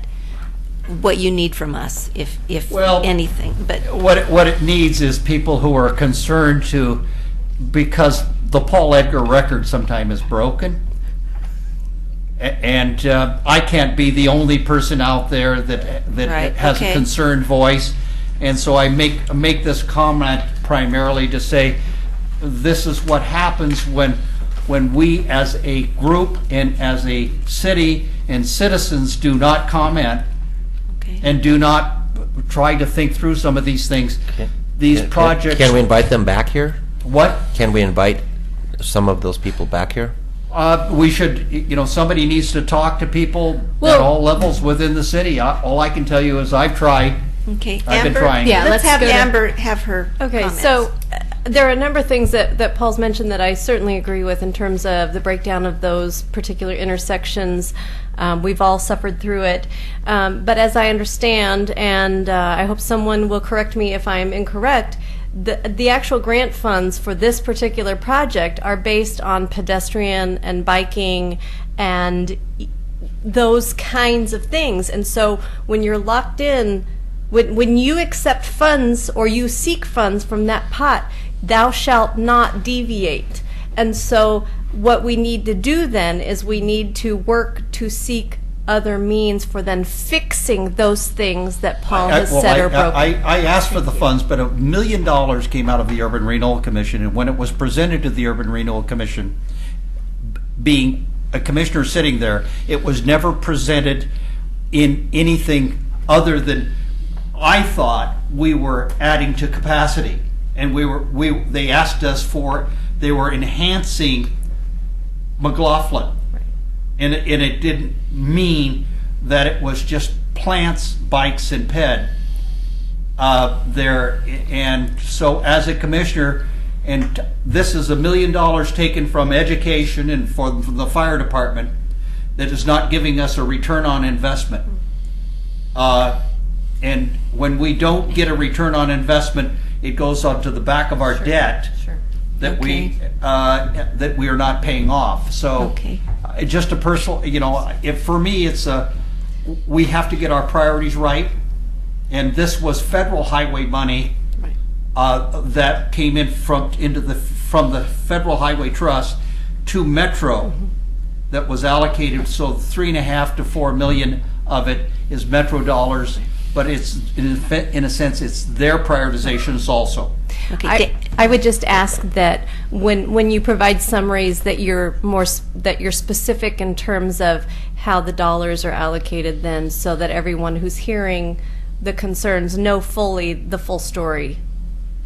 what you need from us, if anything. But what it needs is people who are concerned to, because the Paul Edgar record sometimes is broken, And I can't be the only person out there that Right, has okay. a concerned voice. And so I make this comment primarily to say, this is what happens when we as a group and as a city and citizens do not comment and do not try to think through some of these things. These projects... Can we invite them back here? What? Can we invite some of those people back here? We should, somebody needs to talk to people at all levels within the city. All I can tell you is I've tried. Okay, I've been Amber? trying. Yeah, Let's have go to- Amber have her Okay, comments. so there are a number of things that Paul's mentioned that I certainly agree with in terms of the breakdown of those particular intersections. We've all suffered through it. But as I understand, and I hope someone will correct me if I'm incorrect, the actual grant funds for this particular project are based on pedestrian and biking and those kinds of things. And so when you're locked in, when you accept funds or you seek funds from that pot, thou shalt not deviate. And so what we need to do then is we need to work to seek other means for then fixing those things that Paul has said are broken. I asked for the funds, but $1 million came out of the Urban Renewal Commission, and when it was presented to the Urban Renewal Commission, being a commissioner sitting there, it was never presented in anything other than I thought we were adding to capacity, and they asked us they were enhancing McLaughlin. And it didn't mean that it was just plants, bikes, and ped there. And so as a commissioner, and this is $1 million taken from education and from the fire department that is not giving us a return on investment. And when we don't get a return on investment, it goes onto the back of our debt that we are not paying off. So just a personal, for me, it's we have to get our priorities right. And this was federal highway money that came in from the Federal Highway Trust to Metro that was allocated. So 3.5 to 4 million of it is Metro dollars, but it's in a sense it's their prioritizations also. I would just ask that when you provide summaries that you're specific in terms of how the dollars are allocated then, so that everyone who's hearing the concerns know fully the full story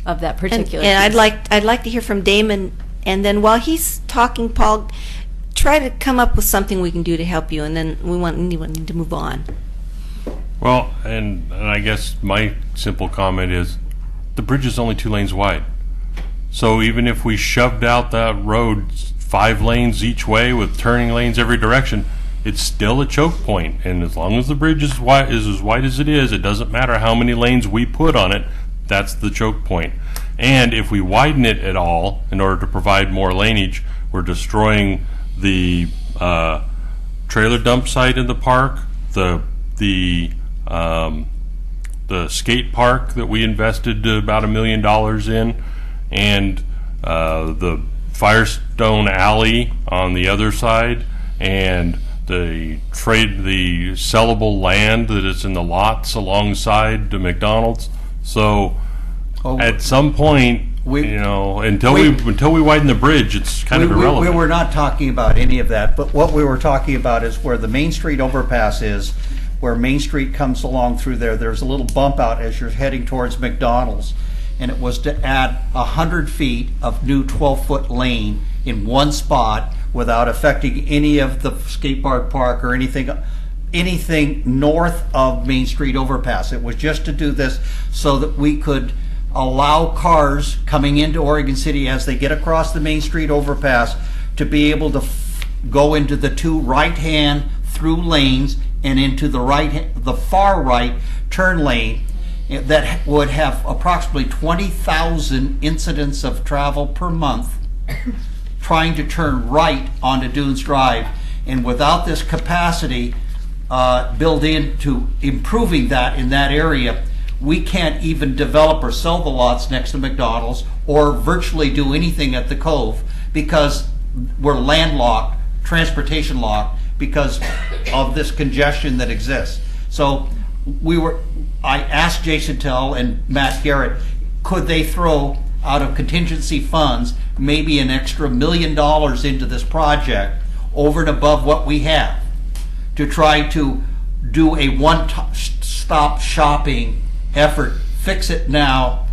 of that particular And piece. I'd like to hear from Damon, and then while he's talking, Paul, try to come up with something we can do to help you, and then we need to move on. Well, and I guess my simple comment is the bridge is only 2 lanes wide. So even if we shoved out that road 5 lanes each way with turning lanes every direction, it's still a choke point. And as long as the bridge is as wide as it is, it doesn't matter how many lanes we put on it, that's the choke point. And if we widen it at all in order to provide more laneage, we're destroying the trailer dump site in the park, the skate park that we invested about $1 million in, and the Firestone Alley on the other side, and the sellable land that is in the lots alongside the McDonald's. So at some point, until we widen the bridge, it's kind of irrelevant. We were not talking about any of that, but what we were talking about is where the Main Street overpass is, where Main Street comes along through there. There's a little bump out as you're heading towards McDonald's, and it was to add 100 feet of new 12-foot lane in one spot without affecting any of the skateboard park or anything north of Main Street overpass. It was just to do this so that we could allow cars coming into Oregon City as they get across the Main Street overpass to be able to go into the 2 right-hand through lanes and into the far right turn lane that would have approximately 20,000 incidents of travel per month trying to turn right onto Dunes Drive. And without this capacity built into improving that in that area, we can't even develop or sell the lots next to McDonald's or virtually do anything at the Cove because we're landlocked, transportation locked, because of this congestion that exists. So I asked Jason Tell and Matt Garrett, could they throw out of contingency funds maybe an extra $1 million into this project over and above what we have to try to do a one-stop shopping effort, fix it now,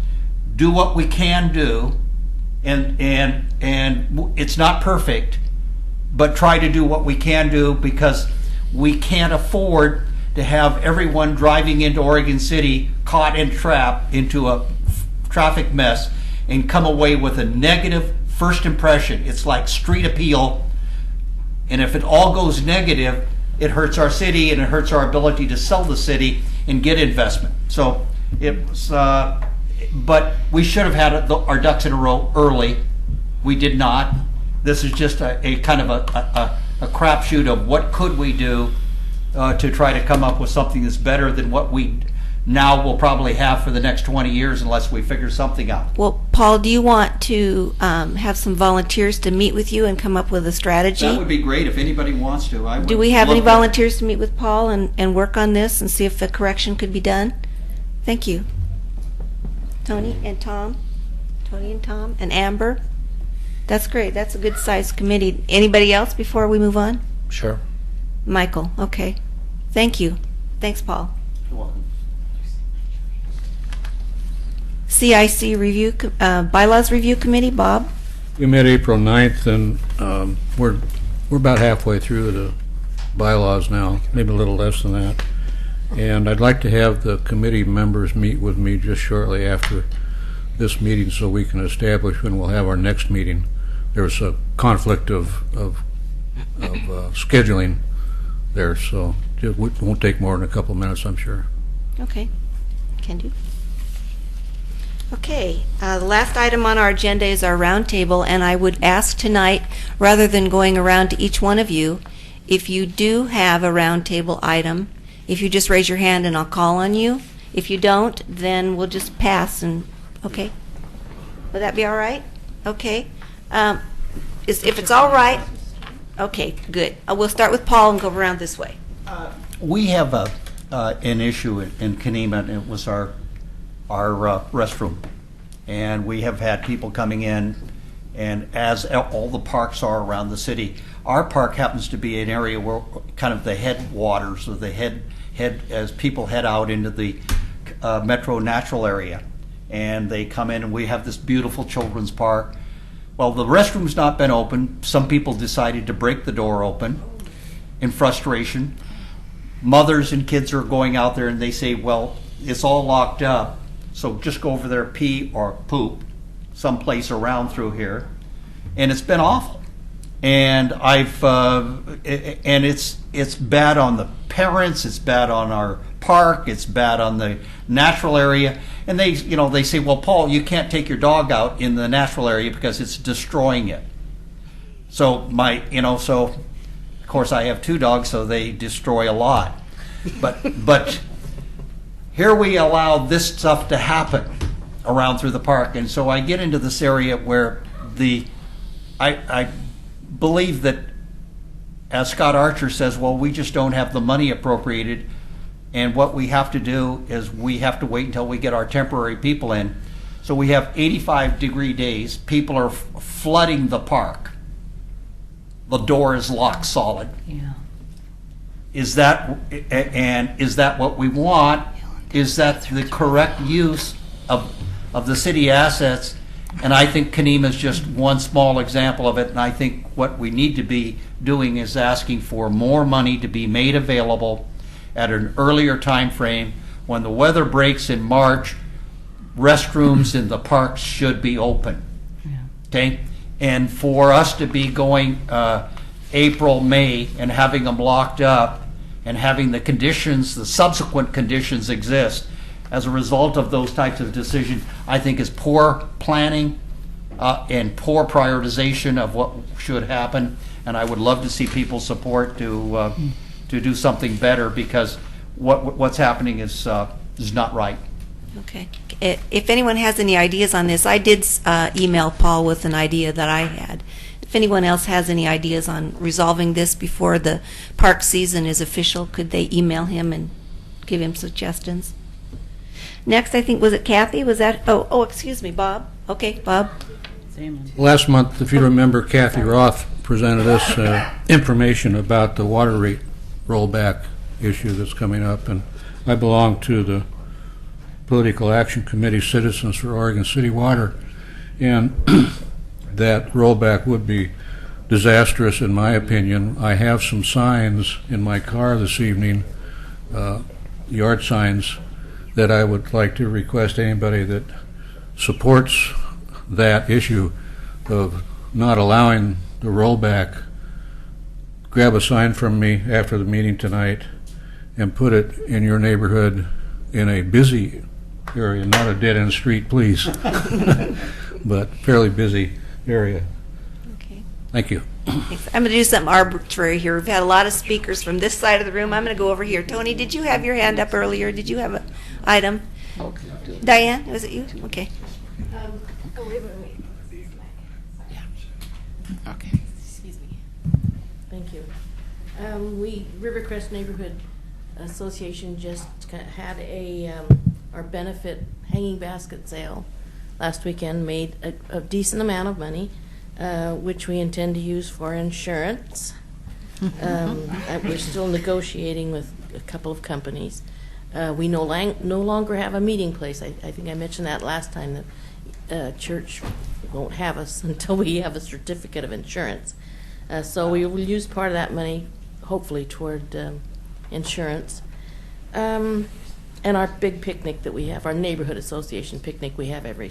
do what we can do, and it's not perfect, but try to do what we can do, because we can't afford to have everyone driving into Oregon City caught and trapped into a traffic mess and come away with a negative first impression. It's like street appeal, and if it all goes negative, it hurts our city and it hurts our ability to sell the city and get investment. So it was, but we should have had our ducks in a row early. We did not. This is just a kind of a crapshoot of what could we do to try to come up with something that's better than what we now will probably have for the next 20 years unless we figure something out. Well, Paul, do you want to have some volunteers to meet with you and come up with a strategy? That would be great if anybody wants to. Do we have any volunteers to meet with Paul and work on this and see if a correction could be done? Thank you. Tony and Tom? Tony and Tom and Amber? That's great. That's a good sized committee. Anybody else before we move on? Sure. Michael, okay. Thank you. Thanks, Paul. You're welcome. CIC review, bylaws review committee, Bob? We met April 9th, and we're about halfway through the bylaws now, maybe a little less than that. And I'd like to have the committee members meet with me just shortly after this meeting so we can establish when we'll have our next meeting. There's a conflict of scheduling there, so it won't take more than a couple minutes, I'm sure. Okay, can do. Okay, the last item on our agenda is our roundtable, and I would ask tonight, rather than going around to each one of you, if you do have a roundtable item, if you just raise your hand and I'll call on you. If you don't, then we'll just pass and, okay? Would that be all right? Okay. If it's all right, okay, good. We'll start with Paul and go around this way. We have an issue in Kenema, and it was our restroom, and we have had people coming in, and as all the parks are around the city, our park happens to be an area where kind of the headwaters, or the head as people head out into the Metro Natural area, and they come in, and we have this beautiful children's park. Well, the restroom's not been open. Some people decided to break the door open in frustration. Mothers and kids are going out there, and they say, well, it's all locked up, so just go over there, pee or poop someplace around through here. And it's been awful. And it's bad on the parents, it's bad on our park, it's bad on the natural area. And they say, well, Paul, you can't take your dog out in the natural area because it's destroying it. So so of course I have 2 dogs, so they destroy a lot. But here we allow this stuff to happen around through the park, and so I get into this area where I believe that, as Scott Archer says, well, we just don't have the money appropriated, and what we have to do is we have to wait until we get our temporary people in. So we have 85-degree days. People are flooding the park. The door is locked solid. Yeah. Is that what we want? Is that the correct use of the city assets? And I think Kenema is just one small example of it. And I think what we need to be doing is asking for more money to be made available at an earlier time frame. When the weather breaks in March, restrooms in the parks should be open. Yeah. Okay? And for us to be going April, May, and having them locked up, and having the conditions, the subsequent conditions exist as a result of those types of decisions, I think is poor planning and poor prioritization of what should happen. And I would love to see people's support to do something better, because what's happening is not right. Okay. If anyone has any ideas on this, I did email Paul with an idea that I had. if anyone else has any ideas on resolving this before the park season is official, could they email him and give him suggestions? Next, I think, was it Kathy? Was that, excuse me, Bob? Okay, Bob. Last month, if you remember, Kathy Roth presented us information about the water rate rollback issue that's coming up, and I belong to the Political Action Committee Citizens for Oregon City Water, and that rollback would be disastrous in my opinion. I have some signs in my car this evening, yard signs, that I would like to request anybody that supports that issue of not allowing the rollback, grab a sign from me after the meeting tonight and put it in your neighborhood in a busy area, not a dead-end street, please, but fairly busy area. Okay. Thank you. Thanks. I'm going to do something arbitrary here. We've had a lot of speakers from this side of the room. I'm going to go over here. Tony, did you have your hand up earlier? Did you have an item? Diane, was it you? Okay. Okay. Excuse me. Thank you. We, Rivercrest Neighborhood Association, just had our benefit hanging basket sale last weekend, made a decent amount of money, which we intend to use for insurance. We're still negotiating with a couple of companies. We no longer have a meeting place. I think I mentioned that last time, that church won't have us until we have a certificate of insurance. So we will use part of that money, hopefully, toward insurance. And our big picnic that we have, our neighborhood association picnic we have every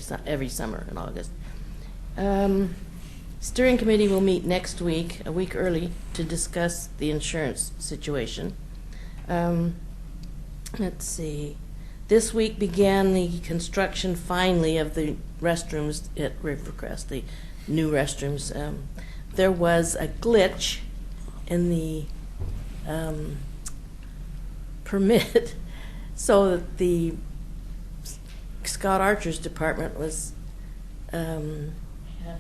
summer in August. Steering committee will meet next week, a week early, to discuss the insurance situation. Let's see. This week began the construction, finally, of the restrooms at Rivercrest, the new restrooms. There was a glitch in the permit, so that the Scott Archer's department was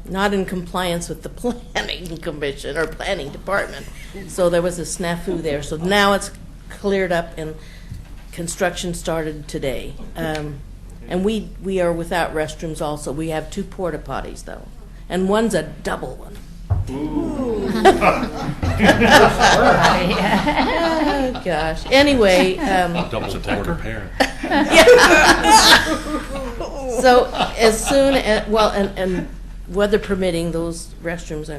not in compliance with the planning commission or planning department. So there was a snafu there. So now it's cleared up and construction started today. And we are without restrooms also. We have 2 porta potties though, and one's a double one. Ooh. Oh, gosh. Anyway, Double decker parent. So as soon as, well, and weather permitting, those restrooms,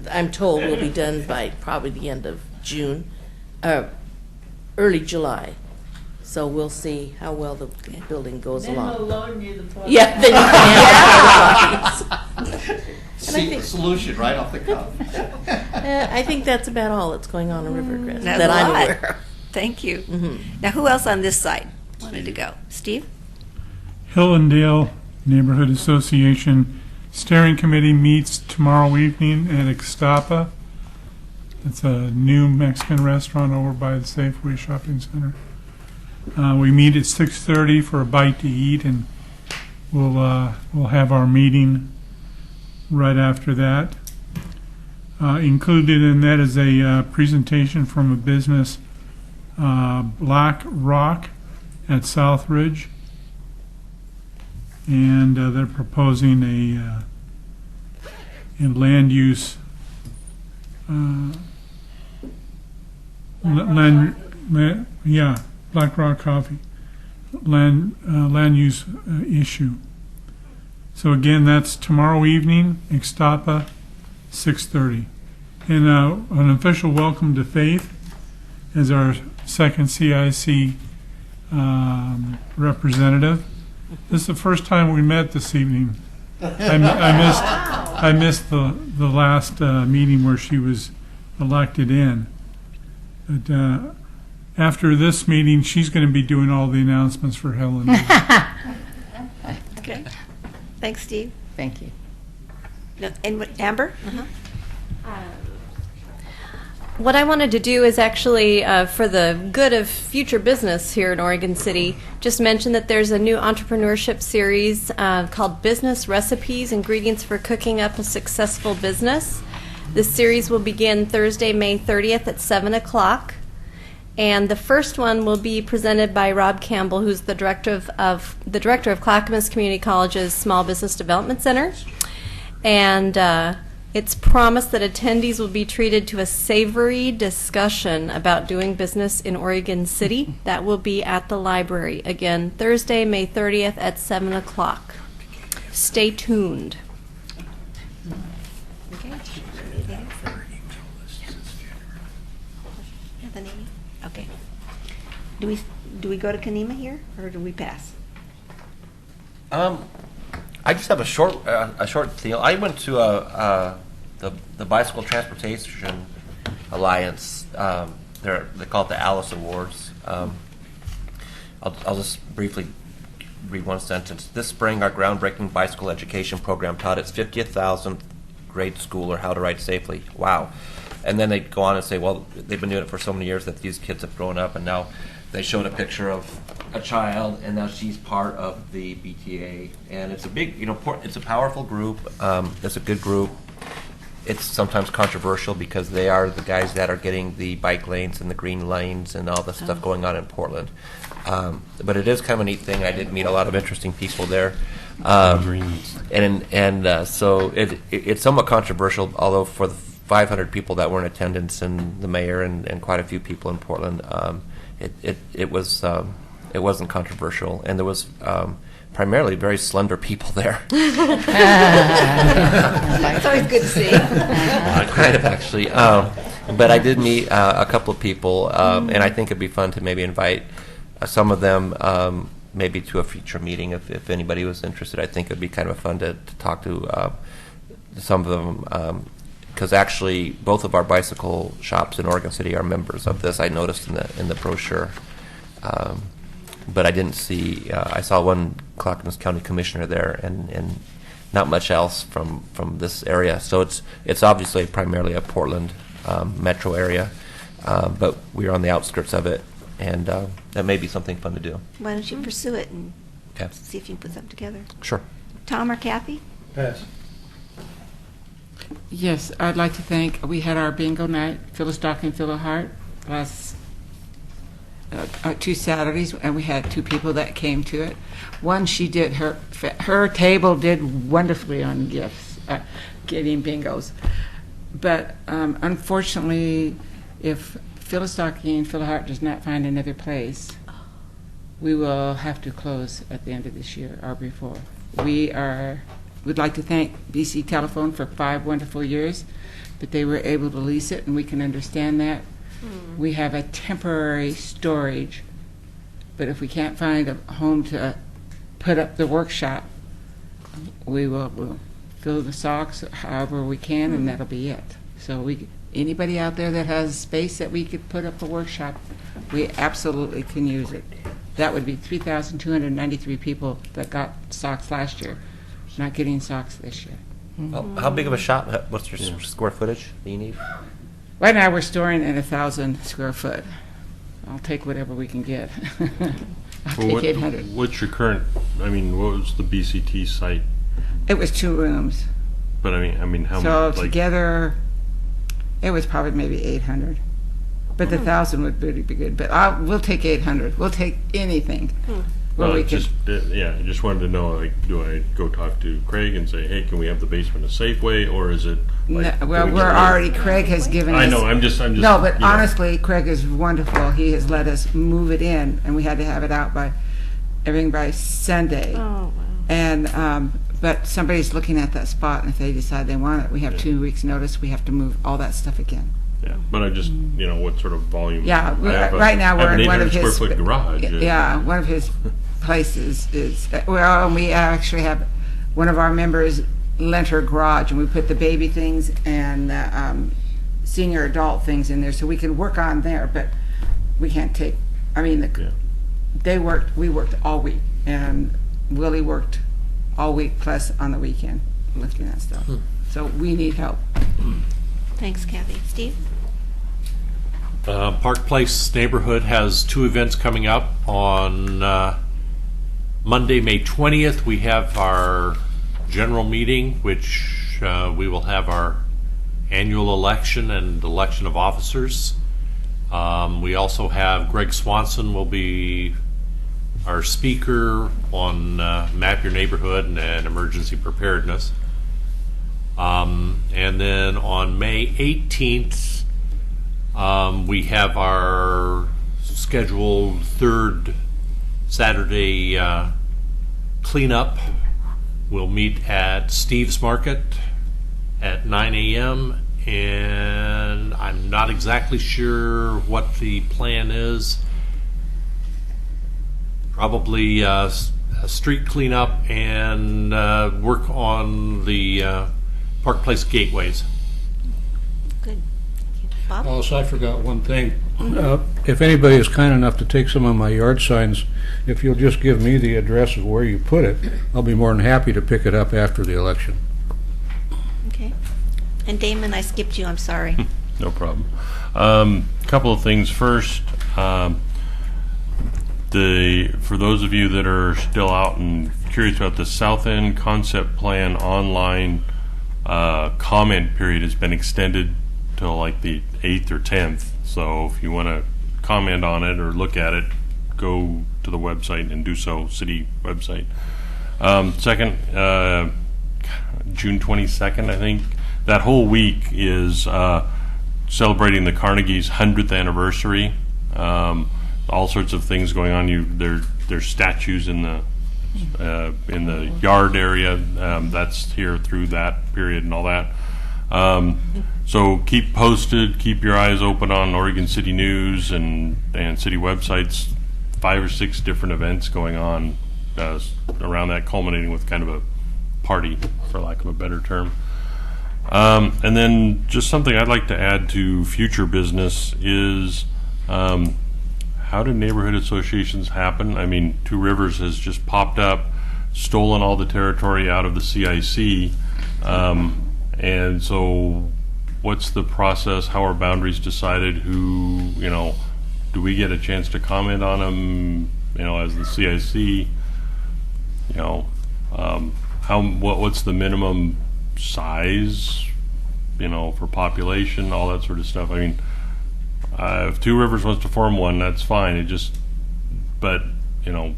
I'm told, will be done by probably the end of June, early July. So we'll see how well the building goes along. Then we'll loan you the porta. Yeah, then you can. Secret solution right off the cuff. I think that's about all that's going on in Rivercrest That's that a I'm lot. aware of. Thank you. Now, who else on this side wanted to go? Steve? Hillendale Neighborhood Association Steering Committee meets tomorrow evening at Ixtapa. It's a new Mexican restaurant over by the Safeway Shopping Center. We meet at 6:30 for a bite to eat, and we'll have our meeting right after that. Included in that is a presentation from a business, Black Rock at Southridge, and they're proposing a land use Black Rock Coffee land use issue. So again, that's tomorrow evening, Ixtapa, 6:30. And an official welcome to Faith as our second CIC representative. This is the first time we met this evening. I missed the last meeting where she was elected in. But after this meeting, she's going to be doing all the announcements for Helen. Okay. Thanks, Steve. Thank you. And Amber? what I wanted to do is actually, for the good of future business here in Oregon City, just mention that there's a new entrepreneurship series called Business Recipes, Ingredients for Cooking Up a Successful Business. This series will begin Thursday, May 30th at 7 o'clock. And the first one will be presented by Rob Campbell, who's the director of Clackamas Community College's Small Business Development Center. And it's promised that attendees will be treated to a savory discussion about doing business in Oregon City. That will be at the library. Again, Thursday, May 30th at 7 o'clock. Stay tuned. Okay. Okay. Do we go to Kanema here, or do we pass? I just have a short deal. I went to the Bicycle Transportation Alliance. They call it the Alice Awards. I'll just briefly read one sentence. This spring, our groundbreaking bicycle education program taught its 50,000th grade schooler how to ride safely. Wow. And then they go on and say, well, they've been doing it for so many years that these kids have grown up, and now they showed a picture of a child, and now she's part of the BTA. And it's a big, it's a powerful group. It's a good group. It's sometimes controversial because they are the guys that are getting the bike lanes and the green lanes and all the stuff going on in Portland. But it is kind of a neat thing. I did meet a lot of interesting people there. So it's somewhat controversial, although for the 500 people that were in attendance and the mayor and quite a few people in Portland, it wasn't controversial, and there was primarily very slender people there. It's always good to see. Kind of, actually. But I did meet a couple of people, and I think it'd be fun to maybe invite some of them maybe to a future meeting if anybody was interested. I think it'd be kind of fun to talk to some of them. Because actually, both of our bicycle shops in Oregon City are members of this. I noticed in the brochure, but I didn't see. I saw one Clackamas County Commissioner there, and not much else from this area. So it's obviously primarily a Portland metro area, but we're on the outskirts of it, and that may be something fun to do. Why don't you pursue it and Okay. see if you can put something together? Sure. Tom or Kathy? Pass. Yes, I'd like to thank, we had our bingo night, Phyllis Dock and Phyllis Hart, last 2 Saturdays, and we had 2 people that came to it. One, she did, her table did wonderfully on gifts, getting bingos. But unfortunately, if Phyllis Dock and Phyllis Hart does not find another place, we will have to close at the end of this year or before. We'd like to thank BC Telephone for 5 wonderful years, but they were able to lease it, and we can understand that. We have a temporary storage, but if we can't find a home to put up the workshop, we'll fill the socks however we can, and that'll be it. So anybody out there that has space that we could put up a workshop, we absolutely can use it. That would be 3,293 people that got socks last year. Not getting socks this year. Well, how big of a shop? What's your square footage that you need? Right now, we're storing in 1,000 square foot. I'll take whatever we can get. I'll take 800. What's your current? I mean, what was the BCT site? It was 2 rooms. But I mean, how so many? So together, it was probably maybe 800. But the 1,000 would really be good. But we'll take 800. We'll take anything. Well, I just wanted to know, like, do I go talk to Craig and say, hey, can we have the basement a Safeway, or is it like, no, well, we're already, Craig has given us. I know, I'm just. No, but honestly, Craig is wonderful. He has let us move it in, and we had to have it out by Sunday. Oh, wow. And, but somebody's looking at that spot, and if they decide they want it, we have 2 weeks' notice. We have to move all that stuff again. Yeah, but I just, what sort of volume? Yeah, right now we're in one of his. 800 square foot garage. Yeah, one of his places is, well, we actually have one of our members lent her garage, and we put the baby things and senior adult things in there, so we can work on there, but we can't take, we worked all week, and Willie worked all week plus on the weekend lifting that stuff. So we need help. Thanks, Kathy. Steve? Park Place neighborhood has 2 events coming up. On Monday, May 20th, we have our general meeting, which we will have our annual election and election of officers. We also have Greg Swanson will be our speaker on Map Your Neighborhood and emergency preparedness. And then on May 18th, we have our scheduled 3rd Saturday cleanup. We'll meet at Steve's Market at 9 a.m. and I'm not exactly sure what the plan is. Probably a street cleanup and work on the Park Place gateways. Good. Thank you. Bob? Also, I forgot one thing. If anybody is kind enough to take some of my yard signs, if you'll just give me the address of where you put it, I'll be more than happy to pick it up after the election. Okay. And Damon, I skipped you. I'm sorry. No problem. Couple of things. First, for those of you that are still out and curious about the South End Concept Plan online comment period has been extended till like the 8th or 10th. So if you want to comment on it or look at it, go to the website and do so, city website. Second, June 22nd, I think. That whole week is celebrating the Carnegie's 100th anniversary. All sorts of things going on. There's statues in the yard area. That's here through that period and all that. So keep posted. Keep your eyes open on Oregon City News and city websites. 5 or 6 different events going on around that, culminating with kind of a party, for lack of a better term. And then just something I'd like to add to future business is how do neighborhood associations happen? I mean, Two Rivers has just popped up, stolen all the territory out of the CIC. And so what's the process? How are boundaries decided? Who, do we get a chance to comment on them, as the CIC? What's the minimum size, for population, all that sort of stuff. I mean, if Two Rivers wants to form one, that's fine. But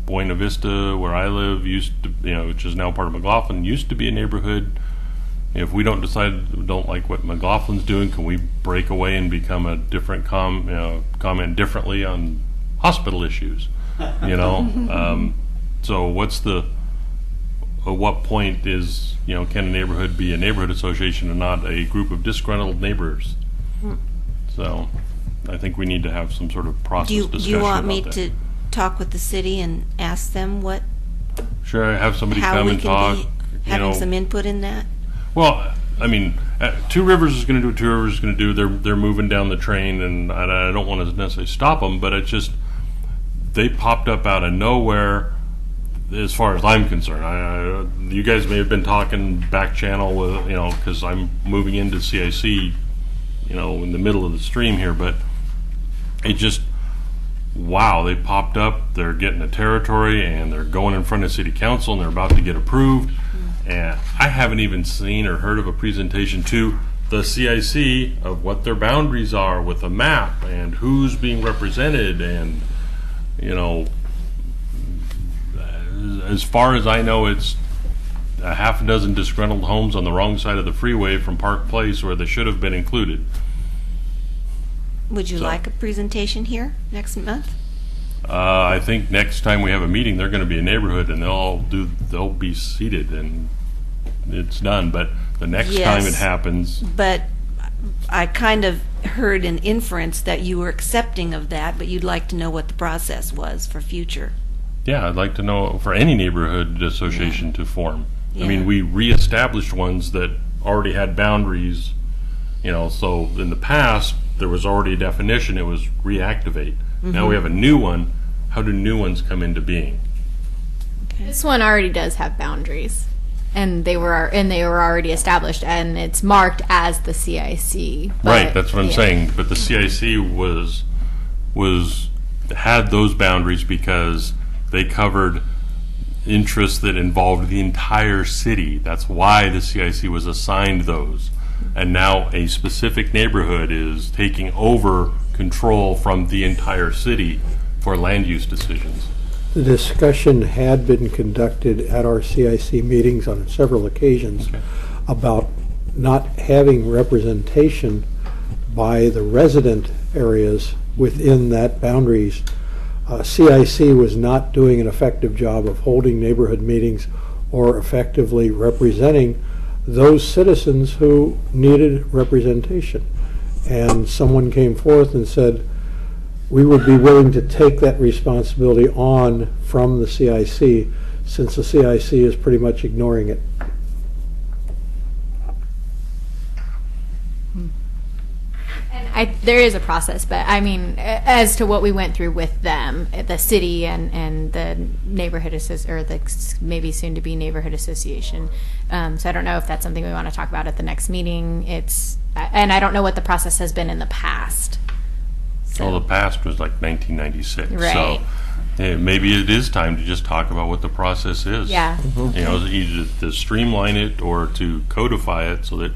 Buena Vista, where I live, used to, which is now part of McLaughlin, used to be a neighborhood. If we don't like what McLaughlin's doing, can we break away and become a different comment differently on hospital issues? So at what point is, can a neighborhood be a neighborhood association and not a group of disgruntled neighbors? So I think we need to have some sort of process discussion. Do you want me about to talk with the city and ask them what? Sure, have somebody how come we and can talk. be having some input in that? Well, I mean, Two Rivers is going to do what Two Rivers is going to do. They're moving down the train, and I don't want to necessarily stop them, but it's just they popped up out of nowhere. As far as I'm concerned, you guys may have been talking back channel with because I'm moving into CIC, in the middle of the stream here, but it just wow, they popped up. They're getting a territory, and they're going in front of city council, and they're about to get approved. And I haven't even seen or heard of a presentation to the CIC of what their boundaries are with a map and who's being represented. And, as far as I know, it's a half a dozen disgruntled homes on the wrong side of the freeway from Park Place where they should have been included. Would you like a presentation here next month? I think next time we have a meeting, they're going to be a neighborhood, and they'll be seated, and it's done. But the next time it happens, but I kind of heard an inference that you were accepting of that, but you'd like to know what the process was for future. Yeah, I'd like to know for any neighborhood association to form. I mean, we reestablished ones that already had boundaries. So in the past there was already a definition. It was reactivate. Now we have a new one. How do new ones come into being? This one already does have boundaries. and they were already established, and it's marked as the CIC. Right, that's what I'm saying. But the CIC had those boundaries because they covered interests that involved the entire city. That's why the CIC was assigned those. And now a specific neighborhood is taking over control from the entire city for land use decisions. The discussion had been conducted at our CIC meetings on several occasions about not having representation by the resident areas within that boundaries. CIC was not doing an effective job of holding neighborhood meetings or effectively representing those citizens who needed representation. And someone came forth and said, we would be willing to take that responsibility on from the CIC, since the CIC is pretty much ignoring it. There is a process, but I mean, as to what we went through with them, the city and the neighborhood or the maybe soon to be neighborhood association. So I don't know if that's something we want to talk about at the next meeting. And I don't know what the process has been in the past. Well, the past was like 1996. Right. So maybe it is time to just talk about what the process is. Yeah. You know, either to streamline it or to codify it so that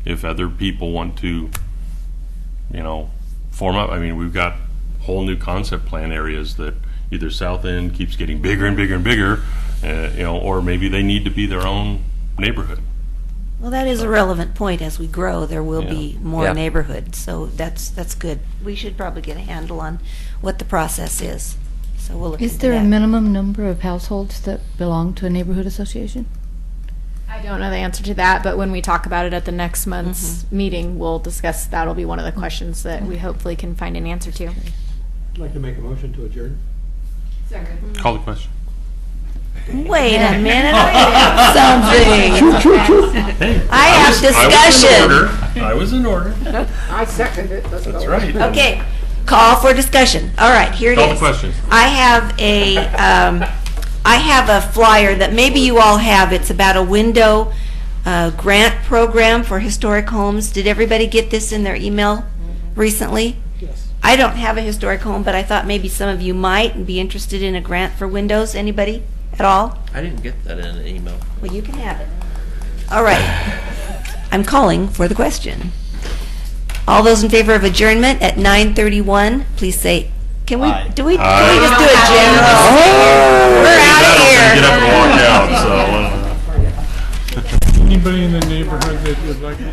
if other people want to, form up. I mean, we've got whole new concept plan areas that either South End keeps getting bigger and bigger and bigger, or maybe they need to be their own neighborhood. Well, that is a relevant point. As we grow, there will be more Yeah. neighborhoods, so that's good. We should probably get a handle on what the process is. So we'll look Is into there a that. minimum number of households that belong to a neighborhood association? I don't know the answer to that, but when we talk about it at the next month's meeting, we'll discuss. That'll be one of the questions that we hopefully can find an answer to. I'd like to make a motion to adjourn. Call the question. Wait a minute, I have something. I have discussion. I was in order. I second it. Let's That's go. right. Okay, call for discussion. All right, here it is. Call the question. I have a flyer that maybe you all have. It's about a window grant program for historic homes. Did everybody get this in their email recently? Yes. I don't have a historic home, but I thought maybe some of you might and be interested in a grant for windows. Anybody at all? I didn't get that in an email. Well, you can have it. All right. I'm calling for the question. All those in favor of adjournment at 9:31, please say, can we just do a general? We're out of here. Get up and walk out, so. Anybody in the neighborhood that would like to